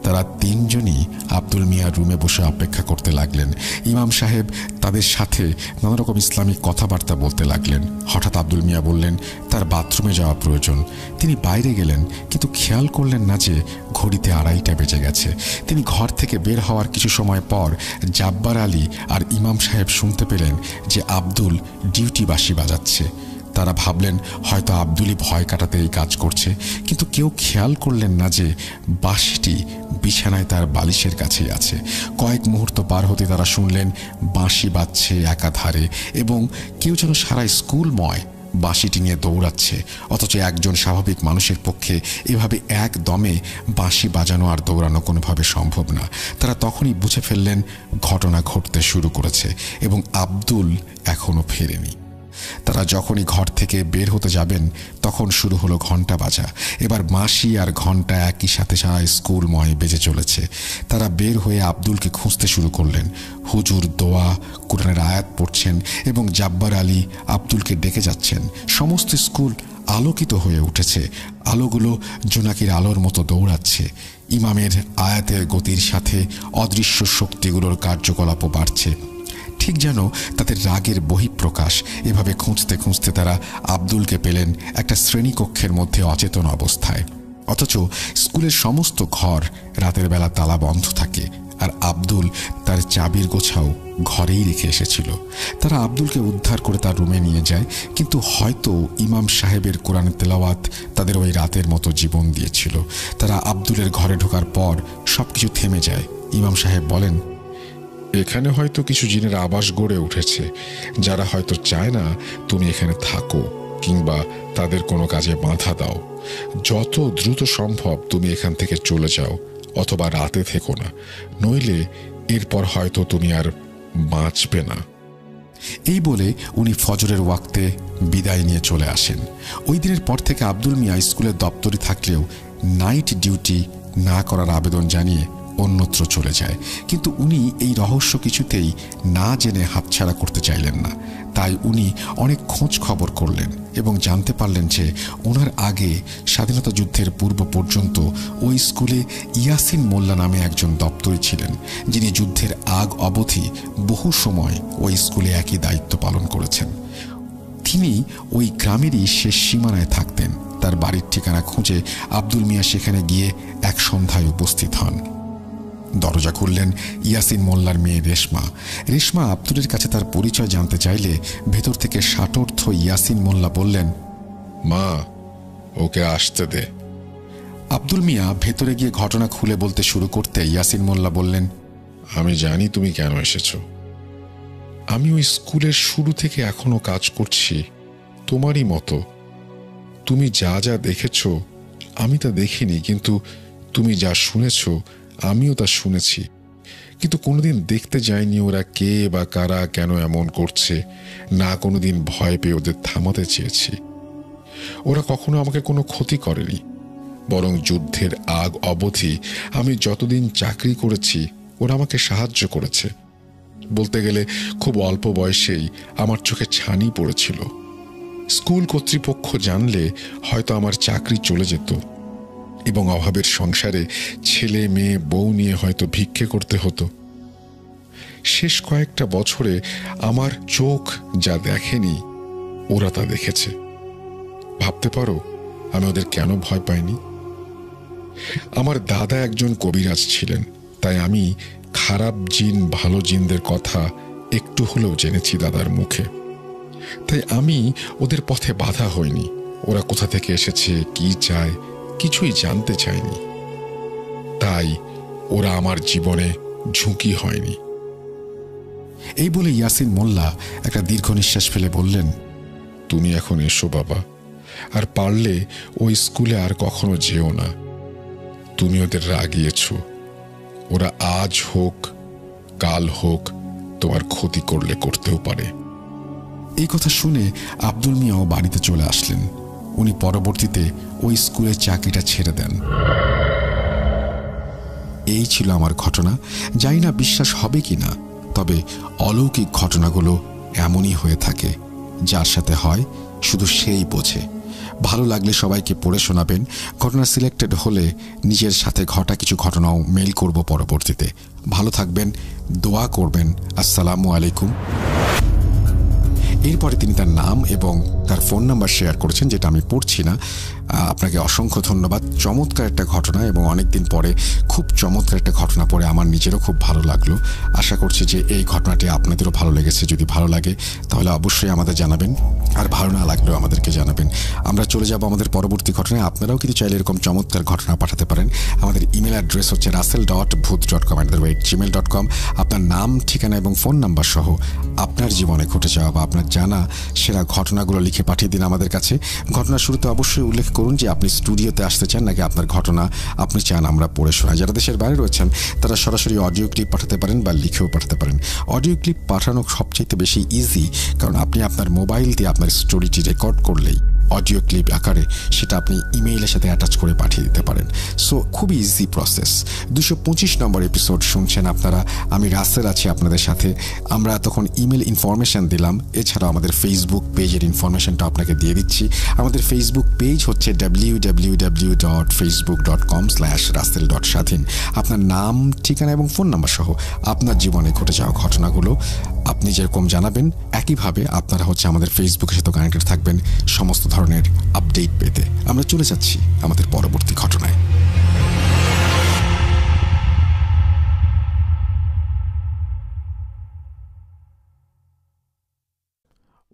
তারা 3 জনই আব্দুল মিয়ার রুমে বসে অপেক্ষা করতে লাগলেন। ইমাম সাহেব তাদের সাথে নানা রকম ইসলামিক কথাবার্তা বলতে লাগলেন। হঠাৎ আব্দুল মিয়া বললেন তার বাথরুমে যাওয়া প্রয়োজন। তিনি বাইরে গেলেন, কিন্তু খেয়াল করলেন না যে ঘড়িতে 2:30 বেজে গেছে। তিনি ঘর থেকে বের হওয়ার কিছু সময় পর জব্বার আলী আর ইমাম সাহেব শুনতে পেলেন যে আব্দুল ডিউটি বাঁশি বাজাচ্ছে। তারা ভাবলেন হয়তো আব্দুলই ভয় কাটাতে এই কাজ করছে, কিন্তু কেউ খেয়াল করলেন না যে বাঁশিটি বিছানায় তার বালিশের কাছেই আছে। কয়েক মুহূর্ত পার হতে তারা শুনলেন বাঁশি বাজছে একাধারে, এবং কেউ যেন সারা স্কুলময় বাঁশিটি নিয়ে দৌড়াচ্ছে। অথচ একজন স্বাভাবিক মানুষের পক্ষে এভাবে একদমে বাঁশি বাজানো আর দৌড়ানো কোনোভাবে সম্ভব না। তারা তখনই বুঝে ফেললেন ঘটনা ঘটতে শুরু করেছে এবং আব্দুল এখনো ফেরেনি। তারা যখনই ঘর থেকে বের হতে যাবেন তখন শুরু হলো ঘণ্টা বাজা। এবার বাঁশি আর ঘণ্টা একই সাথে সারা স্কুলময় বেজে চলেছে। তারা বের হয়ে আব্দুলকে খুঁজতে শুরু করলেন। হুজুর দোয়া, কোরআনের আয়াত পড়ছেন এবং জাব্বার আলী আব্দুলকে ডেকে যাচ্ছেন। সমস্ত স্কুল আলোকিত হয়ে উঠেছে। আলোগুলো জোনাকির আলোর মতো দৌড়াচ্ছে। ইমামের আয়াতের গতির সাথে অদৃশ্য শক্তিগুলোর কার্যকলাপও বাড়ছে, ঠিক যেন তাদের রাগের বহিঃপ্রকাশ। এভাবে খুঁজতে খুঁজতে তারা আব্দুলকে পেলেন একটা শ্রেণীকক্ষের মধ্যে অচেতন অবস্থায়। অথচ স্কুলের সমস্ত ঘর রাতের বেলা তালা বন্ধ থাকে, আর আব্দুল তার চাবির গোছাও ঘরেই রেখে এসেছিল। তারা আব্দুলকে উদ্ধার করে তার রুমে নিয়ে যায়, কিন্তু হয়তো ইমাম সাহেবের কোরআন তেলাওয়াত তাদের ওই রাতের মতো জীবন দিয়েছিল। তারা আব্দুলের ঘরে ঢোকার পর সবকিছু থেমে যায়। ইমাম সাহেব বলেন, এখানে হয়তো কিছু জিনের আবাস গড়ে উঠেছে, যারা হয়তো চায় না তুমি এখানে থাকো কিংবা তাদের কোনো কাজে বাধা দাও। যত দ্রুত সম্ভব তুমি এখান থেকে চলে যাও, অথবা রাতে থেকো না, নইলে এরপর হয়তো তুমি আর বাঁচবে না। এই বলে উনি ফজরের ওয়াক্তে বিদায় নিয়ে চলে আসেন। ওই দিনের পর থেকে আব্দুল মিয়া স্কুলের দপ্তরে থাকলেও নাইট ডিউটি না করার আবেদন জানিয়ে অন্যত্র চলে যায়। কিন্তু উনি এই রহস্য কিছুতেই না জেনে হাতছাড়া করতে চাইলেন না। তাই উনি অনেক খোঁজ খবর করলেন এবং জানতে পারলেন যে ওনার আগে স্বাধীনতা যুদ্ধের পূর্ব পর্যন্ত ওই স্কুলে ইয়াসিন মোল্লা নামে একজন দপ্তরি ছিলেন, যিনি যুদ্ধের আগ অবধি বহু সময় ওই স্কুলে একই দায়িত্ব পালন করেছেন। তিনি ওই গ্রামেরই শেষ সীমানায় থাকতেন। তার বাড়ির ঠিকানা খুঁজে আব্দুল মিয়া সেখানে গিয়ে এক সন্ধ্যায় উপস্থিত হন। দরজা খুললেন ইয়াসিন মোল্লার মেয়ে রেশমা। রেশমা আব্দুলের কাছে তার পরিচয় জানতে চাইলে ভেতর থেকে ষাটোর্ধ ইয়াসিন মোল্লা বললেন, মা, ওকে আসতে দে। আব্দুল মিয়া ভেতরে গিয়ে ঘটনা খুলে বলতে শুরু করতে ইয়াসিন মোল্লা বললেন, আমি জানি তুমি কেন এসেছো। আমি ওই স্কুলের শুরু থেকে এখনো কাজ করছি, তোমারই মতো। তুমি যা যা দেখেছ আমি তা দেখিনি, কিন্তু তুমি যা শুনেছ আমিও তা শুনেছি। কিন্তু কোনোদিন দেখতে যাইনি ওরা কে বা কারা কেন এমন করছে, না কোনোদিন ভয় পেয়ে ওদের থামাতে চেয়েছি। ওরা কখনো আমাকে কোনো ক্ষতি করেনি, বরং যুদ্ধের আগ অবধি আমি যতদিন চাকরি করেছি ওরা আমাকে সাহায্য করেছে। বলতে গেলে খুব অল্প বয়সেই আমার চোখে ছানি পড়েছিল। স্কুল কর্তৃপক্ষ জানলে হয়তো আমার চাকরি চলে যেত এবং অভাবের সংসারে ছেলে মেয়ে বউ নিয়ে হয়তো ভিক্ষে করতে হতো। শেষ কয়েকটা বছরে আমার চোখ যা দেখেনি ওরা তা দেখেছে। ভাবতে পারো আমি ওদের কেন ভয় পাইনি? আমার দাদা একজন কবিরাজ ছিলেন, তাই আমি খারাপ জিন ভালো জিনদের কথা একটু হলেও জেনেছি দাদার মুখে। তাই আমি ওদের পথে বাধা হইনি। ওরা কোথা থেকে এসেছে, কি চায়, কিছুই জানতে চায়নি। তাই ওরা আমার জীবনে ঝুঁকি হয়নি। এই বলে ইয়াসিন মোল্লা একটা দীর্ঘ নিঃশ্বাস ফেলে বললেন, তুমি এখন এসো বাবা, আর পারলে ওই স্কুলে আর কখনো যেও না। তুমি ওদের রাগিয়েছ। ওরা আজ হোক কাল হোক তোমার ক্ষতি করলে করতেও পারে। এই কথা শুনে আব্দুল মিয়াও বাড়িতে চলে আসলেন। উনি পরবর্তীতে ওই স্কুলের চাকরিটা ছেড়ে দেন। এই ছিল আমার ঘটনা। জানি না বিশ্বাস হবে কি না, তবে অলৌকিক ঘটনাগুলো এমনই হয়ে থাকে। যার সাথে হয় শুধু সেই বোঝে। ভালো লাগলে সবাইকে পড়ে শোনাবেন। ঘটনা সিলেক্টেড হলে নিজের সাথে ঘটা কিছু ঘটনাও মেইল করব পরবর্তীতে। ভালো থাকবেন, দোয়া করবেন। আসসালামু আলাইকুম। এরপরে তিনি তার নাম এবং তার ফোন নাম্বার শেয়ার করেছেন, যেটা আমি পড়ছি না। আপনাকে অসংখ্য ধন্যবাদ। চমৎকার একটা ঘটনা এবং অনেকদিন পরে খুব চমৎকার একটা ঘটনা পড়ে আমার নিজেরও খুব ভালো লাগলো। আশা করছি যে এই ঘটনাটি আপনাদেরও ভালো লেগেছে। যদি ভালো লাগে তাহলে অবশ্যই আমাদের জানাবেন। আর ভালো না লাগলেও আমাদেরকে জানাবেন। আমরা চলে যাব আমাদের পরবর্তী ঘটনায়। আপনারাও কিন্তু চাইলে এরকম চমৎকার ঘটনা পাঠাতে পারেন। আমাদের ইমেল অ্যাড্রেস হচ্ছে russell.booth.com@gmail.com। আপনার নাম, ঠিকানা এবং ফোন নাম্বার সহ আপনার জীবনে ঘটে যাওয়া বা আপনার জানা সেরা ঘটনাগুলো লিখে পাঠিয়ে দিন আমাদের কাছে। ঘটনার শুরুতে অবশ্যই উল্লেখ করুন যে আপনি স্টুডিওতে আসতে চান নাকি আপনার ঘটনা আপনি চান আমরা পড়ে শোনাই। যারা দেশের বাইরে রয়েছেন তারা সরাসরি অডিও ক্লিপ পাঠাতে পারেন বা লিখেও পাঠাতে পারেন। অডিও ক্লিপ পাঠানো সবচেয়ে বেশি ইজি, কারণ আপনি আপনার মোবাইল দিয়ে আপনার স্টোরিটি রেকর্ড করলেই অডিও ক্লিপ আকারে সেটা আপনি ইমেইলের সাথে অ্যাটাচ করে পাঠিয়ে দিতে পারেন। সো খুবই ইজি প্রসেস। 225 নম্বর এপিসোড শুনছেন আপনারা। আমি রাসেল আছি আপনাদের সাথে। আমরা তখন ইমেল ইনফরমেশন দিলাম, এছাড়াও আমাদের ফেসবুক পেজের ইনফরমেশনটা আপনাকে দিয়ে দিচ্ছি। আমাদের ফেসবুক পেজ হচ্ছে www.facebook.com/russell.স্বাধীন। আপনার নাম, ঠিকানা এবং ফোন নাম্বার সহ আপনার জীবনে ঘটে যাওয়া ঘটনাগুলো আপনি যেরকম জানাবেন, একইভাবে আপনারা হচ্ছে আমাদের ফেসবুকের সাথে কানেক্টেড থাকবেন সমস্ত ধরনের আপডেট পেতে। আমরা চলে যাচ্ছি আমাদের পরবর্তী ঘটনায়।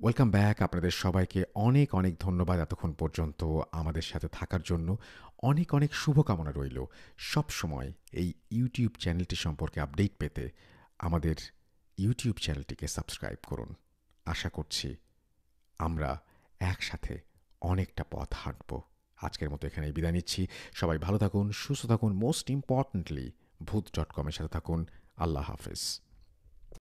Welcome back. আপনাদের সবাইকে অনেক অনেক ধন্যবাদ এতক্ষণ পর্যন্ত আমাদের সাথে থাকার জন্য। অনেক অনেক শুভকামনা রইল। সব সময় এই ইউটিউব চ্যানেলটি সম্পর্কে আপডেট পেতে আমাদের ইউটিউব চ্যানেলটিকে সাবস্ক্রাইব করুন। আশা করছি আমরা একসাথে অনেকটা পথ হাঁটব। আজকের মতো এখানেই বিদায় নিচ্ছি। সবাই ভালো থাকুন, সুস্থ থাকুন, মোস্ট ইম্পর্টেন্টলি ভূত.com-এর সাথে থাকুন। আল্লাহ হাফেজ।